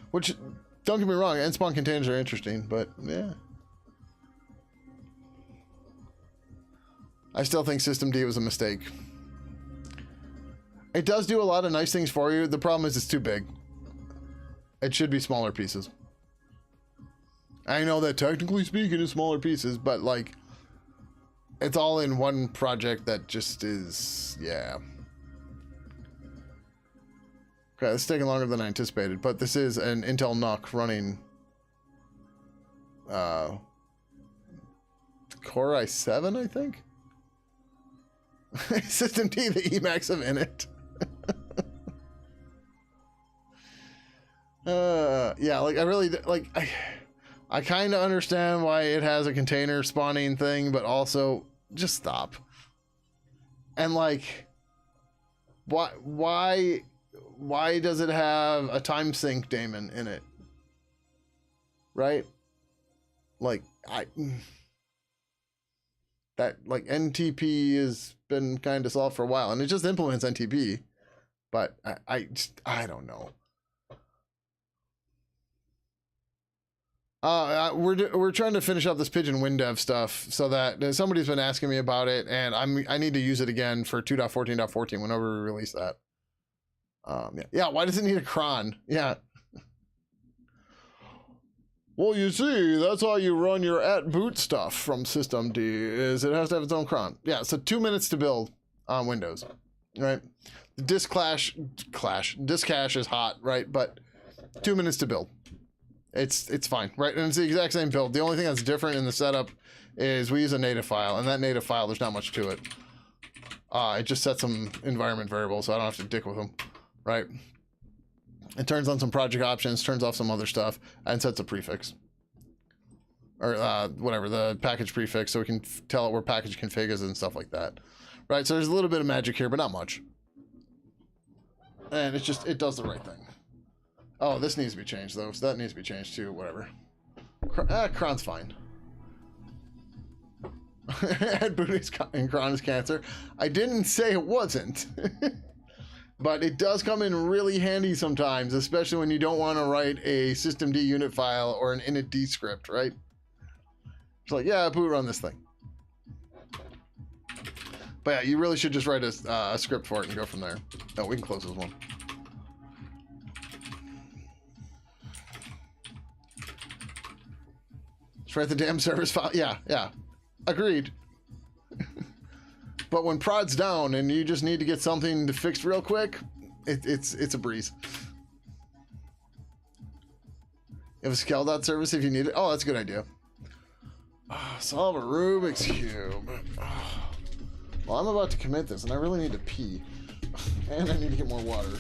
Which, don't get me wrong, nspawn containers are interesting, but yeah. I still think System D was a mistake. It does do a lot of nice things for you. The problem is it's too big. It should be smaller pieces. I know that technically speaking is smaller pieces, but like, it's all in one project that just is, yeah. Okay, it's taking longer than I anticipated, but this is an Intel NUC running Core i7, I think. System D, the Emacs of init. Yeah, like I really like I kind of understand why it has a container spawning thing, but also just stop. And like, why does it have a time sync daemon in it? Right? Like that like NTP has been kind of solved for a while, and it just implements NTP, but I don't know. We're trying to finish up this Pidgin WinDev stuff so that somebody's been asking me about it, and I need to use it again for 2.14.14 whenever we release that. Yeah. Why does it need a cron? Yeah. Well, you see, that's how you run your @boot stuff from systemd, is it has to have its own cron. Yeah, so 2 minutes to build on Windows, right? The disk cache is hot, right? But 2 minutes to build. It's fine, right? And it's the exact same build. The only thing that's different in the setup is we use a native file, and that native file, there's not much to it. It just sets some environment variables, so I don't have to dick with them, right? It turns on some project options, turns off some other stuff, and sets a prefix. Or whatever, the package prefix, so we can tell it where package config is and stuff like that. Right, so there's a little bit of magic here, but not much. And it does the right thing. Oh, this needs to be changed, though, so that needs to be changed, too, whatever. Cron's fine. @boot and cron is cancer. I didn't say it wasn't. But it does come in really handy sometimes, especially when you don't want to write a systemd unit file or an initd script, right? It's like, yeah, boot run this thing. But yeah, you really should just write a script for it and go from there. Oh, we can close this one. Just write the damn service file. Yeah. Agreed. But when prod's down and you just need to get something to fix real quick, it's a breeze. You have a scale.service if you need it. Oh, that's a good idea. Solve a Rubik's Cube. Well, I'm about to commit this, and I really need to pee. And I need to get more water.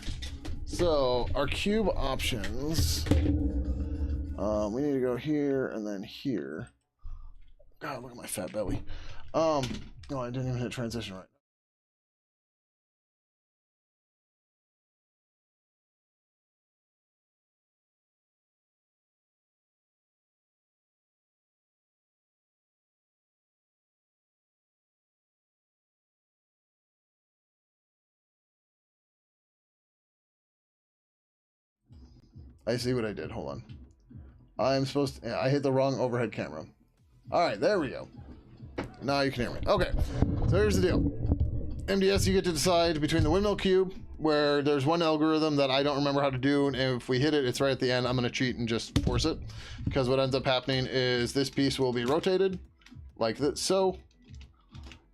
So, our cube options. We need to go here and then here. God, look at my fat belly. No, I didn't even hit transition right. I see what I did. Hold on. I'm supposed to... I hit the wrong overhead camera. Alright, there we go. Now you can hear me. Okay, so here's the deal. MDS, you get to decide between the windmill cube, where there's one algorithm that I don't remember how to do, and if we hit it, it's right at the end. I'm going to cheat and just force it, because what ends up happening is this piece will be rotated, like this, so.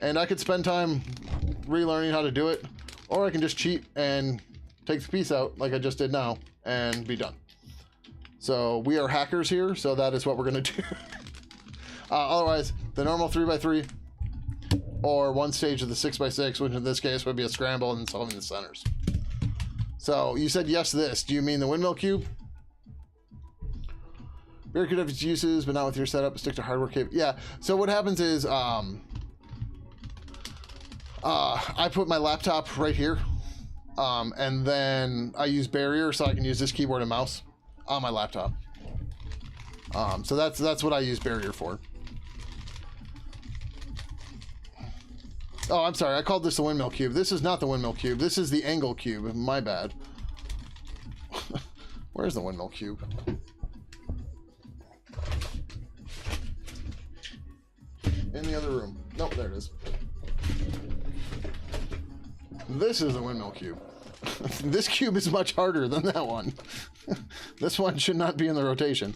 And I could spend time relearning how to do it, or I can just cheat and take the piece out, like I just did now, and be done. So we are hackers here, so that is what we're going to do. Otherwise, the normal 3x3 or one stage of the 6x6, which in this case would be a scramble and solving the centers. So you said yes to this. Do you mean the windmill cube? Beer could have its uses, but not with your setup. Stick to hardware cable. Yeah. So what happens is I put my laptop right here, and then I use Barrier so I can use this keyboard and mouse on my laptop. So that's what I use Barrier for. Oh, I'm sorry. I called this the windmill cube. This is not the windmill cube. This is the angle cube. My bad. Where's the windmill cube? In the other room. Nope, there it is. This is the windmill cube. This cube is much harder than that one. This one should not be in the rotation.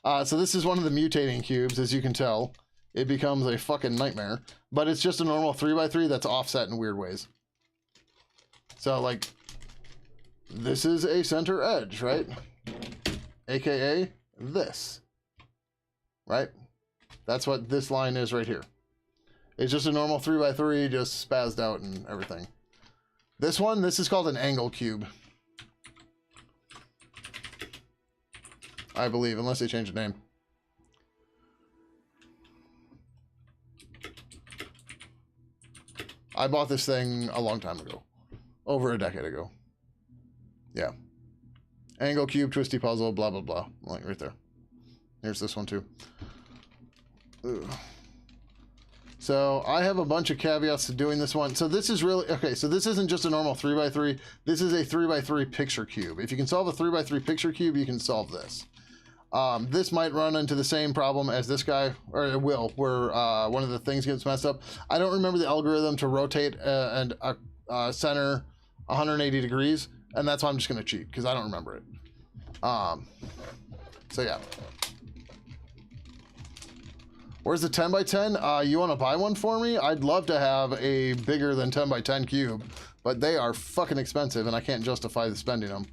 So this is one of the mutating cubes, as you can tell. It becomes a fucking nightmare. But it's just a normal 3x3 that's offset in weird ways. So, like, this is a center edge, right? AKA this. right? That's what this line is right here. It's just a normal 3x3, just spazzed out and everything. This one, this is called an angle cube, I believe, unless they change the name. I bought this thing a long time ago. Over a decade ago. Yeah. Angle cube, twisty puzzle, blah, blah, blah. Like right there. Here's this one too. Ugh. So I have a bunch of caveats to doing this one. So this is really, okay, so this isn't just a normal 3x3. This is a 3x3 picture cube. If you can solve a 3x3 picture cube, you can solve this. This might run into the same problem as this guy, or it will, where one of the things gets messed up. I don't remember the algorithm to rotate and center 180 degrees, and that's why I'm just going to cheat, because I don't remember it. So yeah. Where's the 10 by 10? You want to buy one for me? I'd love to have a bigger than 10 by 10 cube, but they are fucking expensive and I can't justify the spending them.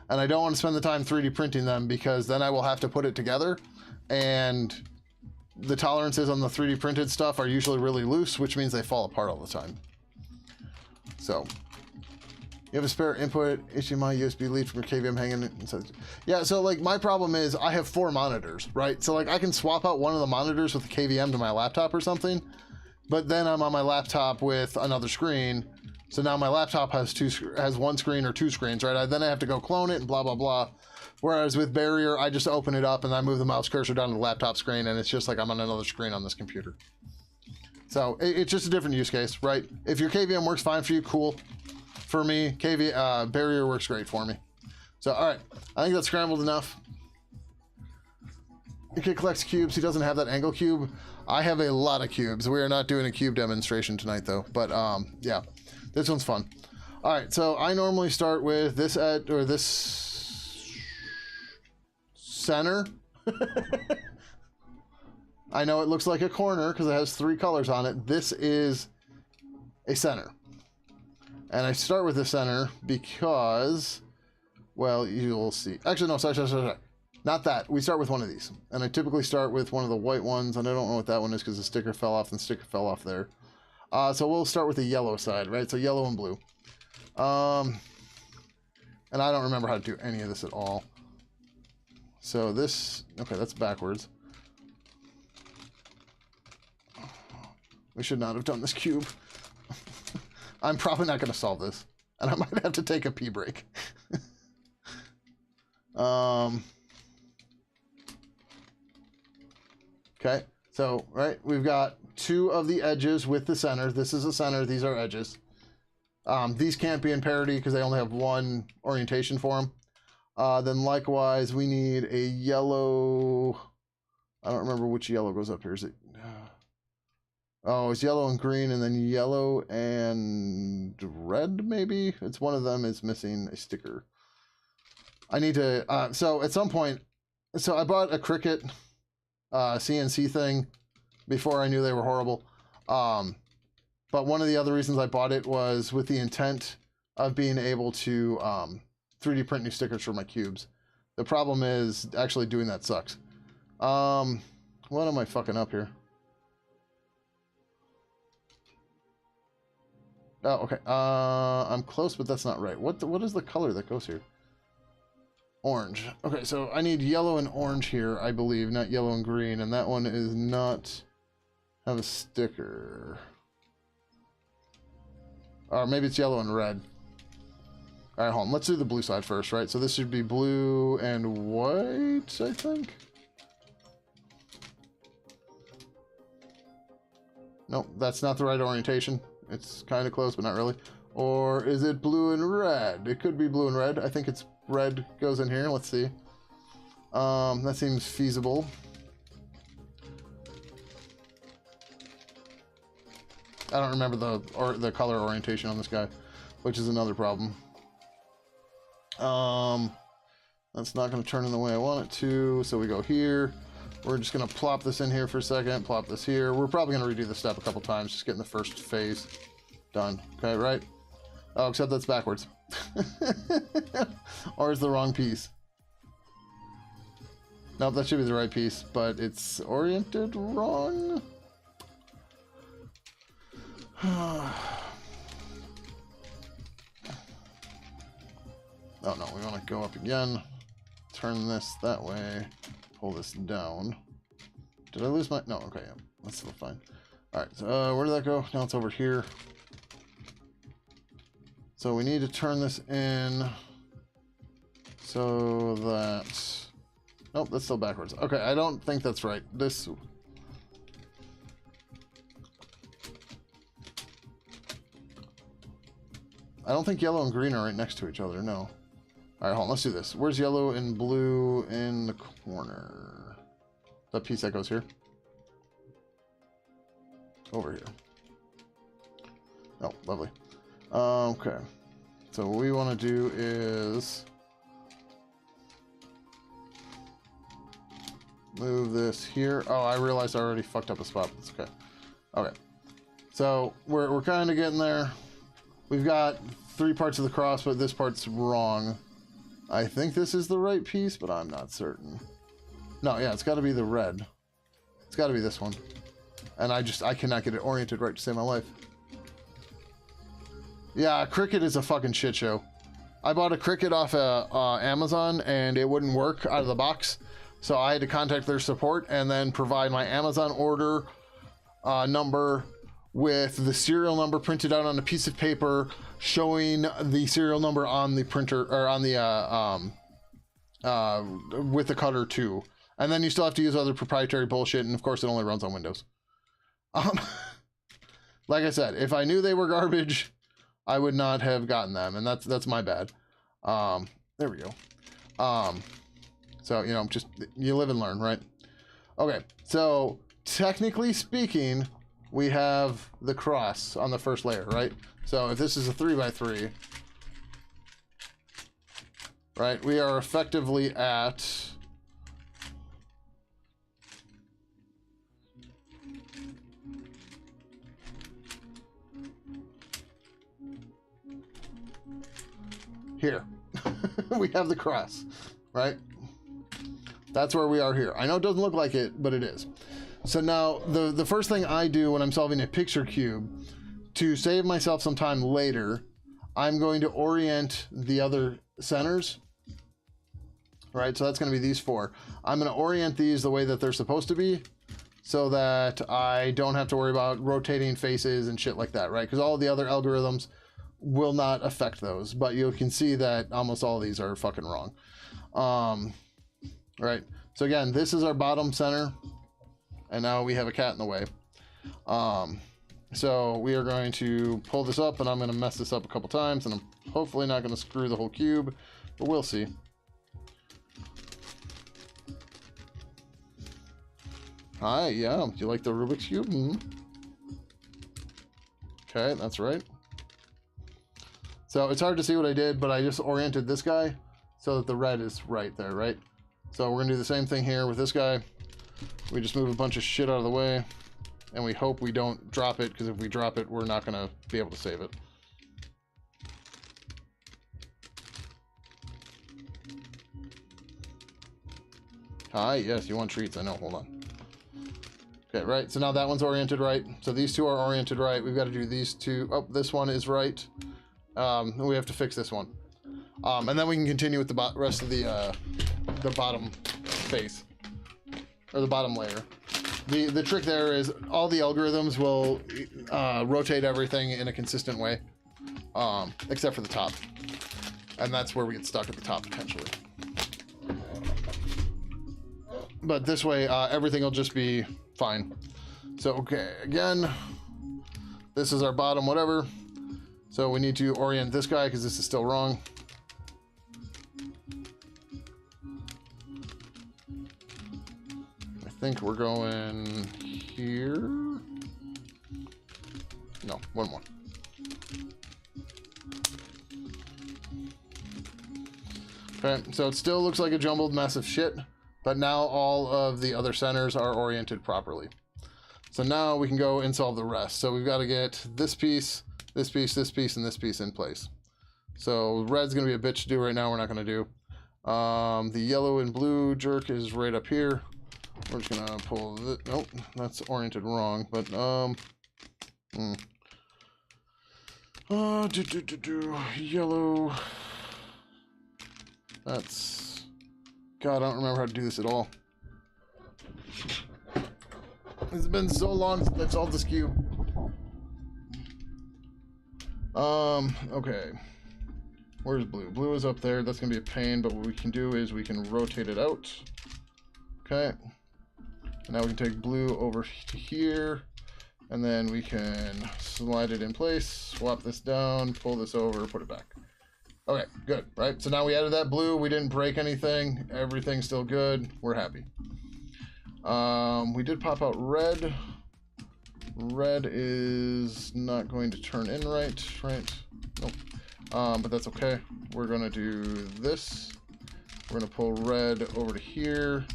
And I don't want to spend the time 3D printing them because then I will have to put it together, and the tolerances on the 3D printed stuff are usually really loose, which means they fall apart all the time. So, you have a spare input HDMI USB lead from your KVM hanging inside. Yeah, so like my problem is I have 4 monitors, right? So like I can swap out one of the monitors with the KVM to my laptop or something, but then I'm on my laptop with another screen. So now my laptop has one screen or 2 screens, right? Then I have to go clone it and blah, blah, blah. Whereas with Barrier, I just open it up and I move the mouse cursor down to the laptop screen and it's just like I'm on another screen on this computer. So it's just a different use case, right? If your KVM works fine for you, cool. For me, Barrier works great for me. So, all right, I think that's scrambled enough. Okay, collects cubes. He doesn't have that angle cube. I have a lot of cubes. We are not doing a cube demonstration tonight, though. But yeah, this one's fun. All right, so I normally start with this this center. I know it looks like a corner because it has 3 colors on it. This is a center. And I start with the center because, well, you'll see. Actually, no, sorry. Not that. We start with one of these. And I typically start with one of the white ones, and I don't know what that one is because the sticker fell off and the sticker fell off there. So we'll start with the yellow side, right? So yellow and blue. And I don't remember how to do any of this at all. So this, okay, that's backwards. We should not have done this cube. I'm probably not going to solve this, and I might have to take a pee break. Okay, so, right, we've got 2 of the edges with the center. This is the center, these are edges. These can't be in parity because they only have 1 orientation for them. Then likewise, we need a yellow, I don't remember which yellow goes up here, is it? Oh, it's yellow and green, and then yellow and red, maybe? It's one of them is missing a sticker. I need to, so at some point, so I bought a Cricut CNC thing before I knew they were horrible. But one of the other reasons I bought it was with the intent of being able to 3D print new stickers for my cubes. The problem is actually doing that sucks. What am I fucking up here? Oh, okay. I'm close, but that's not right. What is the color that goes here? Orange. Okay, so I need yellow and orange here, I believe, not yellow and green, and that one is not have a sticker. Or maybe it's yellow and red. All right, hold on. Let's do the blue side first, right? So this should be blue and white, I think. Nope, that's not the right orientation. It's kind of close, but not really. Or is it blue and red? It could be blue and red. I think it's red goes in here. Let's see. That seems feasible. I don't remember the color orientation on this guy, which is another problem. That's not going to turn in the way I want it to. So we go here. We're just going to plop this in here for a second, plop this here. We're probably going to redo this step a couple times, just getting the first phase done. Okay, right? Oh, except that's backwards. Or is the wrong piece. Nope, that should be the right piece, but it's oriented wrong. Oh no, we want to go up again, turn this that way, pull this down. Did I lose my... No, okay, yeah, that's still fine. Alright, so where did that go? Now it's over here. So we need to turn this in so that... Nope, that's still backwards. Okay, I don't think that's right. This... I don't think yellow and green are right next to each other, no. Alright, hold on, let's do this. Where's yellow and blue in the corner? That piece that goes here? Over here. Oh, lovely. Okay. So what we want to do is move this here. Oh, I realized I already fucked up a spot. That's okay. Okay. So we're kind of getting there. We've got 3 parts of the cross, but this part's wrong. I think this is the right piece, but I'm not certain. No, yeah, it's got to be the red. It's got to be this one. And I cannot get it oriented right to save my life. Yeah, Cricut is a fucking shit show. I bought a Cricut off Amazon, and it wouldn't work out of the box. So I had to contact their support and then provide my Amazon order number with the serial number printed out on a piece of paper showing the serial number on the printer, or on the with the cutter too. And then you still have to use other proprietary bullshit, and of course it only runs on Windows. Like I said, if I knew they were garbage, I would not have gotten them, and that's my bad. There we go. So, you know, just, you live and learn, right? Okay, so technically speaking, we have the cross on the first layer, right? So if this is a 3x3, right, we are effectively at here. We have the cross, right? That's where we are here. I know it doesn't look like it, but it is. So now the first thing I do when I'm solving a picture cube, to save myself some time later, I'm going to orient the other centers, right? So that's going to be these 4. I'm going to orient these the way that they're supposed to be, so that I don't have to worry about rotating faces and shit like that, right? Because all the other algorithms will not affect those, but you can see that almost all of these are fucking wrong. Right, so again, this is our bottom center, and now we have a cat in the way. So we are going to pull this up, and I'm going to mess this up a couple times, and I'm hopefully not going to screw the whole cube, but we'll see. Hi, yeah, do you like the Rubik's Cube? Okay, that's right. So it's hard to see what I did, but I just oriented this guy so that the red is right there, right? So we're gonna do the same thing here with this guy. We just move a bunch of shit out of the way, and we hope we don't drop it, because if we drop it, we're not gonna be able to save it. Hi, yes, you want treats, I know, hold on. Okay, right, so now that one's oriented right. So these 2 are oriented right. We've got to do these 2. Oh, this one is right. We have to fix this one. And then we can continue with the rest of the bottom face, or the bottom layer. The trick there is all the algorithms will rotate everything in a consistent way, except for the top. And that's where we get stuck at the top potentially. But this way, everything will just be fine. So, okay, again, this is our bottom whatever. So we need to orient this guy because this is still wrong. I think we're going here. No, one more. Okay, so it still looks like a jumbled mess of shit, but now all of the other centers are oriented properly. So now we can go and solve the rest. So we've got to get this piece, this piece, this piece, and this piece in place. So red's going to be a bitch to do right now. We're not going to do. The yellow and blue jerk is right up here. We're just gonna pull this. Nope, that's oriented wrong, but yellow. That's, God, I don't remember how to do this at all. It's been so long since I solved this cube. Okay. Where's blue? Blue is up there. That's gonna be a pain, but what we can do is we can rotate it out. Okay. Now we can take blue over to here, and then we can slide it in place, swap this down, pull this over, put it back. Okay, good, right? So now we added that blue, we didn't break anything, everything's still good, we're happy. We did pop out red. Red is not going to turn in right? Nope. But that's okay. We're gonna do this. We're gonna pull red over to here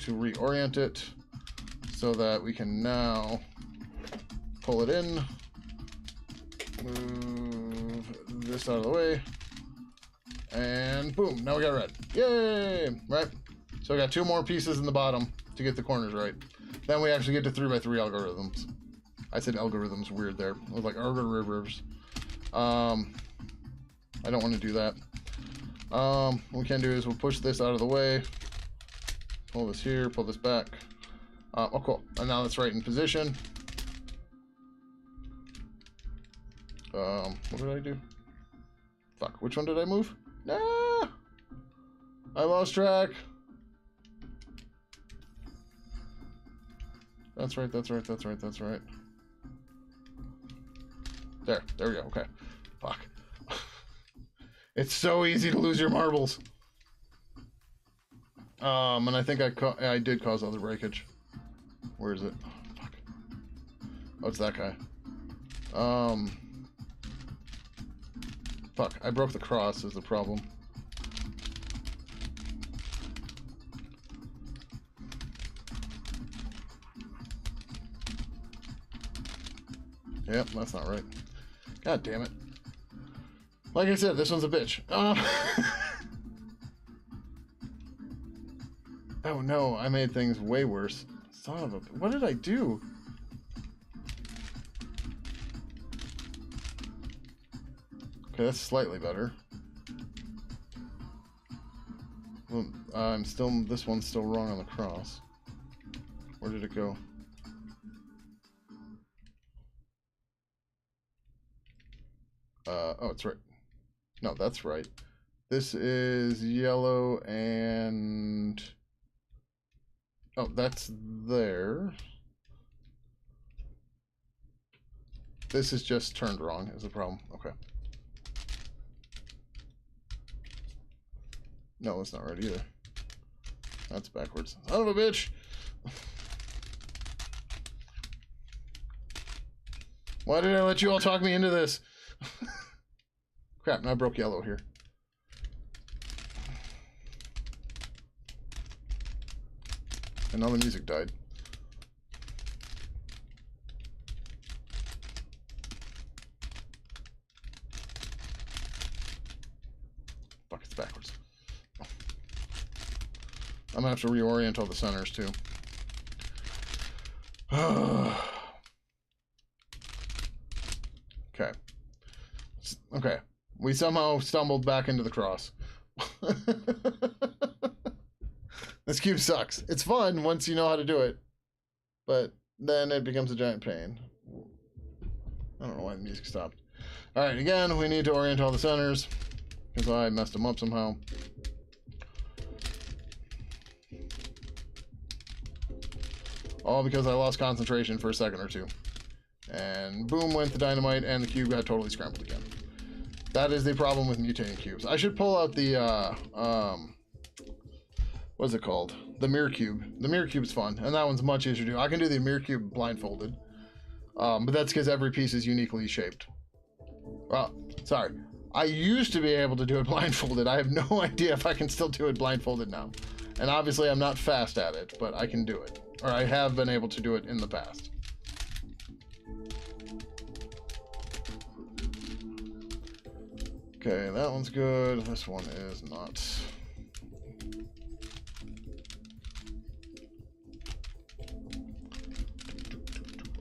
to reorient it so that we can now pull it in, move this out of the way, and boom, now we got red. Yay! Right? So we got 2 more pieces in the bottom to get the corners right. Then we actually get to 3x3 algorithms. I said algorithms weird there. It was like algorithms. I don't want to do that. What we can do is we'll push this out of the way, pull this here, pull this back. Oh, cool. And now it's right in position. What did I do? Fuck, which one did I move? Nah! I lost track. That's right. There we go, okay. Fuck. It's so easy to lose your marbles. And I think I did cause other breakage. Where is it? Oh, fuck. Oh, it's that guy. Fuck, I broke the cross is the problem. Yep, that's not right. God damn it. Like I said, this one's a bitch. Oh no, I made things way worse. Son of a... What did I do? Okay, that's slightly better. Well, I'm still... This one's still wrong on the cross. Where did it go? Oh, it's right. No, that's right. This is yellow and... Oh, that's there. This is just turned wrong is the problem. Okay. No, that's not right either. That's backwards. Son of a bitch! Why did I let you all talk me into this? Crap, now I broke yellow here. And now the music died. Fuck, it's backwards. I'm gonna have to reorient all the centers too. Okay. Okay. We somehow stumbled back into the cross. This cube sucks. It's fun once you know how to do it, but then it becomes a giant pain. I don't know why the music stopped. All right, again, we need to orient all the centers because I messed them up somehow. All because I lost concentration for a second or two. And boom went the dynamite and the cube got totally scrambled again. That is the problem with mutating cubes. I should pull out the, what's it called? The mirror cube. The mirror cube's fun, and that one's much easier to do. I can do the mirror cube blindfolded, but that's because every piece is uniquely shaped. Well, sorry. I used to be able to do it blindfolded. I have no idea if I can still do it blindfolded now. And obviously I'm not fast at it, but I can do it. Or I have been able to do it in the past. Okay, that one's good. This one is not.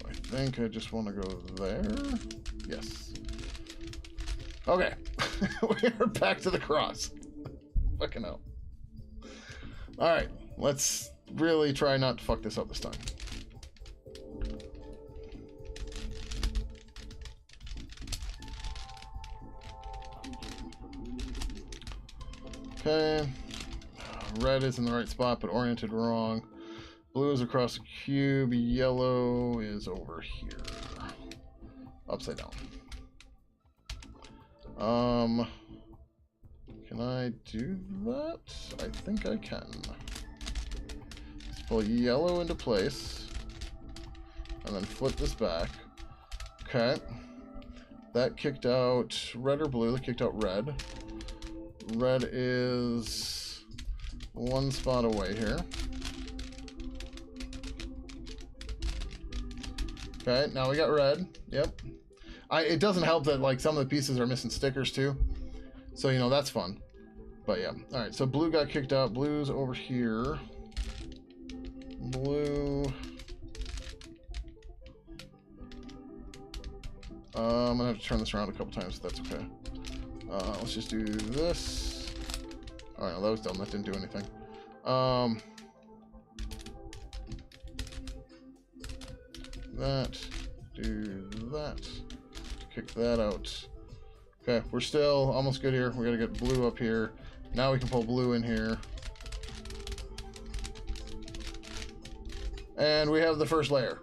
I think I just want to go there. Yes. Okay. We're back to the cross. Fucking hell. Alright. Let's really try not to fuck this up this time. Okay. Red is in the right spot, but oriented wrong. Blue is across the cube. Yellow is over here. Upside down. Can I do that? I think I can. Let's pull yellow into place. And then flip this back. Okay. That kicked out red or blue. That kicked out red. Red is one spot away here. Okay, now we got red. Yep. It doesn't help that like some of the pieces are missing stickers too. So, you know, that's fun. But yeah. Alright, so blue got kicked out. Blue's over here. Blue. I'm gonna have to turn this around a couple times if that's okay. Let's just do this. Alright, no, that was dumb. That didn't do anything. That. Do that. Kick that out. Okay, we're still almost good here. We gotta get blue up here. Now we can pull blue in here. And we have the first layer.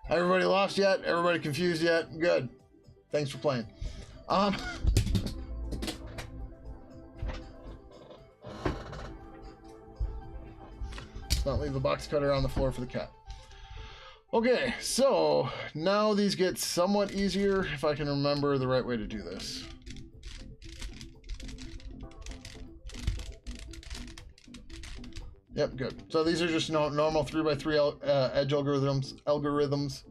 Everybody lost yet? Everybody confused yet? Good. Thanks for playing. Let's not leave the box cutter on the floor for the cat. Okay, so now these get somewhat easier if I can remember the right way to do this. Yep, good. So these are just normal 3x3 edge algorithms.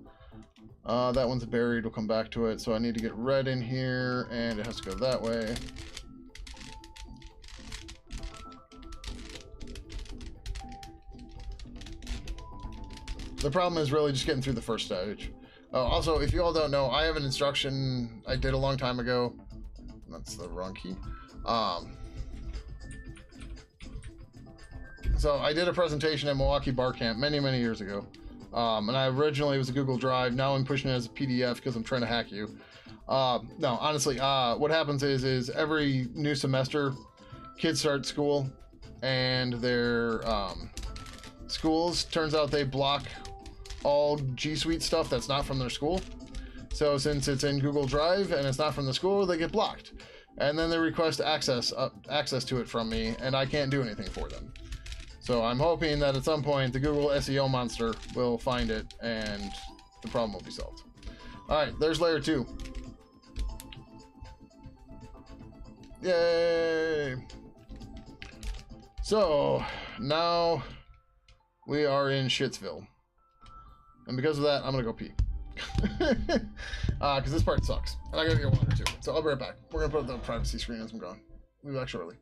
That one's buried. We'll come back to it. So I need to get red in here, and it has to go that way. The problem is really just getting through the first stage. Also, if you all don't know, I have an instruction I did a long time ago. That's the wrong key. So I did a presentation at Milwaukee Bar Camp many, many years ago. And I originally it was a Google Drive. Now I'm pushing it as a PDF because I'm trying to hack you. No, honestly, what happens is every new semester, kids start school, and their schools, turns out they block all G Suite stuff that's not from their school. So since it's in Google Drive and it's not from the school, they get blocked. And then they request access to it from me, and I can't do anything for them. So I'm hoping that at some point the Google SEO monster will find it and the problem will be solved. Alright, there's layer 2. Yay! So now we are in Shitsville. And because of that, I'm gonna go pee. Because this part sucks. And I gotta get water too. So I'll be right back. We're gonna put up the privacy screen as I'm gone. We'll be back shortly.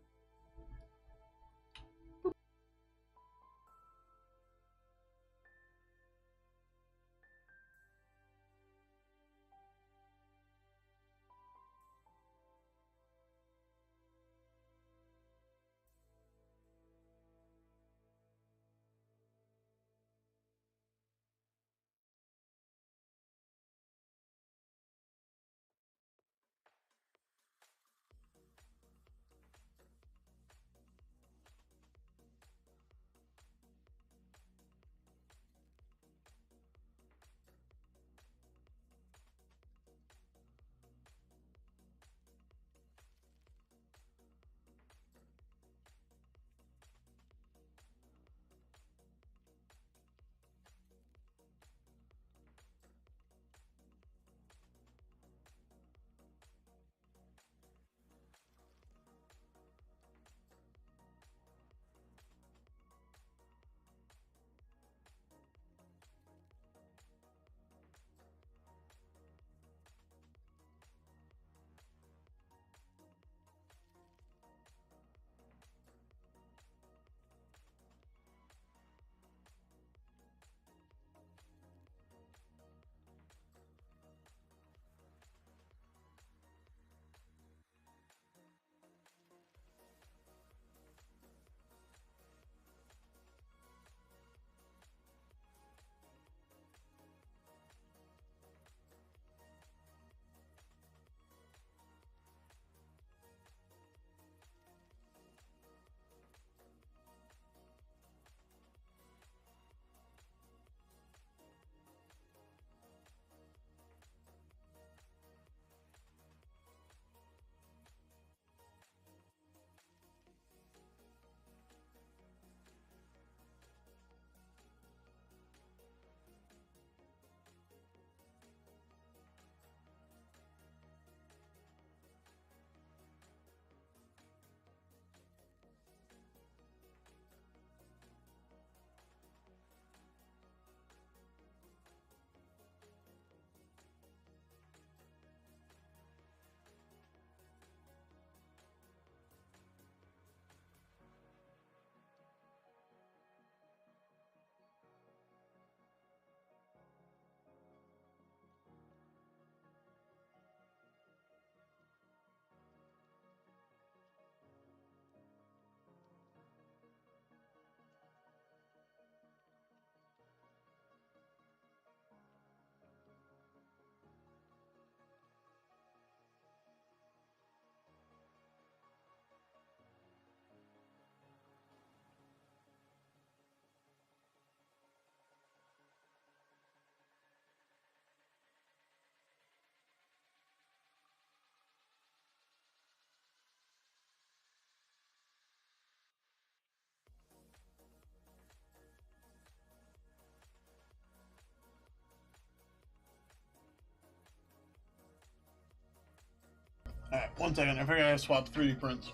1 second, I figured I have to swap 3D prints.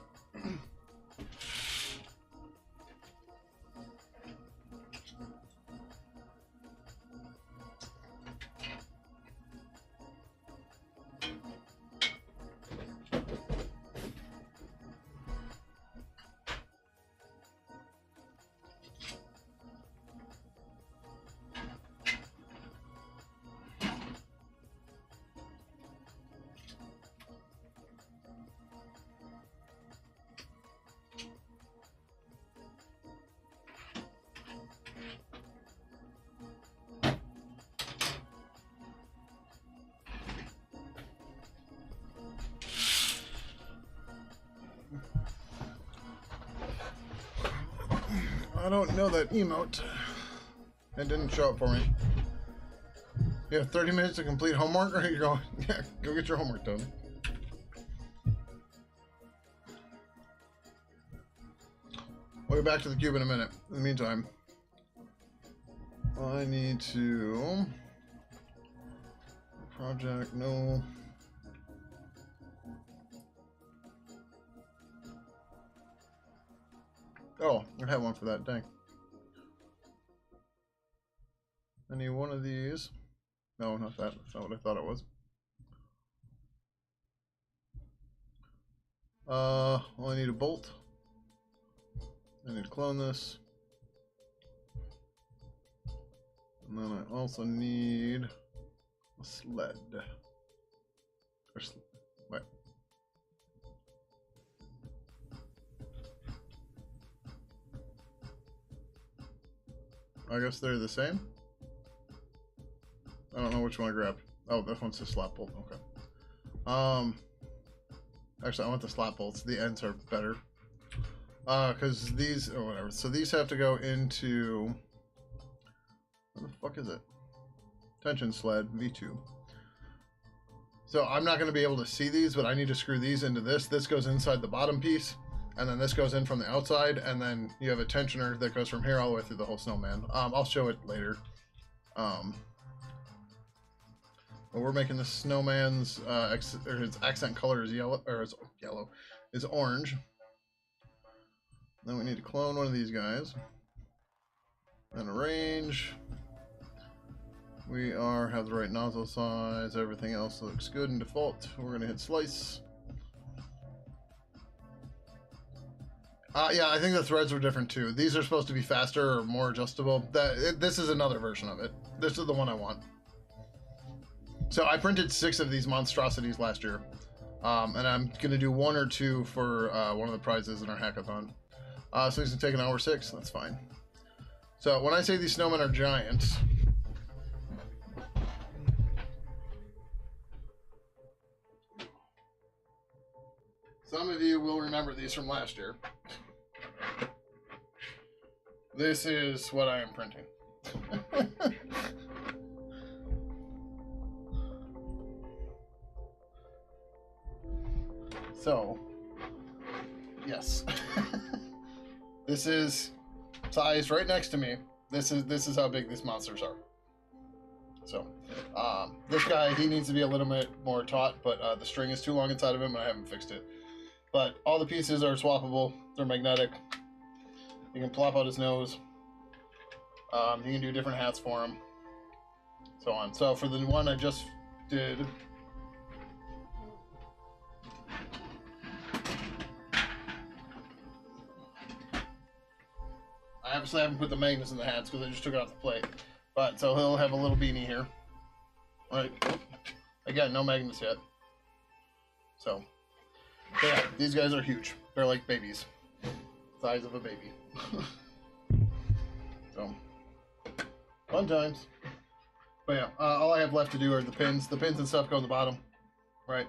I don't know that emote. It didn't show up for me. You have 30 minutes to complete homework, or you're going, yeah, go get your homework done. We'll get back to the cube in a minute. In the meantime, I need to... Project, no... Oh, I have one for that, dang. I need one of these. No, not that. That's not what I thought it was. Well, I need a bolt. I need to clone this. And then I also need a sled. Wait. I guess they're the same. I don't know which one I grabbed. Oh, this one's the slap bolt. Okay. Actually, I want the slap bolts. The ends are better. Because these, or whatever. So these have to go into... What the fuck is it? Tension sled V2. So I'm not going to be able to see these, but I need to screw these into this. This goes inside the bottom piece. And then this goes in from the outside, and then you have a tensioner that goes from here all the way through the whole snowman. I'll show it later. But we're making the snowman's his accent color is yellow, or is orange. Then we need to clone one of these guys. And arrange. We have the right nozzle size. Everything else looks good in default. We're gonna hit slice. Yeah, I think the threads were different too. These are supposed to be faster or more adjustable. This is another version of it. This is the one I want. So I printed 6 of these monstrosities last year. And I'm going to do 1 or 2 for one of the prizes in our hackathon. So these can take an hour 6. That's fine. So when I say these snowmen are giant... Some of you will remember these from last year. This is what I am printing. So, yes. This is sized right next to me. This is how big these monsters are. So, this guy, he needs to be a little bit more taut, but the string is too long inside of him and I haven't fixed it. But all the pieces are swappable. They're magnetic. You can plop out his nose. You can do different hats for him. So on. So for the one I just did... I obviously haven't put the magnets in the hats because I just took it off the plate. But, so he'll have a little beanie here. Right. Again, no magnets yet. So... yeah, these guys are huge. They're like babies. Size of a baby. So, fun times. But yeah, all I have left to do are the pins. The pins and stuff go on the bottom, right?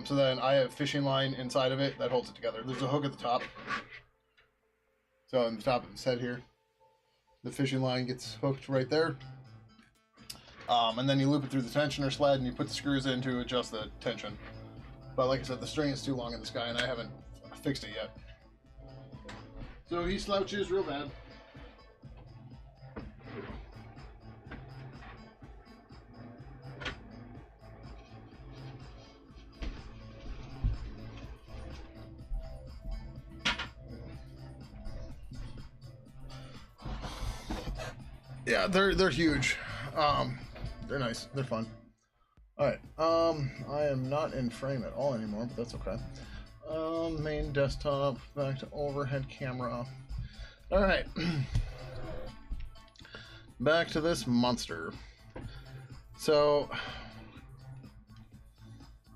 So then I have fishing line inside of it that holds it together. There's a hook at the top. So on the top of the set here, the fishing line gets hooked right there. And then you loop it through the tensioner sled and you put the screws in to adjust the tension. But like I said, the string is too long in this guy, and I haven't fixed it yet. So he slouches real bad. Yeah, they're huge. They're nice. They're fun. All right. I am not in frame at all anymore, but that's okay. Main desktop. Back to overhead camera. All right. Back to this monster. So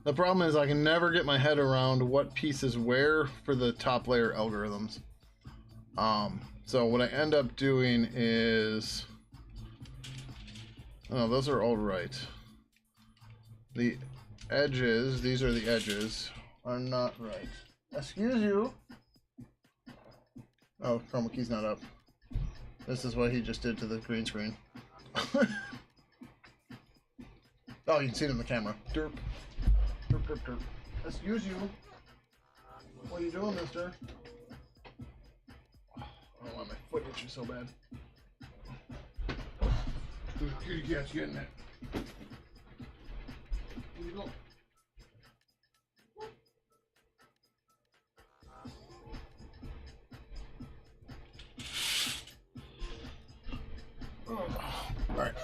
the problem is I can never get my head around what piece is where for the top layer algorithms. So what I end up doing is, oh, those are all right. The edges, these are the edges, are not right. Excuse you. Oh, chroma key's not up. This is what he just did to the green screen. Oh, you can see it in the camera. Derp. Derp, derp, derp. Excuse you. What are you doing, mister? I don't want my foot itching so bad. Kitty cat's getting it. Where you go? Alright.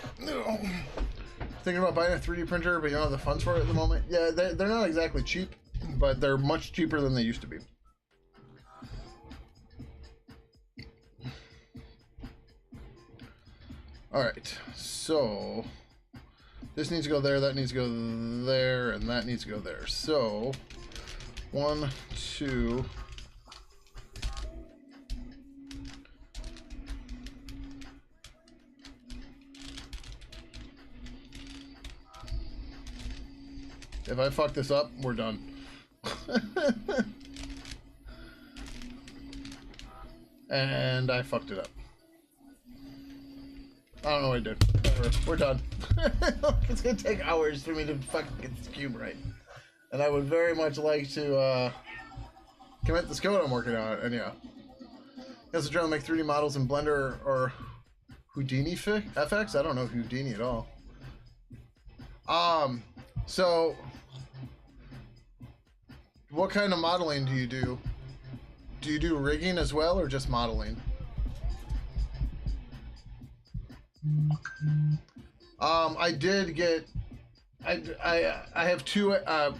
Thinking about buying a 3D printer, but you don't have the funds for it at the moment? Yeah, they're not exactly cheap, but they're much cheaper than they used to be. Alright, so this needs to go there, that needs to go there, and that needs to go there. So 1, 2. If I fuck this up, we're done. And I fucked it up. I don't know what I did. Whatever. We're done. It's gonna take hours for me to fucking get this cube right. And I would very much like to commit this code I'm working on. And yeah. Guess the drill to make 3D models in Blender or Houdini FX? I don't know Houdini at all. So what kind of modeling do you do? Do you do rigging as well, or just modeling? I did get. I have two. I don't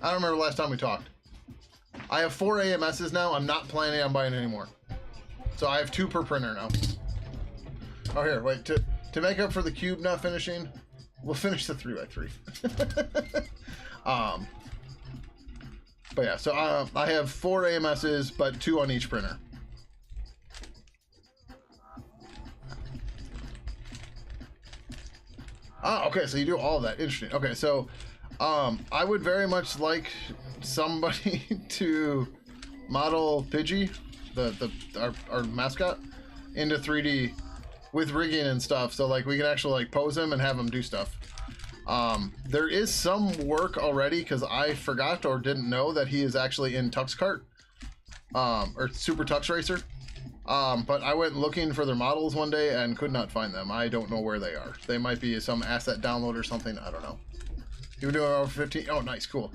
remember the last time we talked. I have 4 AMSs now. I'm not planning on buying any more. So I have 2 per printer now. Oh, here, wait. To make up for the cube not finishing, we'll finish the 3x3. But yeah, so I have 4 AMSs, but 2 on each printer. Ah, okay, so you do all of that. Interesting. Okay, so I would very much like somebody to model Pidgey, our mascot, into 3D with rigging and stuff. So like we can actually like pose him and have him do stuff. There is some work already because I forgot or didn't know that he is actually in TuxKart, or Super Tux Racer. But I went looking for their models one day and could not find them. I don't know where they are. They might be some asset download or something. I don't know. You were doing over 15. Oh, nice, cool.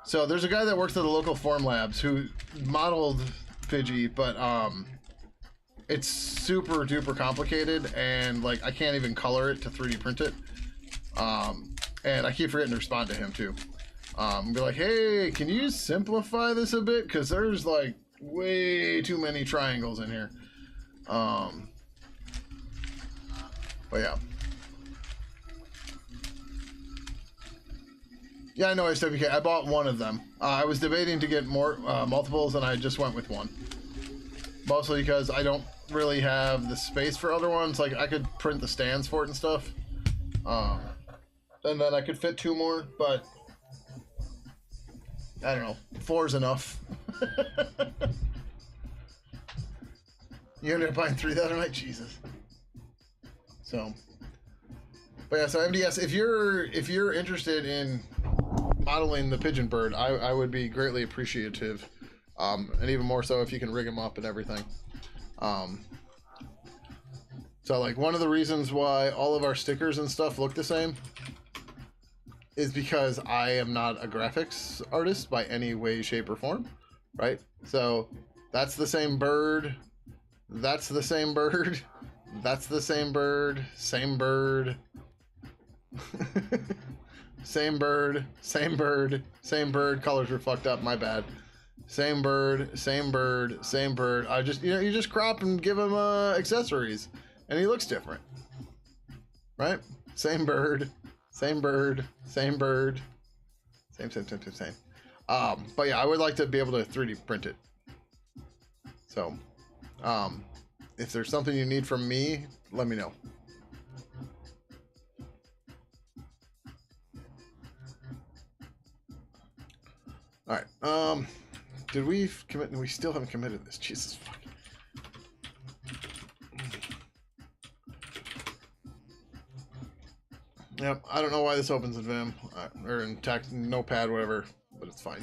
So there's a guy that works at the local Form Labs who modeled Pidgey, but it's super duper complicated and like I can't even color it to 3D print it. And I keep forgetting to respond to him too. Be like, hey, can you simplify this a bit? Because there's like way too many triangles in here. But yeah. Yeah, I know SWK. I bought one of them. I was debating to get more multiples, and I just went with one. Mostly because I don't really have the space for other ones. Like, I could print the stands for it and stuff. And then I could fit 2 more, but I don't know. 4 is enough. You ended up buying 3 the other night? Jesus. So, but yeah, so MDS, if you're interested in modeling the pigeon bird, I would be greatly appreciative. And even more so if you can rig him up and everything. So like one of the reasons why all of our stickers and stuff look the same is because I am not a graphics artist by any way, shape, or form, right? So that's the same bird, that's the same bird, That's the same bird. Same bird. Same bird. Same bird. Same bird. Colors were fucked up. My bad. Same bird. Same bird. Same bird. I just, you know, you just crop and give him accessories, and he looks different, right? Same bird. Same bird. Same bird. Same. But yeah, I would like to be able to 3D print it. So, if there's something you need from me, let me know. All right. Did we commit? We still haven't committed this. Jesus fuck. Yep. I don't know why this opens in Vim or in Notepad, whatever, but it's fine.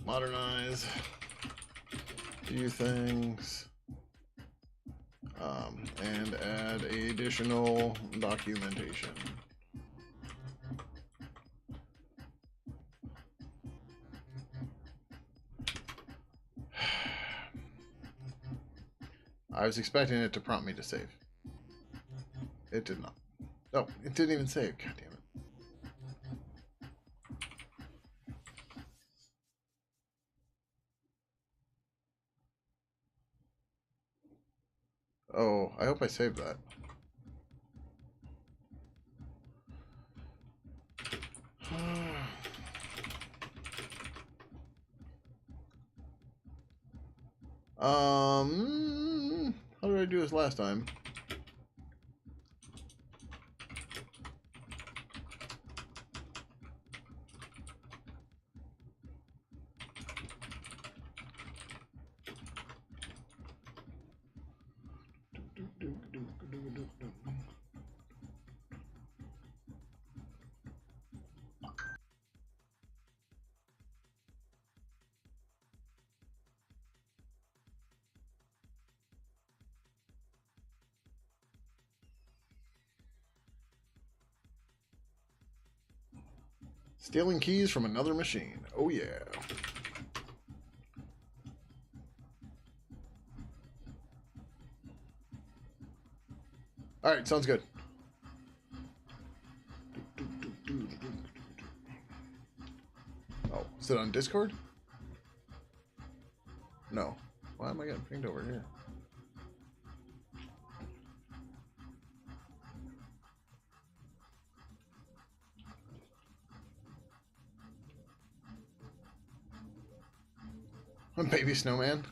Modernize. Few things. And add additional documentation. I was expecting it to prompt me to save. It did not. Oh, it didn't even save. God damn it. Oh, I hope I saved that. How did I do this last time? Stealing keys from another machine. Oh yeah. All right, sounds good. Oh, is it on Discord? No. Why am I getting pinged over here? Baby snowman.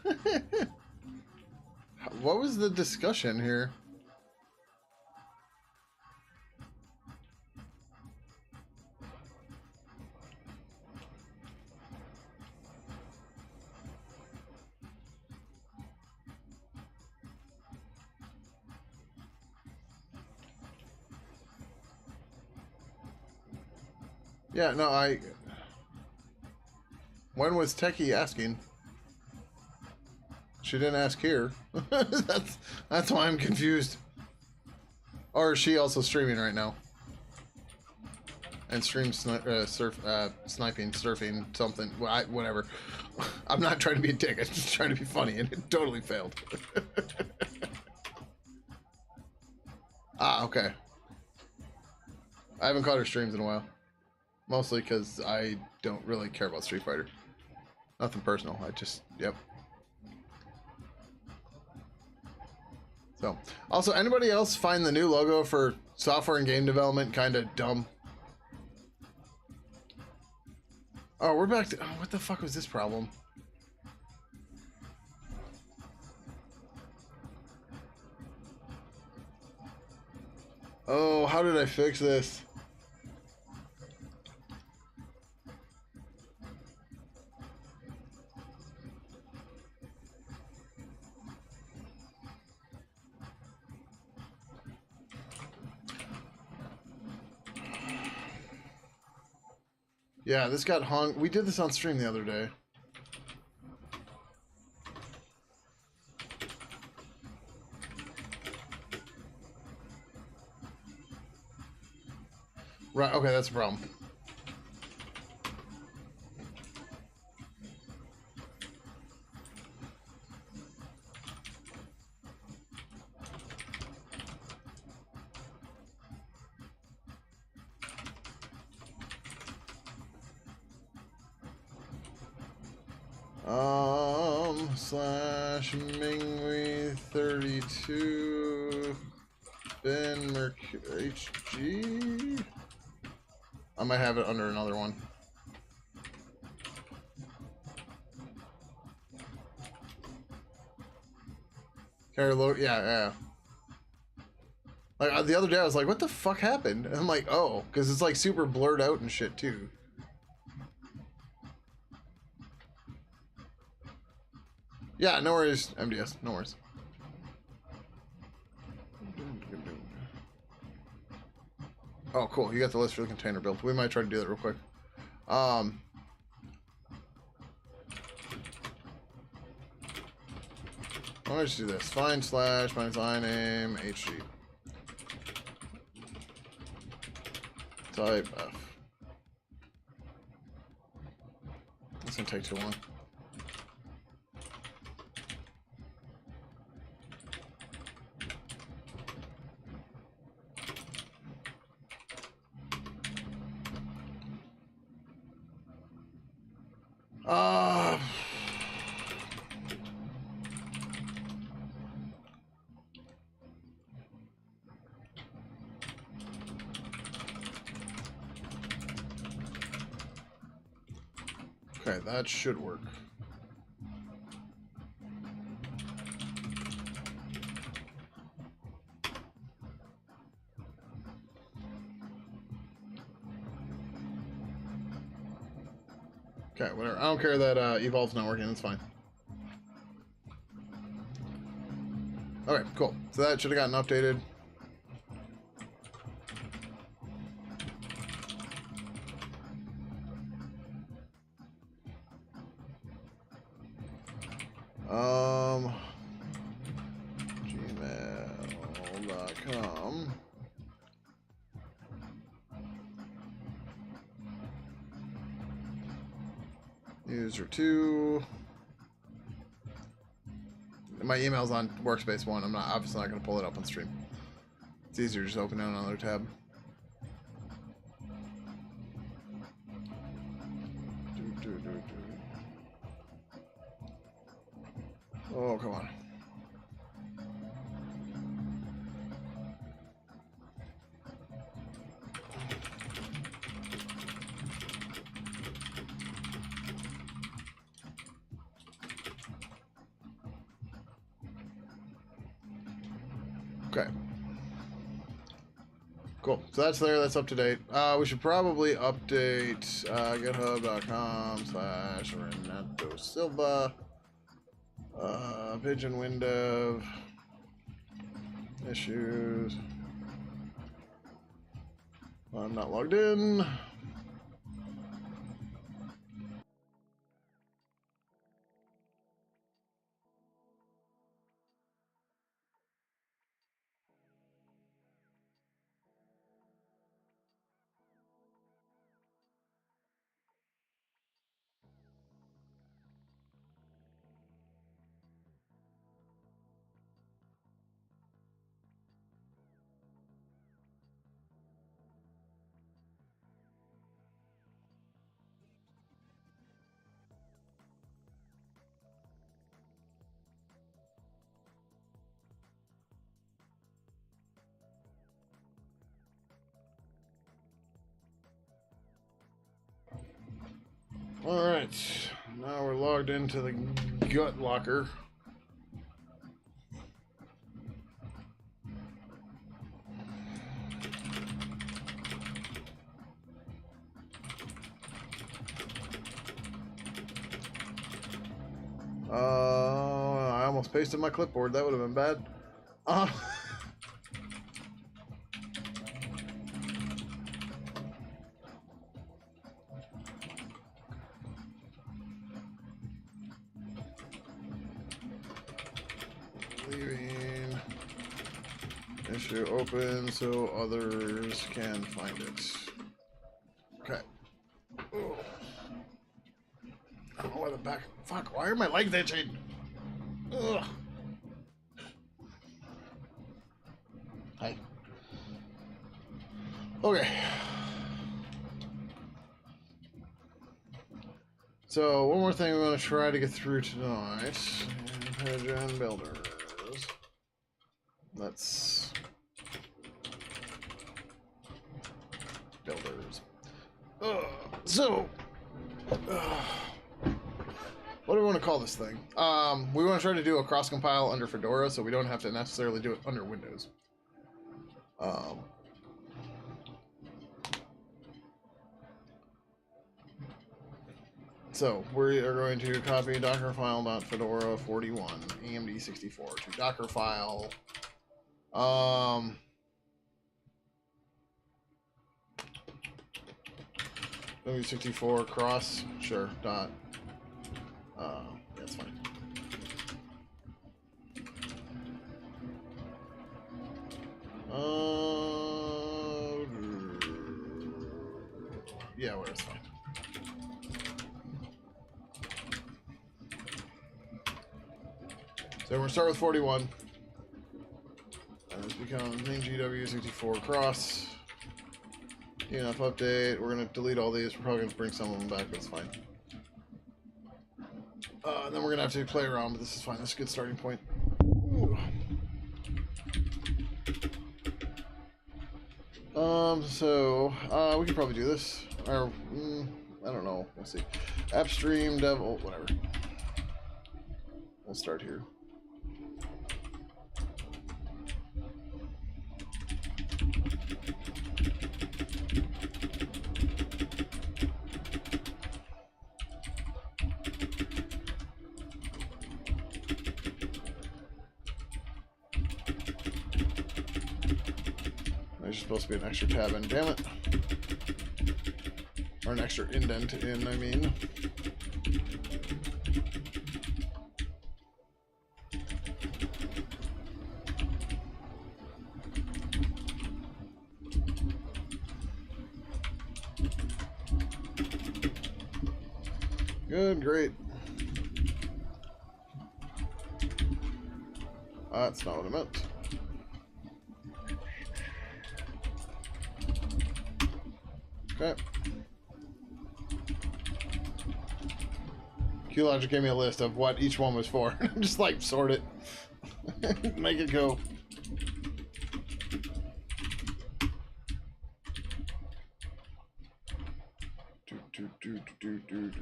What was the discussion here? Yeah, no, when was Techie asking? She didn't ask here. That's why I'm confused. Or is she also streaming right now? And stream sniping, surfing, something. Whatever. I'm not trying to be a dick. I'm just trying to be funny, and it totally failed. Ah, okay. I haven't caught her streams in a while. Mostly because I don't really care about Street Fighter. Nothing personal. I just, yep. So, also, anybody else find the new logo for software and game development kind of dumb? Oh, we're back to... Oh, what the fuck was this problem? Oh, how did I fix this? Yeah, this got hung. We did this on stream the other day. Right, okay, that's a problem. Slash Mingui 32 Ben Mercury HG. I might have it under another one. Carry load, yeah. Like the other day, I was like, "What the fuck happened?" And I'm like, "Oh, because it's like super blurred out and shit too." Yeah, no worries, MDS, no worries. Oh, cool. You got the list for the container build. We might try to do that real quick. Let's do this. Find slash find line name HG. Type F. That's gonna take too long. Okay, that should work. Okay, whatever. I don't care that Evolve's not working. It's fine. Okay, cool. So that should have gotten updated. Gmail.com. User 2. My email's on Workspace 1. I'm not obviously not going to pull it up on stream. It's easier to just open it on another tab. Oh, come on. Okay. Cool. So that's there. That's up to date. We should probably update github.com/Renato Silva. Pidgin window. Issues. I'm not logged in. Alright, now we're logged into the gut locker. I almost pasted my clipboard. That would have been bad. Leaving issue open so others can find it. Okay. Oh. I don't know why the back. Fuck, why are my legs itching? Ugh. Hi. Okay. So one more thing we want to try to get through tonight. Pidgin builders. Let's builders. So what do we want to call this thing? We want to try to do a cross compile under Fedora, so we don't have to necessarily do it under Windows. So we are going to copy dockerfile.fedora 41 AMD 64 to dockerfile. Maybe 64 cross, sure, dot. That's fine. Yeah, well, it's fine. So we're gonna start with 41. And this becomes main GW64 cross. Enough update. We're gonna delete all these. We're probably gonna bring some of them back, but it's fine. And then we're gonna have to play around, but this is fine. This is a good starting point. Ooh. We could probably do this. Or, I don't know. We'll see. Appstream, devil, whatever. We'll start here. There's supposed to be an extra tab in, damn it. Or an extra indent in, I mean. Good, great. That's not what I meant. Okay. QLogic gave me a list of what each one was for. Just like sort it. Make it go. Do.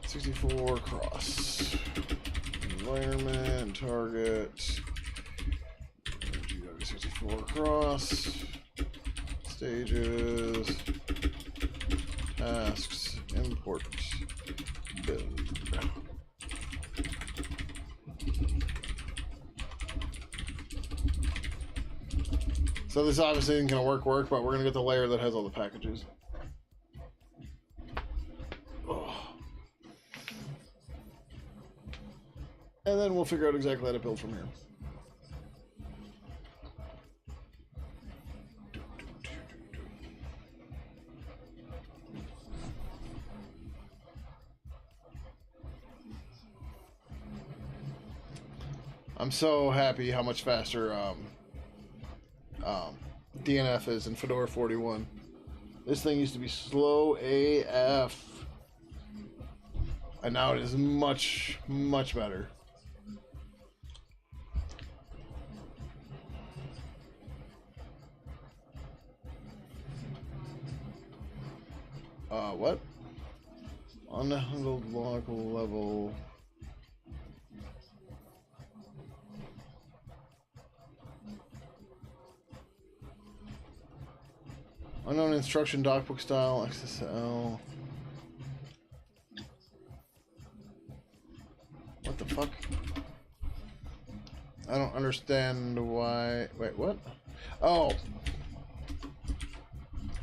64 cross. Environment, target. 64 cross. Stages. Tasks. Import. Build. So this obviously isn't going to work, but we're going to get the layer that has all the packages. And then we'll figure out exactly how to build from here. I'm so happy how much faster DNF is in Fedora 41. This thing used to be slow AF. And now it is much, much better. What? Unhandled local level. Unknown instruction docbook style XSL. What the fuck? I don't understand why. Wait, what? Oh.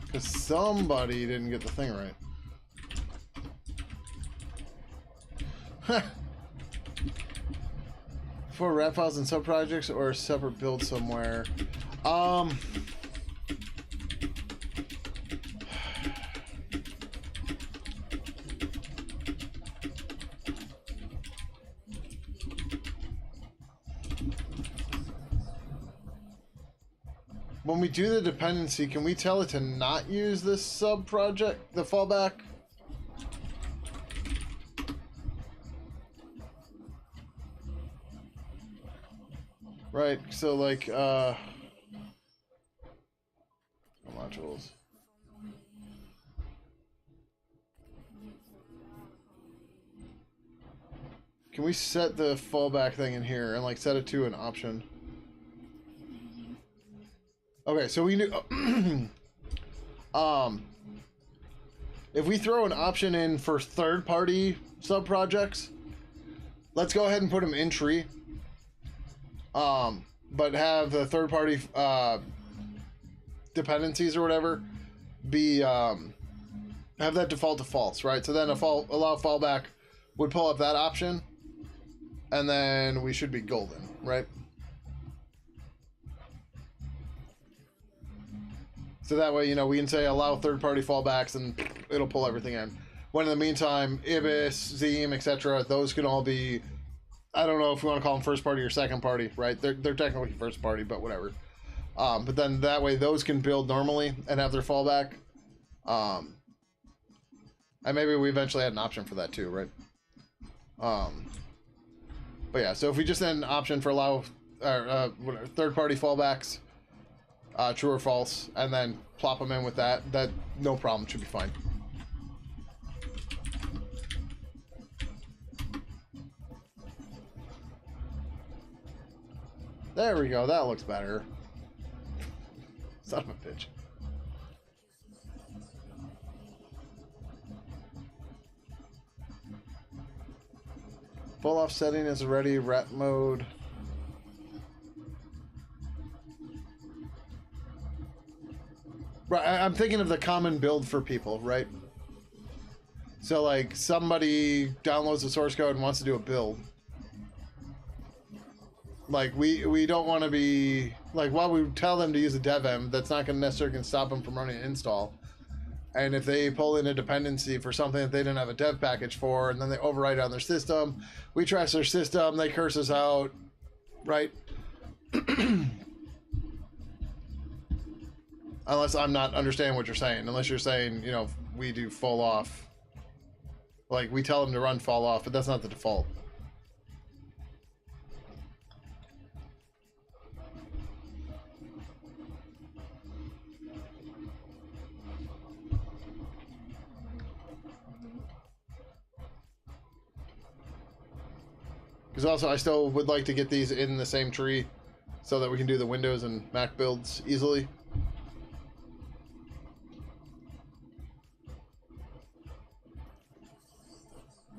Because somebody didn't get the thing right. For rap files and subprojects or a separate build somewhere. when we do the dependency, can we tell it to not use this sub project, the fallback? Right, so like, modules. Can we set the fallback thing in here and like set it to an option? Okay, so we knew, if we throw an option in for third-party sub-projects, let's go ahead and put them in tree. But have the third-party dependencies or whatever be have that default to false, right? So then allow fallback would pull up that option, and then we should be golden, right? So that way, you know, we can say allow third-party fallbacks, and it'll pull everything in. When in the meantime, Ibis, Zeem, etc., those can all be, I don't know if we want to call them first party or second party, right? They're technically first party, but whatever. But then that way, those can build normally and have their fallback. And maybe we eventually had an option for that too, right? But yeah, so if we just had an option for allow third-party fallbacks, true or false, and then plop them in with that no problem, should be fine. There we go, that looks better. Son of a bitch. Full offsetting is ready, ret mode. Right, I'm thinking of the common build for people, right? So like somebody downloads the source code and wants to do a build. Like we don't want to be like, while we tell them to use a dev-env, that's not going to necessarily stop them from running an install. And if they pull in a dependency for something that they didn't have a dev package for, and then they overwrite it on their system, we trash their system, they curse us out, right? Unless I'm not understanding what you're saying. Unless you're saying, you know, we do fall off. Like, we tell them to run fall off, but that's not the default. Because also, I still would like to get these in the same tree so that we can do the Windows and Mac builds easily.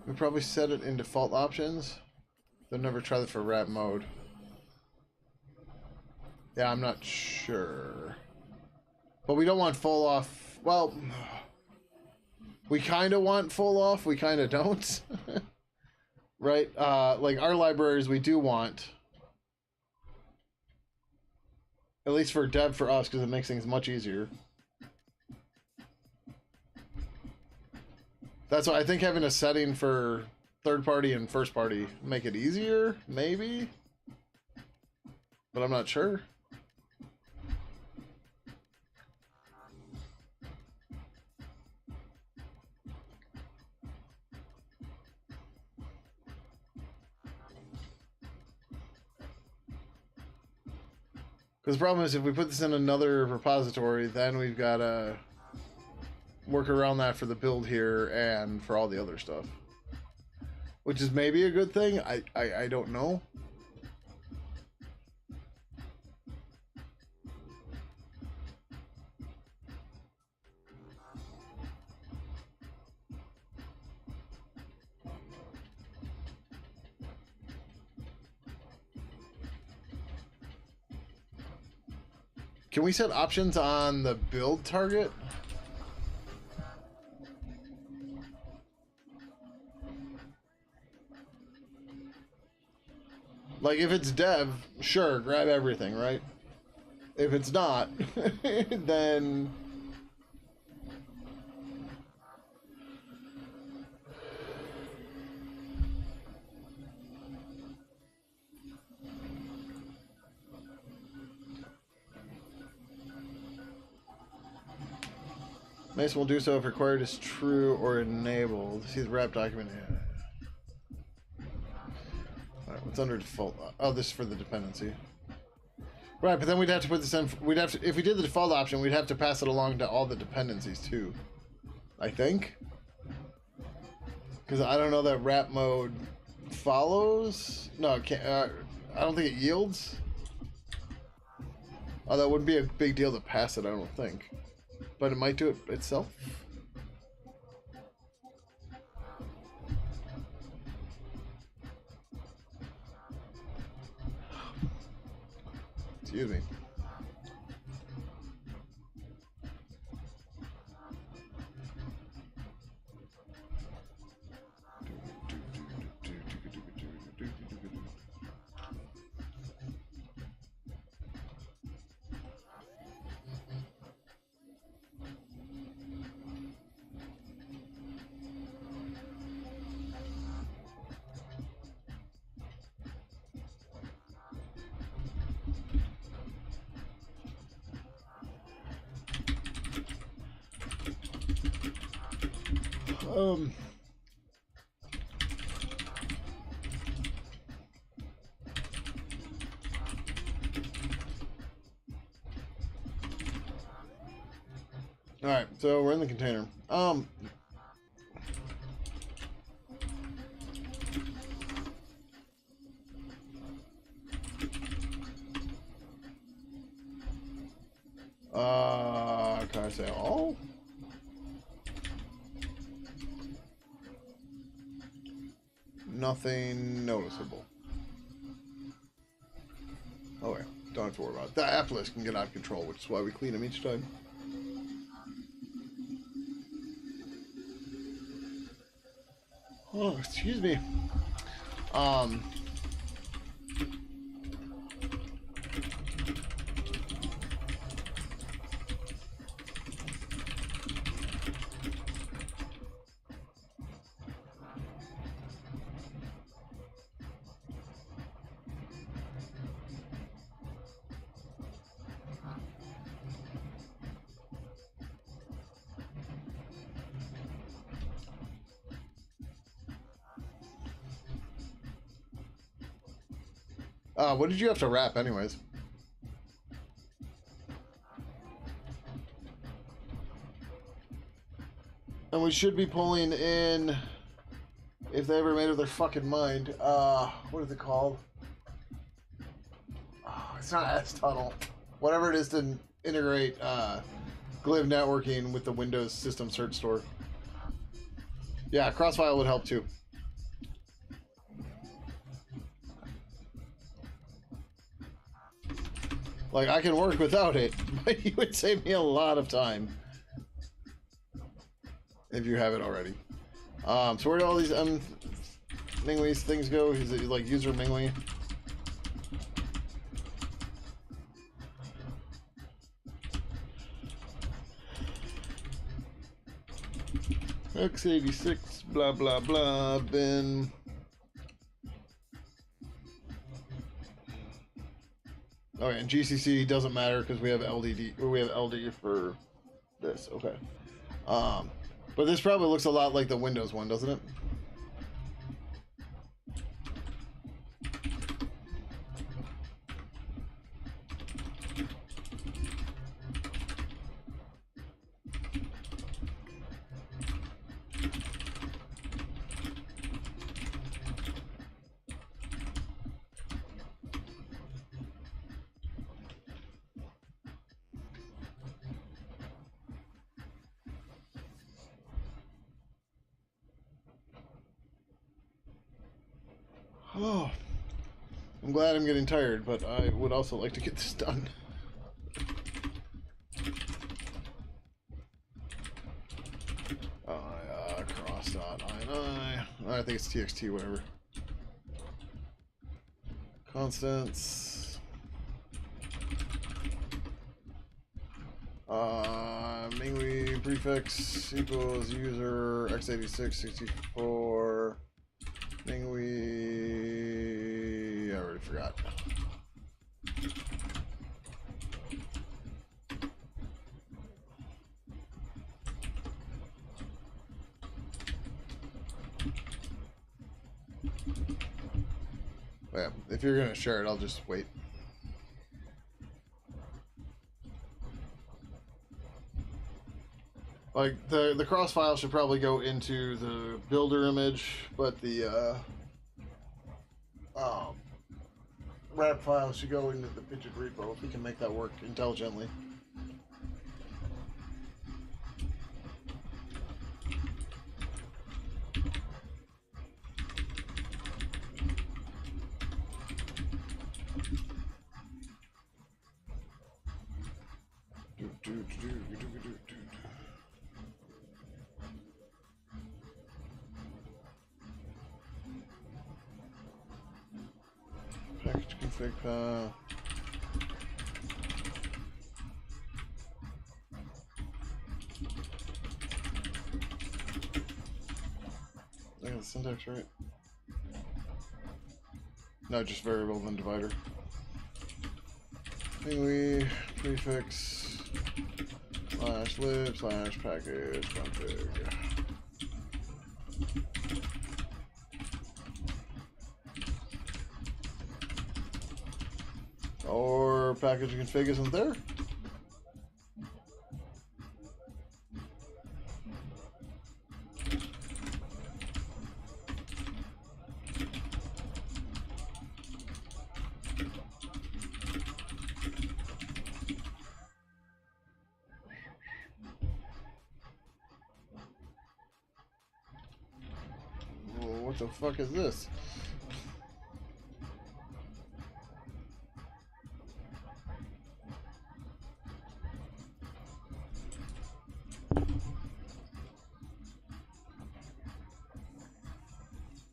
We probably set it in default options. They'll never try that for wrap mode. Yeah, I'm not sure. But we don't want full off. Well, we kind of want full off. We kind of don't. Right? Like our libraries, we do want. At least for dev for us, because it makes things much easier. That's why I think having a setting for third party and first party make it easier, maybe. But I'm not sure. Because the problem is, if we put this in another repository, then we've got to work around that for the build here and for all the other stuff. Which is maybe a good thing. I don't know. Can we set options on the build target? Like, if it's dev, sure, grab everything, right? If it's not, then... Mason will do so if required is true or enabled. See the wrap document. Yeah. Alright, what's under default? Oh, this is for the dependency. Right, but then we'd have to put this in. We'd have to, if we did the default option, we'd have to pass it along to all the dependencies too. I think. Because I don't know that wrap mode follows. No, it can't. I don't think it yields. Oh, that wouldn't be a big deal to pass it, I don't think. But it might do it itself. Excuse me. Alright, so we're in the container. Can I say all? Nothing noticeable. Okay, don't have to worry about it. The app list can get out of control, which is why we clean them each time. Oh, excuse me. What did you have to wrap anyways? And we should be pulling in, if they ever made up their fucking mind, what is it called? Oh, it's not S-Tunnel. Whatever it is to integrate glib networking with the Windows System Search Store. Yeah, Crossfile would help too. Like, I can work without it, but you would save me a lot of time. If you have it already. So where do all these Mingwei things go? Is it like user Mingwei? X86, blah blah blah, bin. Okay, and GCC doesn't matter because we have LDD, or we have LD for this. Okay. But this probably looks a lot like the Windows one, doesn't it? Oh, I'm glad I'm getting tired, but I would also like to get this done. Cross.ini. I think it's txt, whatever. Constants. Mingwei prefix equals user x86 64. Mingwei, I already forgot. Yeah, if you're gonna share it, I'll just wait. Like the cross file should probably go into the builder image, but the wrap file should go into the Pidgin repo if we can make that work intelligently. Package config file. I got the syntax right. No, just variable then divider. We prefix /lib /package config. Or package config isn't there? What the fuck is this?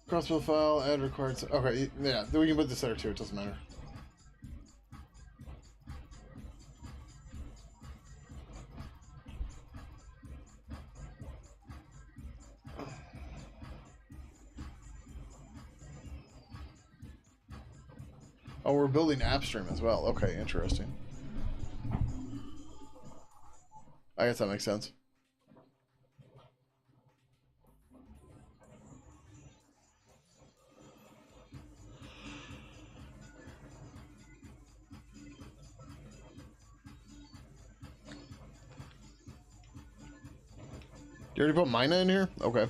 Crossbuild file, add required. Okay, yeah, we can put this there too, it doesn't matter. Oh, we're building AppStream as well. Okay, interesting. I guess that makes sense. You already put Mina in here? Okay.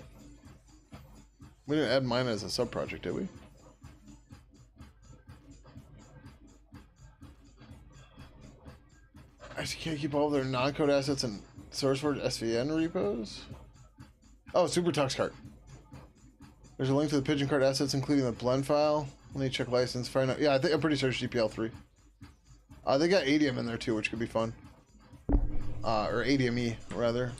We didn't add Mina as a sub-project, did we? I can't keep all their non-code assets in SourceForge SVN repos? Oh, SuperTux cart. There's a link to the Pidgin cart assets, including the blend file. Let me check license. Find out. Yeah, I'm pretty sure it's GPL3. They got ADM in there too, which could be fun. Or ADME, rather.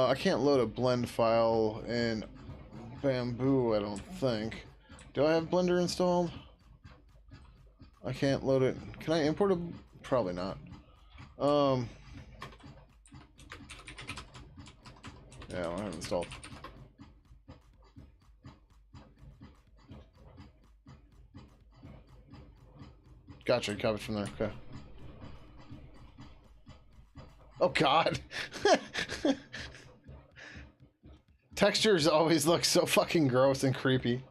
I can't load a blend file in Bamboo, I don't think. Do I have Blender installed? I can't load it. Can I import it? Probably not. Yeah, I don't have it installed. Gotcha, copied from there. Okay. Oh God. Textures always look so fucking gross and creepy.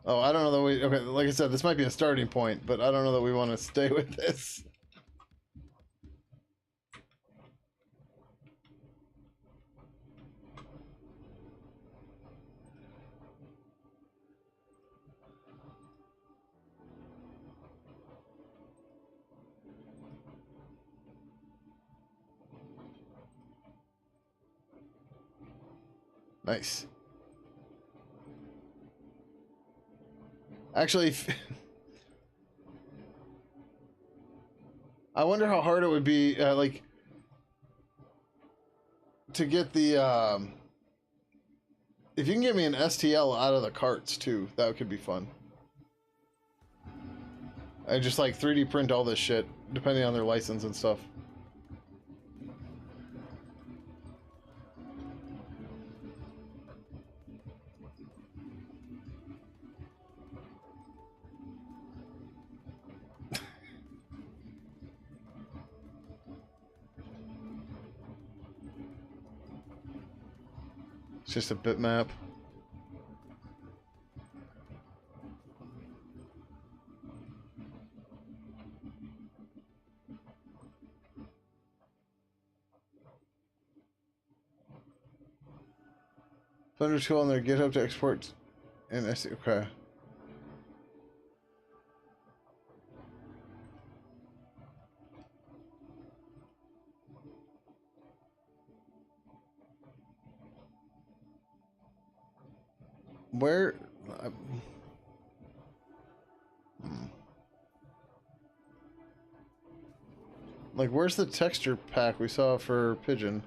Oh, I don't know that we... Okay, like I said, this might be a starting point, but I don't know that we want to stay with this. Nice. Actually, I wonder how hard it would be, like, to get the, if you can get me an STL out of the carts, too, that could be fun. I just, like, 3D print all this shit, depending on their license and stuff. It's just a bitmap. Thunder tool on their GitHub to export and okay. Where? Like, where's the texture pack we saw for Pidgin?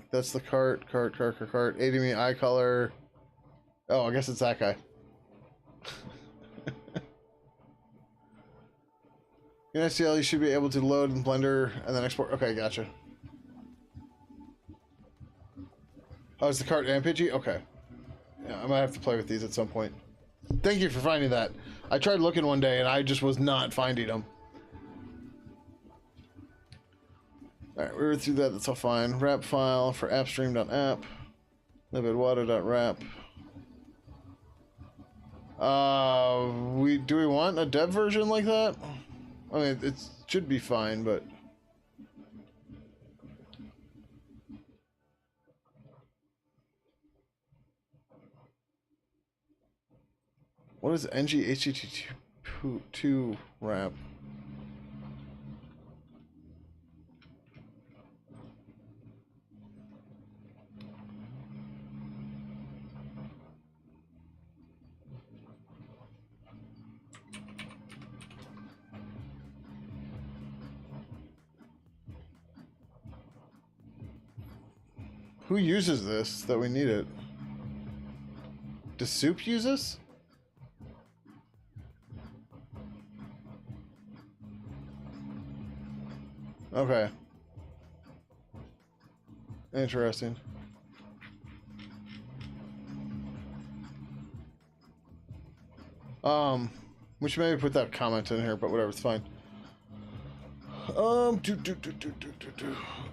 That's the cart. ADME eye color. Oh, I guess it's that guy. In STL, you should be able to load in Blender and then export. Okay, gotcha. Oh, it's the cart and Pidgey? Okay. Yeah, I might have to play with these at some point. Thank you for finding that. I tried looking one day and I just was not finding them. Alright, we were through that. That's all fine. Wrap file for appstream.app. Lividwater.wrap. Do we want a dev version like that? I mean, it should be fine, but... What is NGHTTP2 wrap? Who uses this that we need it? Does Soup use this? Okay. Interesting. We should maybe put that comment in here, but whatever, it's fine.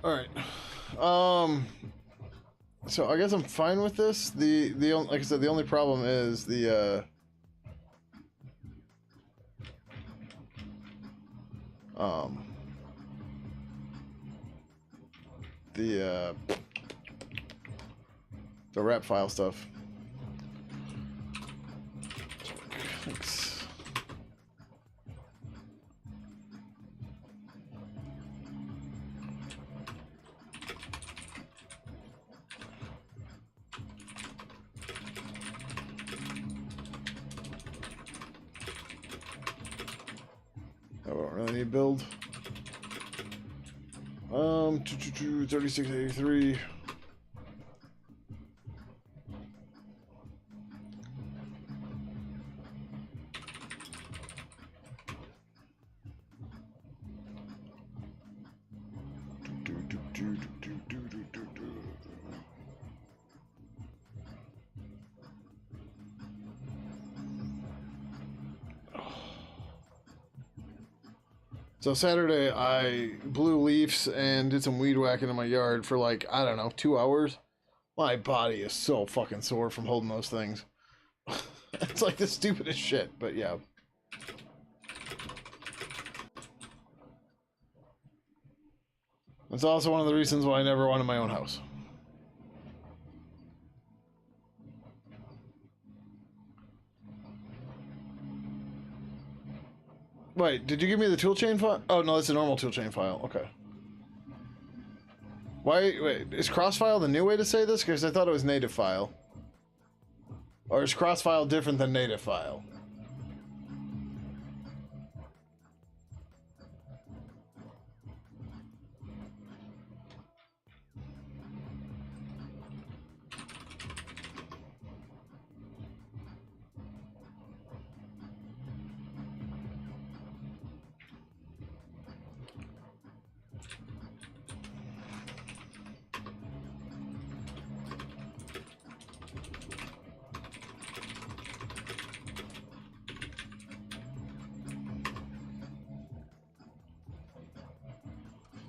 Alright. So I guess I'm fine with this. Like I said, the only problem is the wrap file stuff. Thanks. I don't really need build. 3683. So Saturday, I blew leaves and did some weed whacking in my yard for like, I don't know, 2 hours. My body is so fucking sore from holding those things. It's like the stupidest shit, but yeah. It's also one of the reasons why I never wanted my own house. Wait, did you give me the toolchain file? Oh, no, that's a normal toolchain file. Okay. Wait, is crossfile the new way to say this? Because I thought it was native file. Or is crossfile different than native file?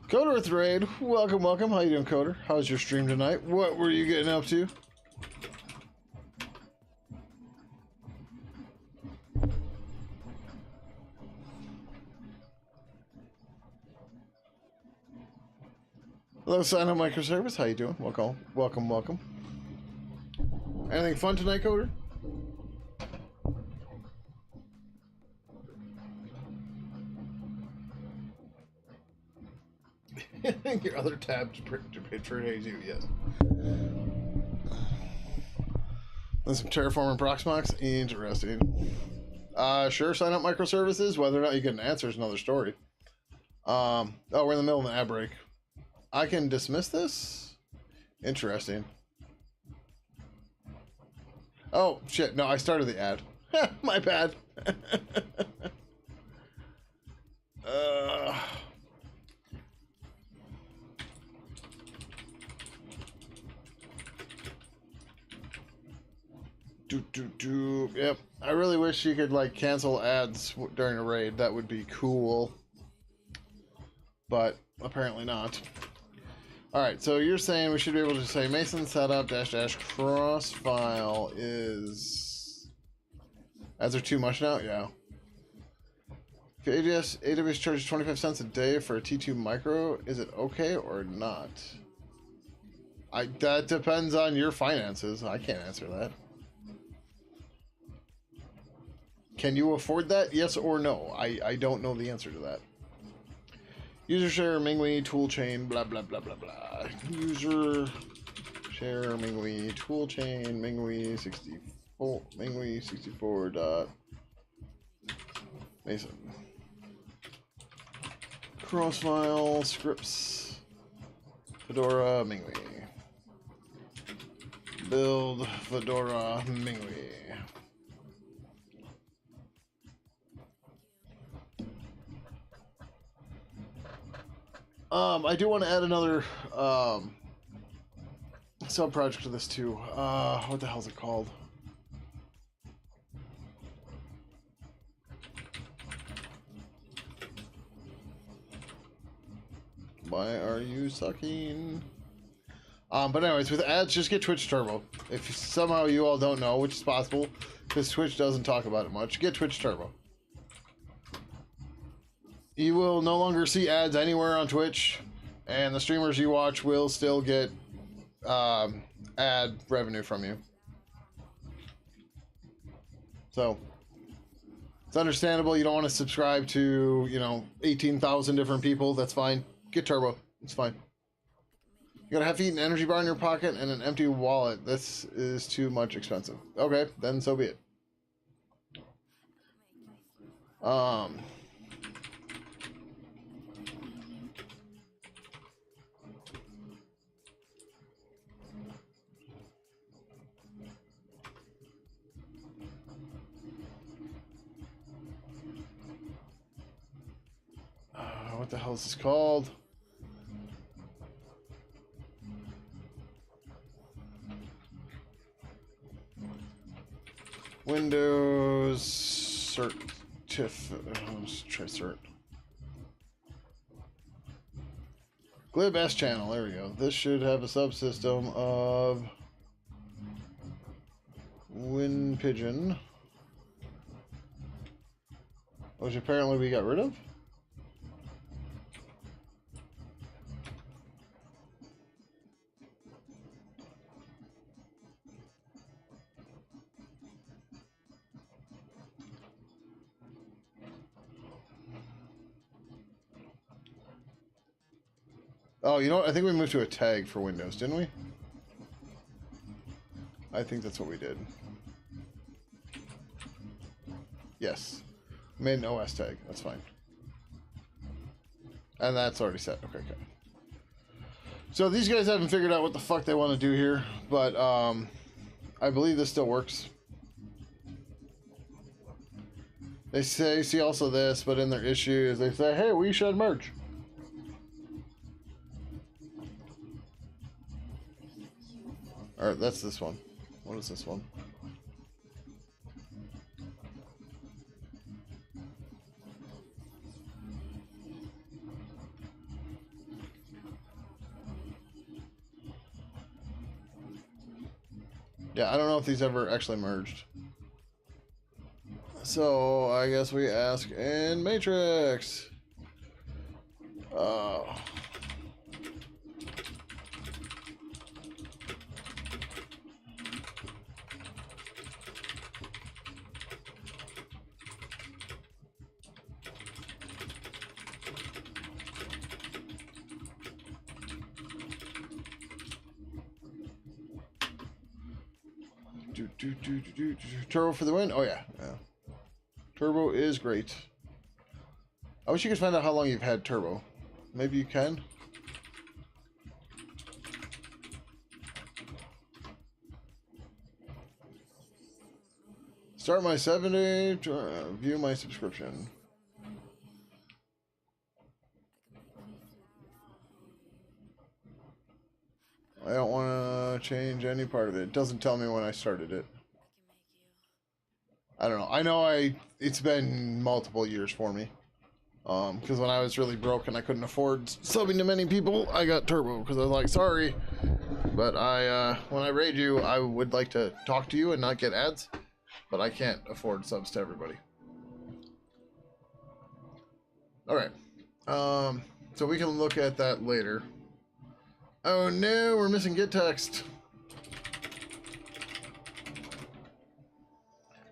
Coder with the raid. Welcome, welcome. How you doing, Coder? How's your stream tonight? What were you getting up to? Hello, Sign Up Microservice. How you doing? Welcome, welcome, welcome. Anything fun tonight, Coder? Your other tab betrays you, yes. And some Terraform and Proxmox. Interesting. Sure, sign up microservices. Whether or not you get an answer is another story. Oh, we're in the middle of an ad break. I can dismiss this? Interesting. Oh, shit. No, I started the ad. My bad. Yep. I really wish you could, like, cancel ads during a raid. That would be cool. But apparently not. Alright, so you're saying we should be able to say Mason setup -- cross file is... Ads are too much now? Yeah. If AWS charges 25 cents a day for a T2 micro, is it okay or not? That depends on your finances. I can't answer that. Can you afford that? Yes or no? I don't know the answer to that. User share Mingwei toolchain blah blah blah blah blah. User share Mingwei toolchain Mingwei 64 dot Mason crossfile scripts Fedora Mingwei build Fedora Mingwei. I do want to add another sub project to this too. What the hell is it called? Why are you sucking? But anyways, with ads, just get Twitch Turbo. If somehow you all don't know, which is possible, because Twitch doesn't talk about it much, get Twitch Turbo. You will no longer see ads anywhere on Twitch, and the streamers you watch will still get ad revenue from you. So, it's understandable you don't want to subscribe to, 18,000 different people. That's fine. Get Turbo. It's fine. You gotta have to eat an energy bar in your pocket and an empty wallet. This is too much expensive. Okay, then so be it. What the hell is this called? Windows let's try cert. Glib S channel, there we go. This should have a subsystem of Pidgin, which apparently we got rid of. Oh, you know what? I think we moved to a tag for Windows, didn't we? I think that's what we did. Yes. Made an OS tag. That's fine. And that's already set. Okay, okay. So these guys haven't figured out what the fuck they want to do here, but I believe this still works. They say, see also this, but in their issues, they say, hey, we should merge. Alright, that's this one. What is this one? Yeah, I don't know if these ever actually merged. So I guess we ask in Matrix. Uh, Turbo for the win. Oh yeah, yeah. Turbo is great. I wish you could find out how long you've had Turbo. Maybe you can. Start my 7-day to view my subscription. I don't want to change any part of it. It doesn't tell me when I started it. I don't know. I know it's been multiple years for me. Because when I was really broke and I couldn't afford subbing to many people, I got Turbo because I was like, sorry, but when I raid you, I would like to talk to you and not get ads, but I can't afford subs to everybody. All right. So we can look at that later. Oh no, we're missing get text.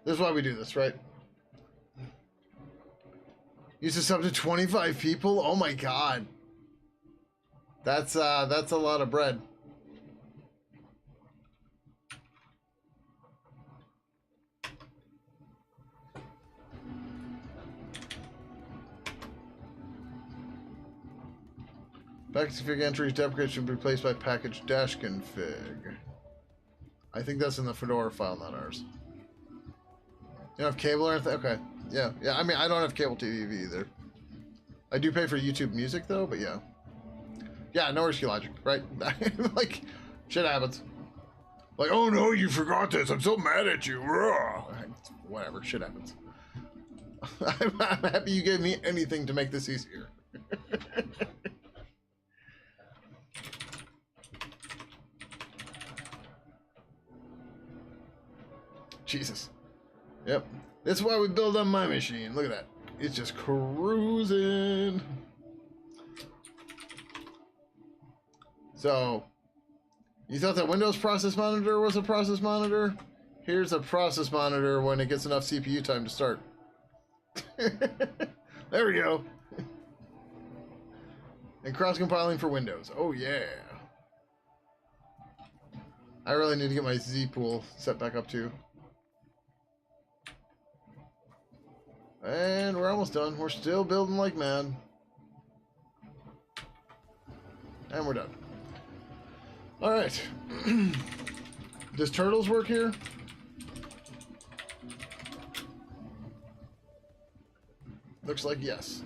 This is why we do this, right? Used to sub to 25 people? Oh my god. That's a lot of bread. Package config entries deprecate should be replaced by package dash config. I think that's in the Fedora file, not ours. You don't have cable or anything? Okay. Yeah. I mean, I don't have cable TV either. I do pay for YouTube Music though, but yeah. Yeah, no risky logic, right? Like, shit happens. Like, oh no, you forgot this. I'm so mad at you. Whatever, shit happens. I'm happy you gave me anything to make this easier. Jesus. Yep. That's why we build on my machine. Look at that. It's just cruising. So, you thought that Windows process monitor was a process monitor? Here's a process monitor when it gets enough CPU time to start. There we go. And cross-compiling for Windows. Oh, yeah. I really need to get my Z pool set back up, too. And we're almost done. We're still building like mad. And we're done. Alright. Does Turtles work here? Looks like yes.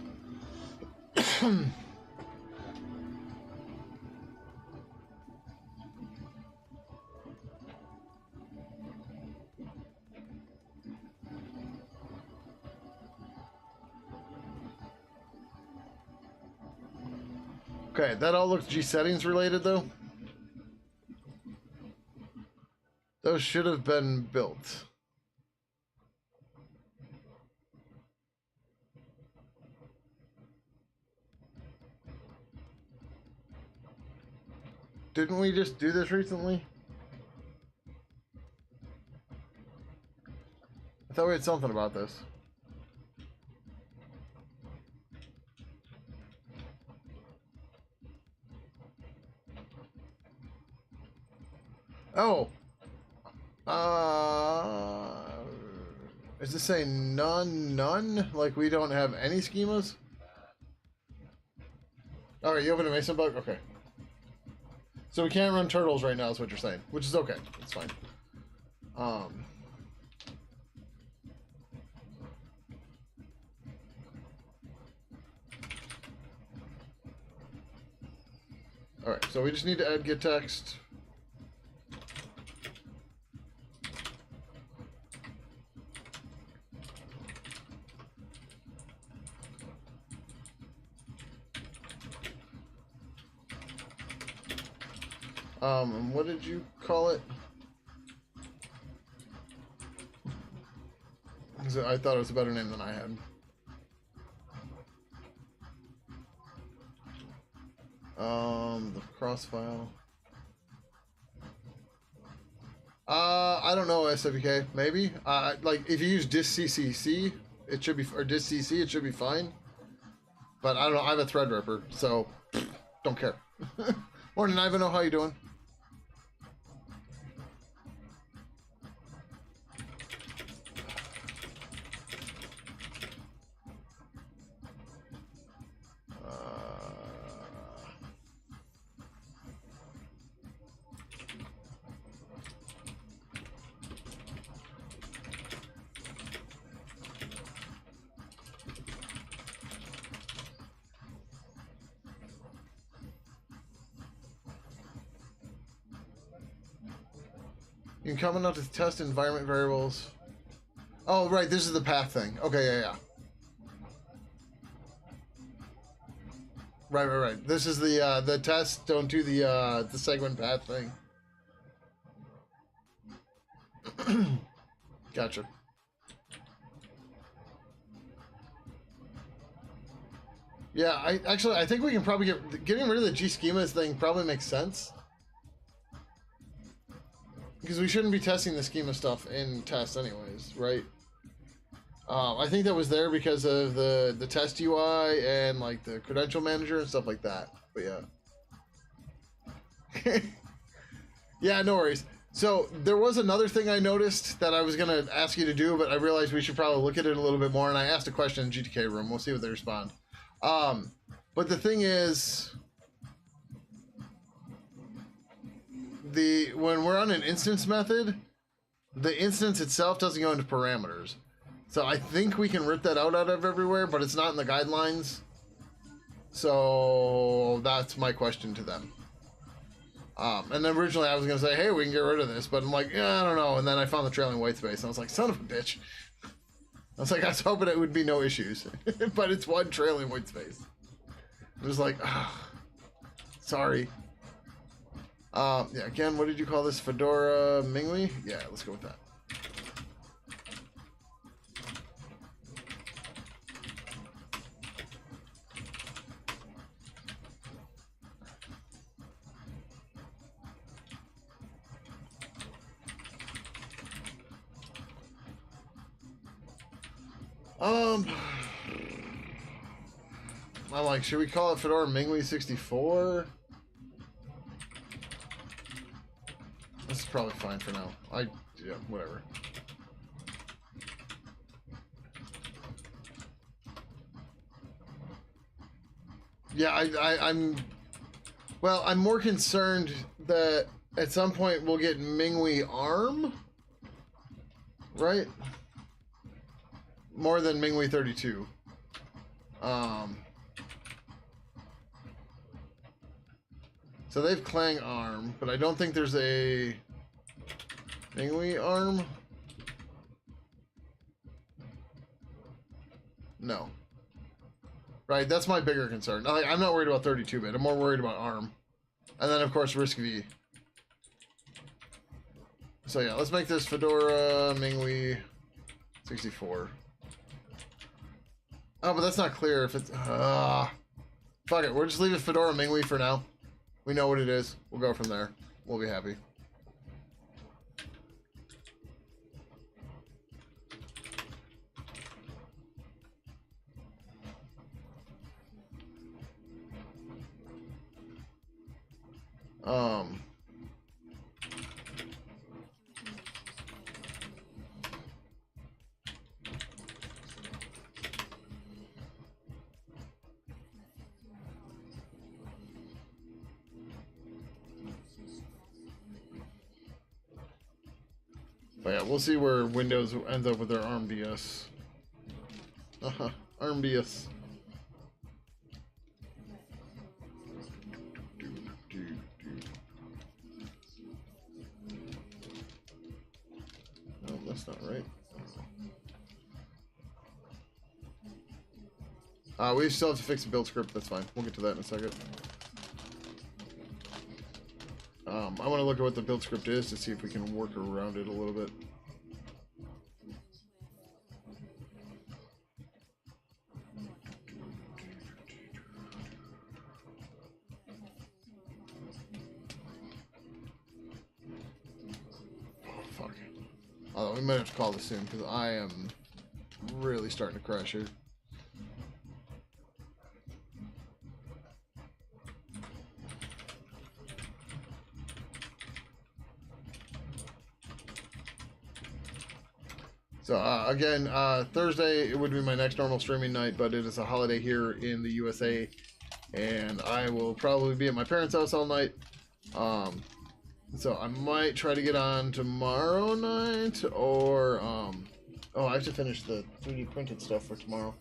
Okay, that all looks G settings related though. Those should have been built. Didn't we just do this recently? I thought we had something about this. Oh. Is this saying none? Like we don't have any schemas? Alright, you open a Mason bug? Okay. So we can't run Turtles right now is what you're saying. Which is okay. It's fine. Alright, so we just need to add get text. What did you call it? I thought it was a better name than I had. The cross file. I don't know, SWK. Maybe. Like if you use disccc, it should be, or discc, it should be fine. But I don't know. I have a Threadripper, so don't care. Morning, Ivan. How you doing? You can comment on to test environment variables. Oh, right. This is the path thing. Okay, yeah. Right. This is the test. Don't do the segment path thing. Gotcha. Yeah, I think we can probably getting rid of the G schemas thing probably makes sense. Because we shouldn't be testing the schema stuff in test anyways, right? I think that was there because of the test UI and like the credential manager and stuff like that. But yeah. Yeah, no worries. So there was another thing I noticed that I was going to ask you to do, but I realized we should probably look at it a little bit more. And I asked a question in GTK room. We'll see what they respond. But the thing is, when we're on an instance method, the instance itself doesn't go into parameters. So I think we can rip that out of everywhere, but it's not in the guidelines. So that's my question to them. And then originally I was going to say, hey, we can get rid of this. But I'm like, yeah, I don't know. And then I found the trailing white space. And I was like, son of a bitch. I was like, I was hoping it would be no issues. But it's one trailing white space. I was like, sorry. Yeah, again, what did you call this? Fedora Mingwei? Yeah, let's go with that. I'm like, should we call it Fedora Mingwei 64? This is probably fine for now. Yeah, whatever. Yeah, I'm more concerned that at some point we'll get Mingwei ARM, right? More than Mingwei 32. So they've Clang ARM, but I don't think there's a Mingwei ARM. No. Right, that's my bigger concern. I'm not worried about 32-bit. I'm more worried about ARM. And then, of course, RISC-V. So yeah, let's make this Fedora Mingwei 64. Oh, but that's not clear if it's... fuck it, we'll just leave it Fedora Mingwei for now. We know what it is. We'll go from there. We'll be happy. But yeah, we'll see where Windows ends up with their ARMDS. ARMDS. No, that's not right. We still have to fix the build script. That's fine. We'll get to that in a second. I want to look at what the build script is to see if we can work around it a little bit. Although we might have to call this soon because I am really starting to crash here. So again, Thursday it would be my next normal streaming night, but it is a holiday here in the USA, and I will probably be at my parents' house all night. So I might try to get on tomorrow night, or oh, I have to finish the 3D printed stuff for tomorrow.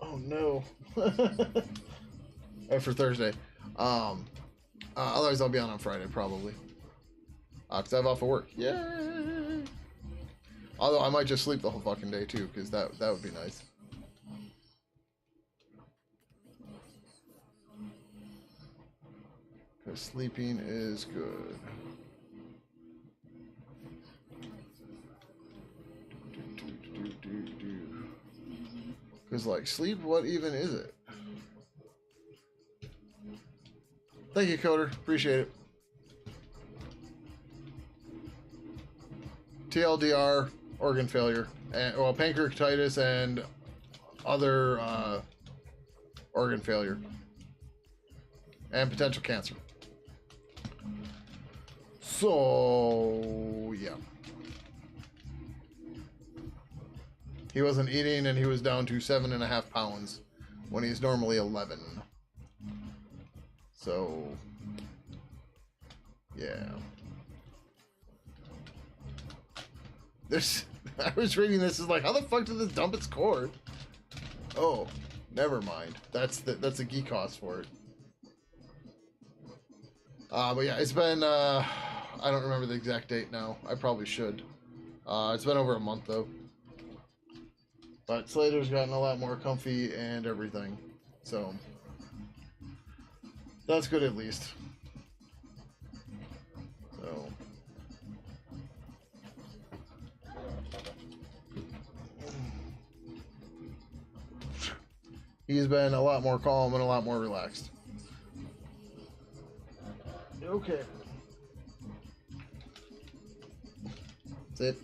Oh no, or for Thursday. Otherwise I'll be on Friday probably, because I have off of work. Yay! Although I might just sleep the whole fucking day too, because that would be nice. Because sleeping is good. Because like sleep, what even is it? Thank you, Coder. Appreciate it. TLDR, organ failure, and well, pancreatitis and other organ failure, and potential cancer. So yeah, he wasn't eating, and he was down to 7.5 pounds when he's normally 11. So yeah. I was reading this, is like, how the fuck did this dump its cord? Oh, never mind. That's a geek cost for it. But yeah, it's been I don't remember the exact date now. I probably should. It's been over a month though. But Slater's gotten a lot more comfy and everything, so that's good at least. So. He's been a lot more calm and a lot more relaxed. Okay. That's it.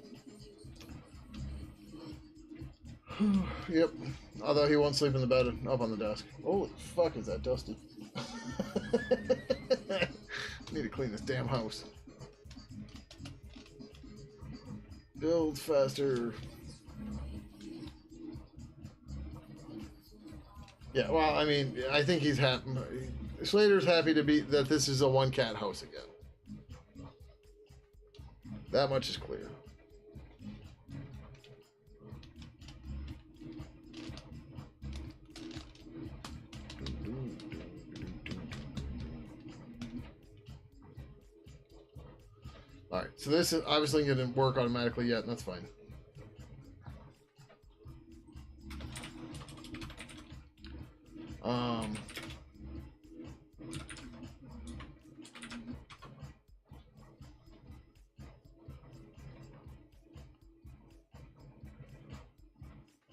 Yep. Although he won't sleep in the bed up on the desk. Holy fuck, is that dusty? Need to clean this damn house. Build faster. Yeah, well, I mean, I think he's happy. Slater's happy to be that this is a one-cat house again. That much is clear. All right, so this is obviously going to work automatically yet, and that's fine.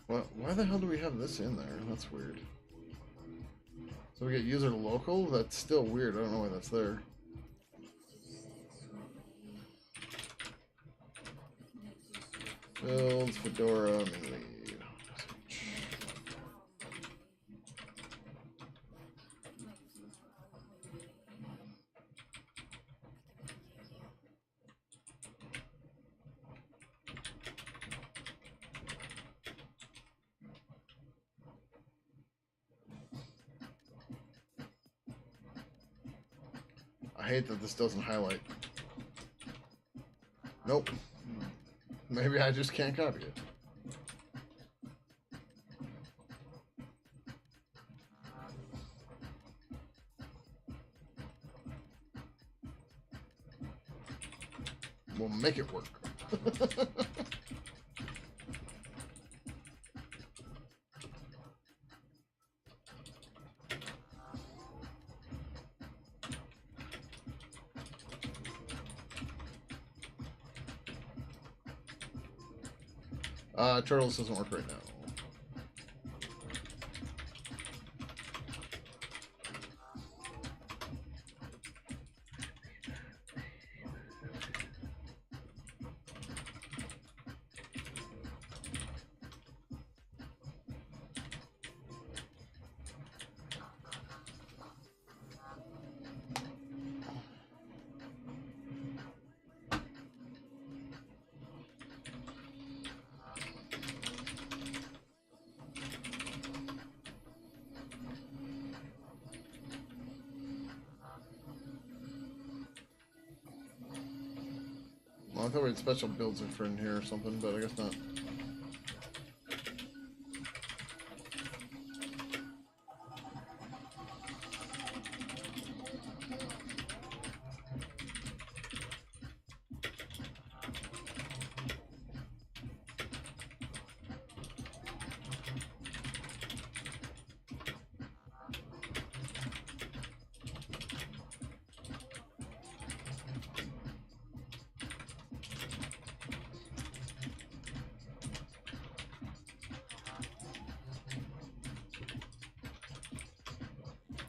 Well, why the hell do we have this in there? That's weird. So we get user local? That's still weird. I don't know why that's there. Build Fedora lead. I hate that this doesn't highlight. Nope. Maybe I just can't copy it. We'll make it work. Turtles doesn't work right now. I thought we had special builds in front here or something, but I guess not.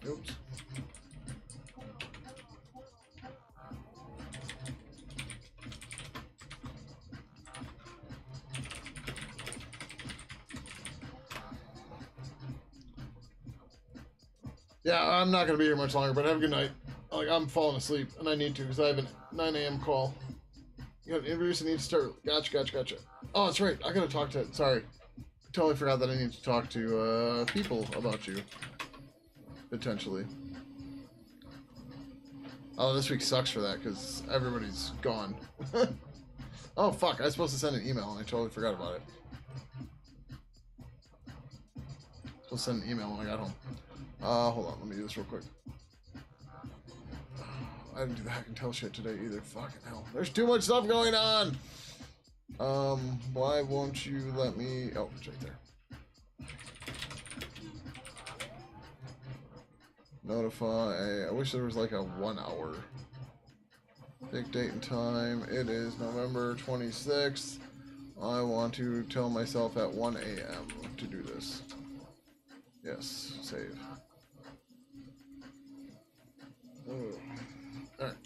Oops. Yeah, I'm not gonna be here much longer, but have a good night. Like, I'm falling asleep, and I need to because I have a 9 a.m. call. You got interviews and need to start. Gotcha. Oh, that's right. I gotta talk to. Sorry, totally forgot that I need to talk to people about you. Potentially. Oh, this week sucks for that because everybody's gone. Oh, fuck. I was supposed to send an email and I totally forgot about it. Supposed to send an email when I got home. Hold on. Let me do this real quick. I didn't do the hack and tell shit today either. Fucking hell. There's too much stuff going on. Why won't you let me... Oh, it's right there. Notify. I wish there was like a 1 hour. Pick date and time. It is November 26th. I want to tell myself at 1 a.m. to do this. Yes, save. Oh. Alright.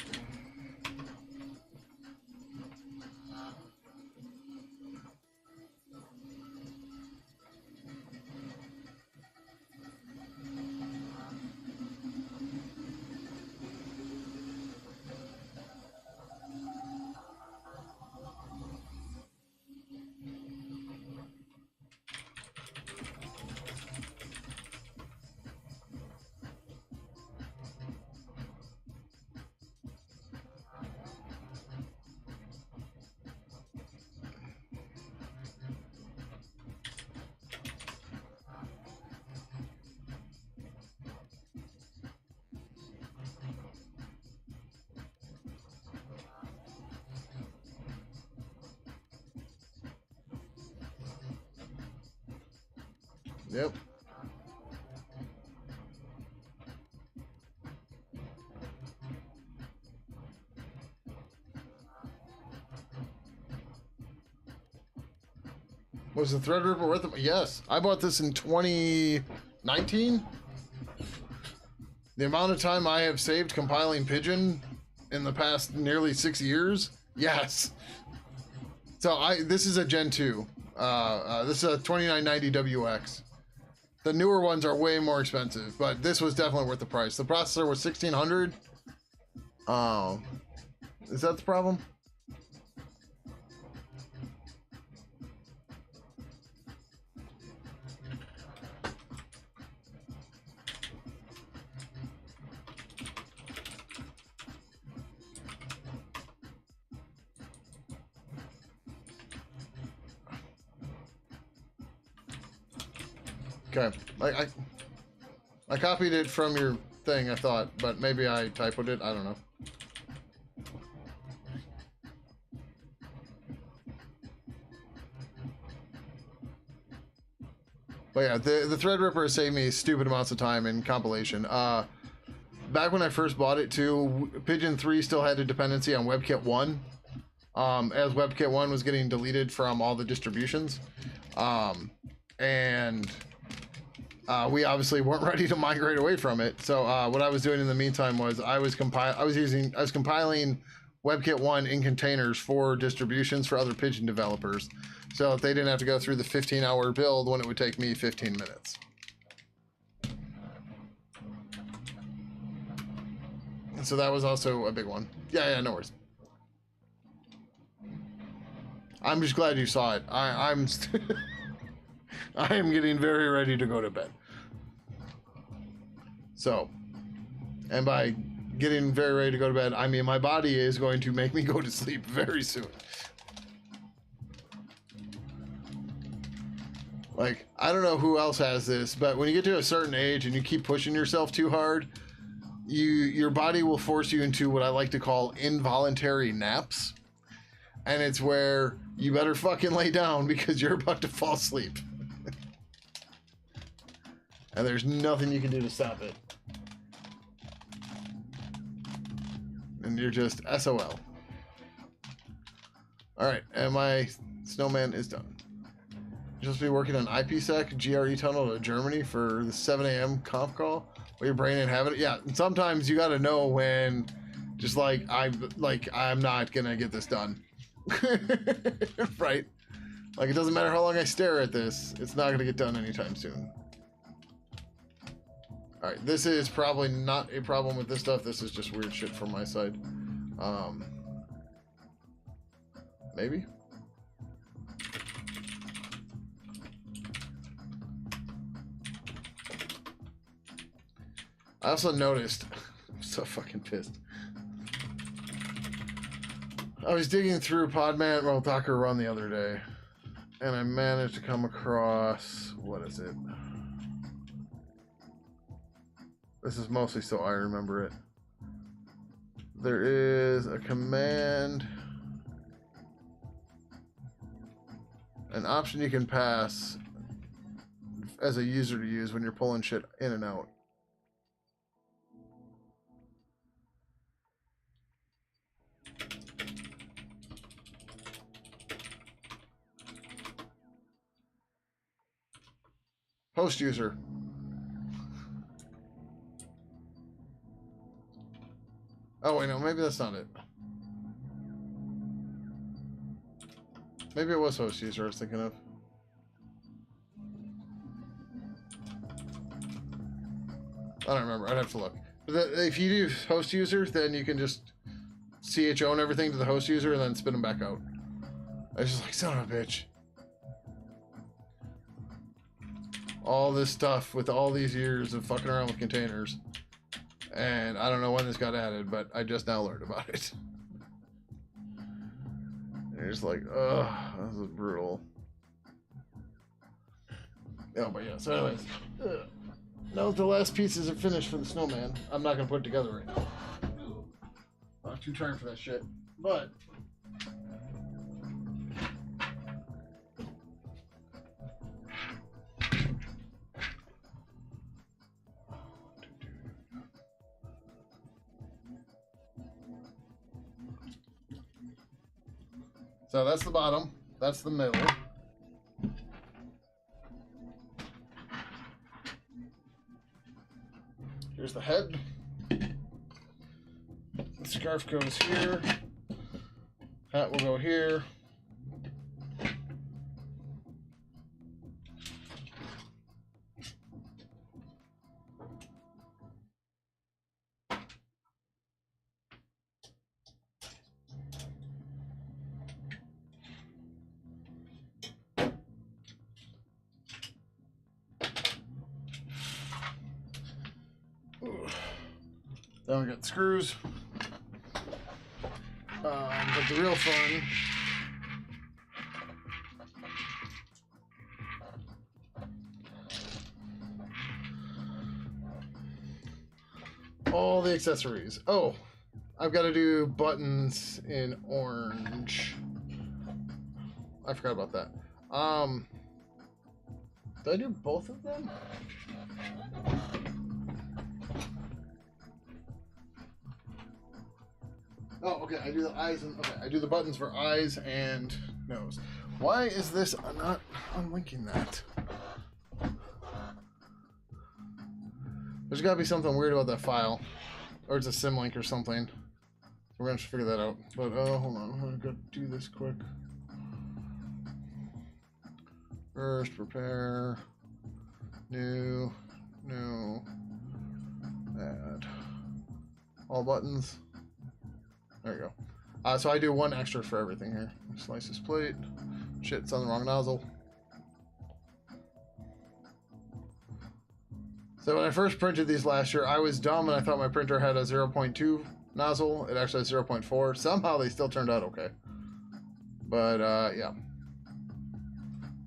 Yep. Was the Threadripper worth it? Yes. I bought this in 2019. The amount of time I have saved compiling Pidgin in the past nearly 6 years. Yes. So this is a Gen 2. This is a 2990 WX. The newer ones are way more expensive, but this was definitely worth the price. The processor was 1600. Is that the problem? Okay, I copied it from your thing, I thought, but maybe I typoed it. I don't know. But yeah, the Threadripper has saved me stupid amounts of time in compilation. Back when I first bought it too, Pidgin 3 still had a dependency on WebKit 1, as WebKit 1 was getting deleted from all the distributions, and we obviously weren't ready to migrate away from it. So what I was doing in the meantime was I was compiling WebKit 1 in containers for distributions for other Pidgin developers, so that they didn't have to go through the 15-hour build when it would take me 15 minutes. And so that was also a big one. Yeah, no worries. I'm just glad you saw it. I'm I am getting very ready to go to bed. So, and by getting very ready to go to bed. I mean, my body is going to make me go to sleep very soon. Like, I don't know who else has this, but when you get to a certain age and you keep pushing yourself too hard, your body will force you into what I like to call involuntary naps. And it's where you better fucking lay down because you're about to fall asleep. And there's nothing you can do to stop it. And you're just SOL. Alright, and my snowman is done. You're supposed to be working on IPsec, GRE tunnel to Germany for the 7 a.m. conf call. Where your brain ain't having it. Yeah, and sometimes you gotta know when, just like I'm not gonna get this done. Right? Like, it doesn't matter how long I stare at this, it's not gonna get done anytime soon. Alright, this is probably not a problem with this stuff. This is just weird shit from my side. Maybe? I also noticed, I'm so fucking pissed. I was digging through Podman, well, Docker Run the other day, and I managed to come across, what is it? This is mostly so I remember it. There is a command, an option you can pass as a user to use when you're pulling shit in and out. Host user. Oh, wait, no, maybe that's not it. Maybe it was host user I was thinking of. I don't remember. I'd have to look. But if you do host user, then you can just CHO and everything to the host user and then spin them back out. I was just like, son of a bitch. All this stuff with all these years of fucking around with containers. And I don't know when this got added, but I just now learned about it. And it's like, ugh, this is brutal. Oh, but yeah, so anyways. Now that the last pieces are finished for the snowman, I'm not going to put it together right now. I'm too tired for that shit. But so that's the bottom. That's the middle. Here's the head. The scarf goes here. Hat will go here. Then we got screws. But the real fun all the accessories. Oh, I've got to do buttons in orange. I forgot about that. Did I do both of them? Oh, okay. I do the eyes and okay. I do the buttons for eyes and nose. Why is this not unlinking that? There's got to be something weird about that file, or it's a symlink or something. So we're gonna have to figure that out. But hold on. I'm gonna go do this quick. First, prepare. New. Add. All buttons. There you go. So I do one extra for everything here. Slice this plate. Shit, it's on the wrong nozzle. So when I first printed these last year, I was dumb and I thought my printer had a 0.2 nozzle. It actually has 0.4. Somehow they still turned out okay. But yeah.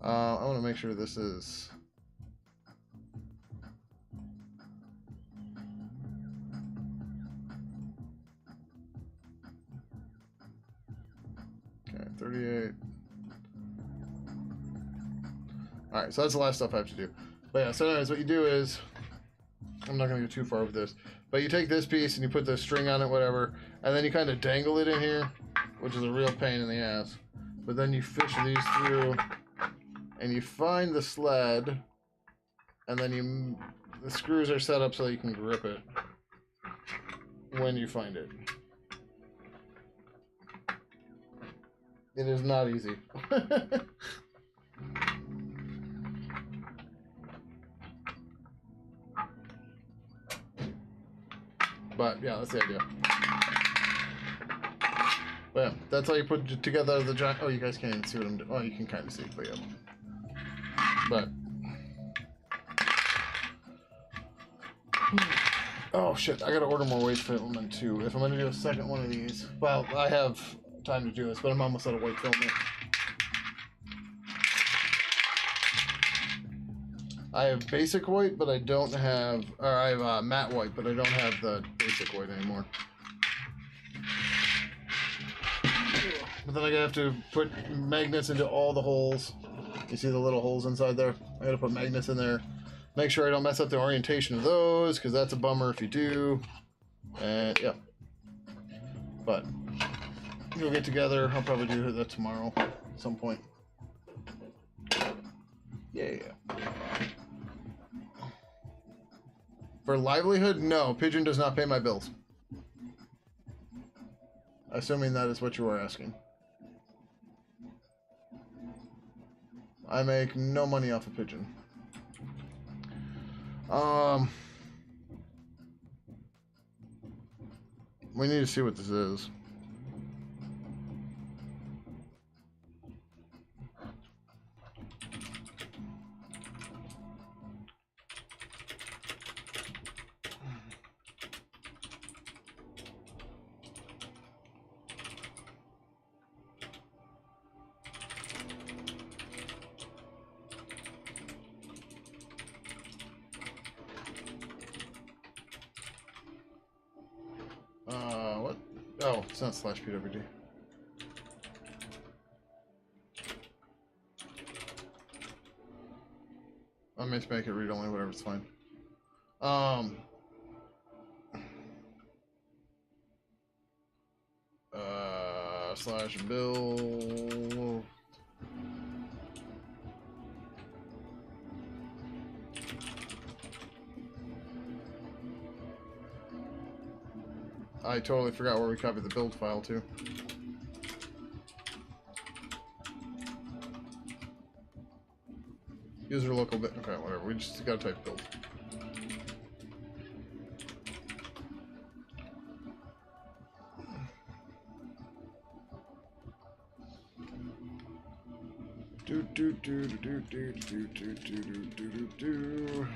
I want to make sure this is... Okay, 38. Alright, so that's the last stuff I have to do. But yeah, so anyways, what you do is... I'm not going to go too far with this. But you take this piece and you put the string on it, whatever, and then you kind of dangle it in here, which is a real pain in the ass. But then you fish these through, and you find the sled, and then the screws are set up so you can grip it when you find it. It is not easy. But yeah, that's the idea. But yeah, that's how you put together the giant. Oh, you guys can't even see what I'm doing. Oh, you can kind of see, but yeah. But oh shit, I gotta order more weight filament too. If I'm gonna do a second one of these, well, I have time to do this, but I'm almost out of weight filament. I have basic white, but I don't have, or I have matte white, but I don't have the basic white anymore. But then I have to put magnets into all the holes. You see the little holes inside there? I gotta put magnets in there. Make sure I don't mess up the orientation of those, because that's a bummer if you do. And yeah. But we'll get together. I'll probably do that tomorrow at some point. Yeah. For livelihood, no. Pidgin does not pay my bills. Assuming that is what you are asking. I make no money off of Pidgin. We need to see what this is. What? Oh, it's not slash PWD. I meant to make it read only, whatever, it's fine. Slash bill. I totally forgot where we copied the build file to. User local bit. Okay, whatever. We just gotta type build. Do.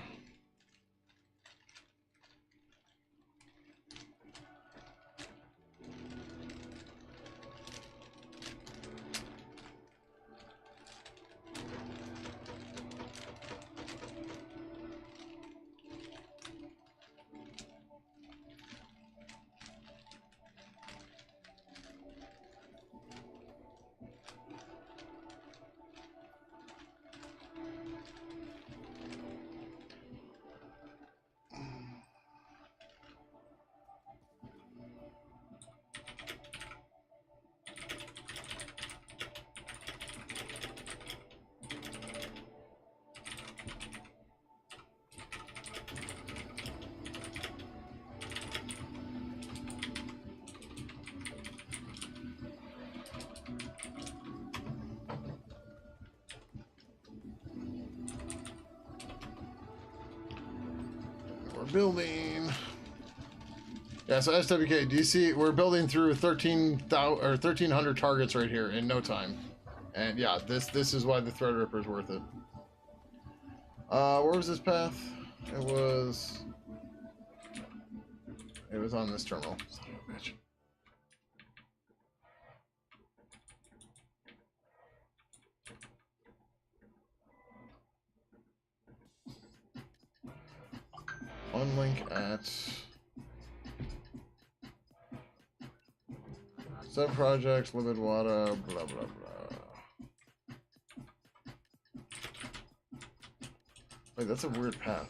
Building. Yeah, so SWK, do you see we're building through 1300 targets right here in no time. And yeah, this is why the Threadripper is worth it. Where was this path? It was on this terminal. Son of a bitch. Unlink at sub projects, limit water, blah blah blah. Wait, that's a weird path.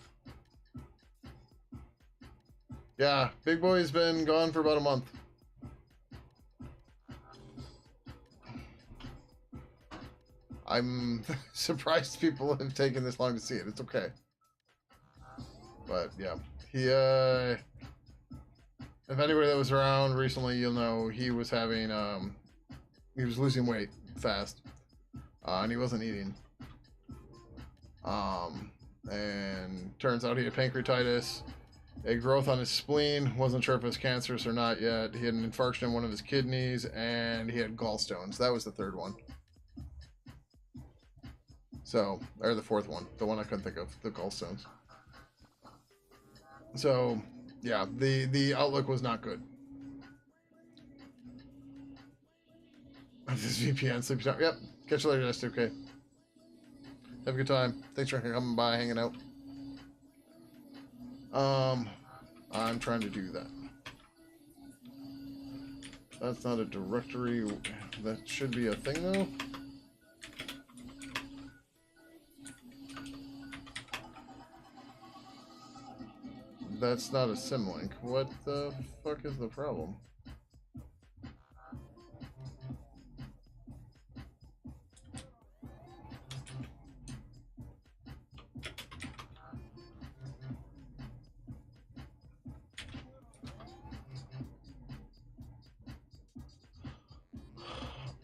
Yeah, Big Boy's been gone for about a month. I'm surprised people have taken this long to see it. It's okay. But yeah, he if anybody that was around recently, you'll know he was having he was losing weight fast, and he wasn't eating. And turns out he had pancreatitis, a growth on his spleen. Wasn't sure if it was cancerous or not yet. He had an infarction in one of his kidneys, and he had gallstones. That was the third one. So, or the fourth one, the one I couldn't think of, the gallstones. So, yeah, the outlook was not good. This VPN sleepy time. Yep. Catch you later, GTK. Have a good time. Thanks for coming by, hanging out. I'm trying to do that. That's not a directory. That should be a thing, though. That's not a symlink. What the fuck is the problem?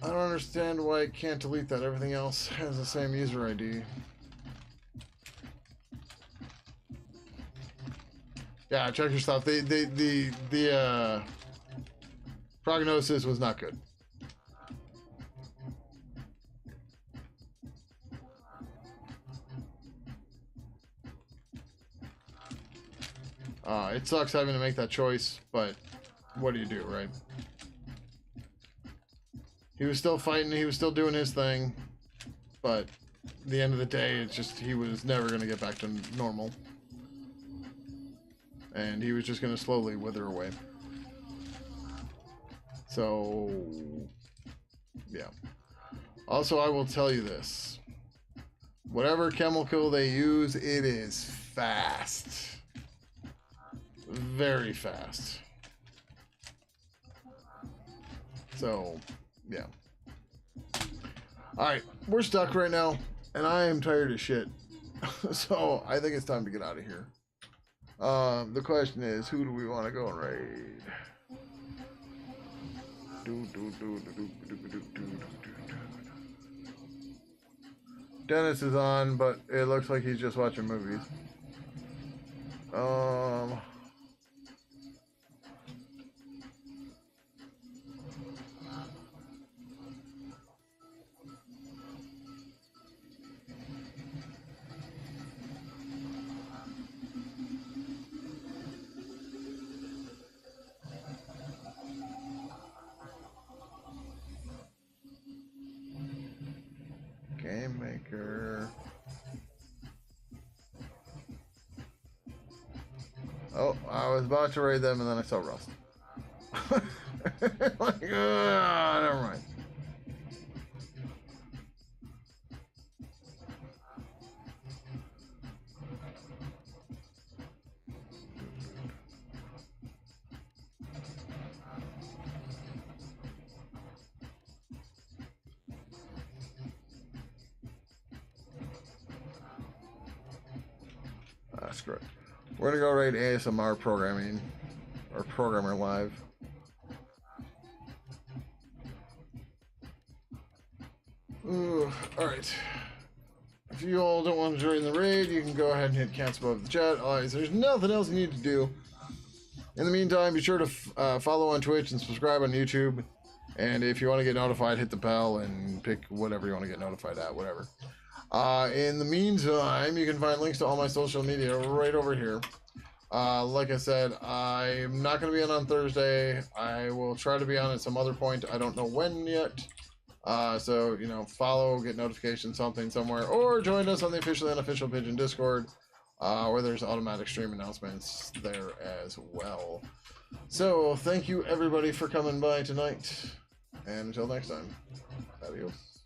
I don't understand why I can't delete that. Everything else has the same user ID. Yeah, check your stuff. The prognosis was not good. It sucks having to make that choice, but what do you do, right? He was still fighting, he was still doing his thing, but at the end of the day, it's just he was never going to get back to normal. And he was just going to slowly wither away. So, yeah. Also, I will tell you this. Whatever chemical they use, it is fast. Very fast. So, yeah. Alright, we're stuck right now, and I am tired as shit. So, I think it's time to get out of here. The question is, who do we want to go and raid? Dennis is on, but it looks like he's just watching movies. Game Maker. Oh, I was about to raid them and then I saw Rust. Like, never mind. Screw it. We're gonna go raid ASMR programming or Programmer Live. Ooh, alright. If you all don't want to join the raid, you can go ahead and hit cancel above the chat. Alright, so there's nothing else you need to do. In the meantime, be sure to follow on Twitch and subscribe on YouTube. And if you want to get notified, hit the bell and pick whatever you want to get notified at, whatever. In the meantime, you can find links to all my social media right over here. Like I said, I'm not going to be on Thursday. I will try to be on at some other point. I don't know when yet. So, you know, follow, get notifications, something somewhere, or join us on the official and unofficial Pidgin Discord, where there's automatic stream announcements there as well. So, thank you everybody for coming by tonight, and until next time, adios.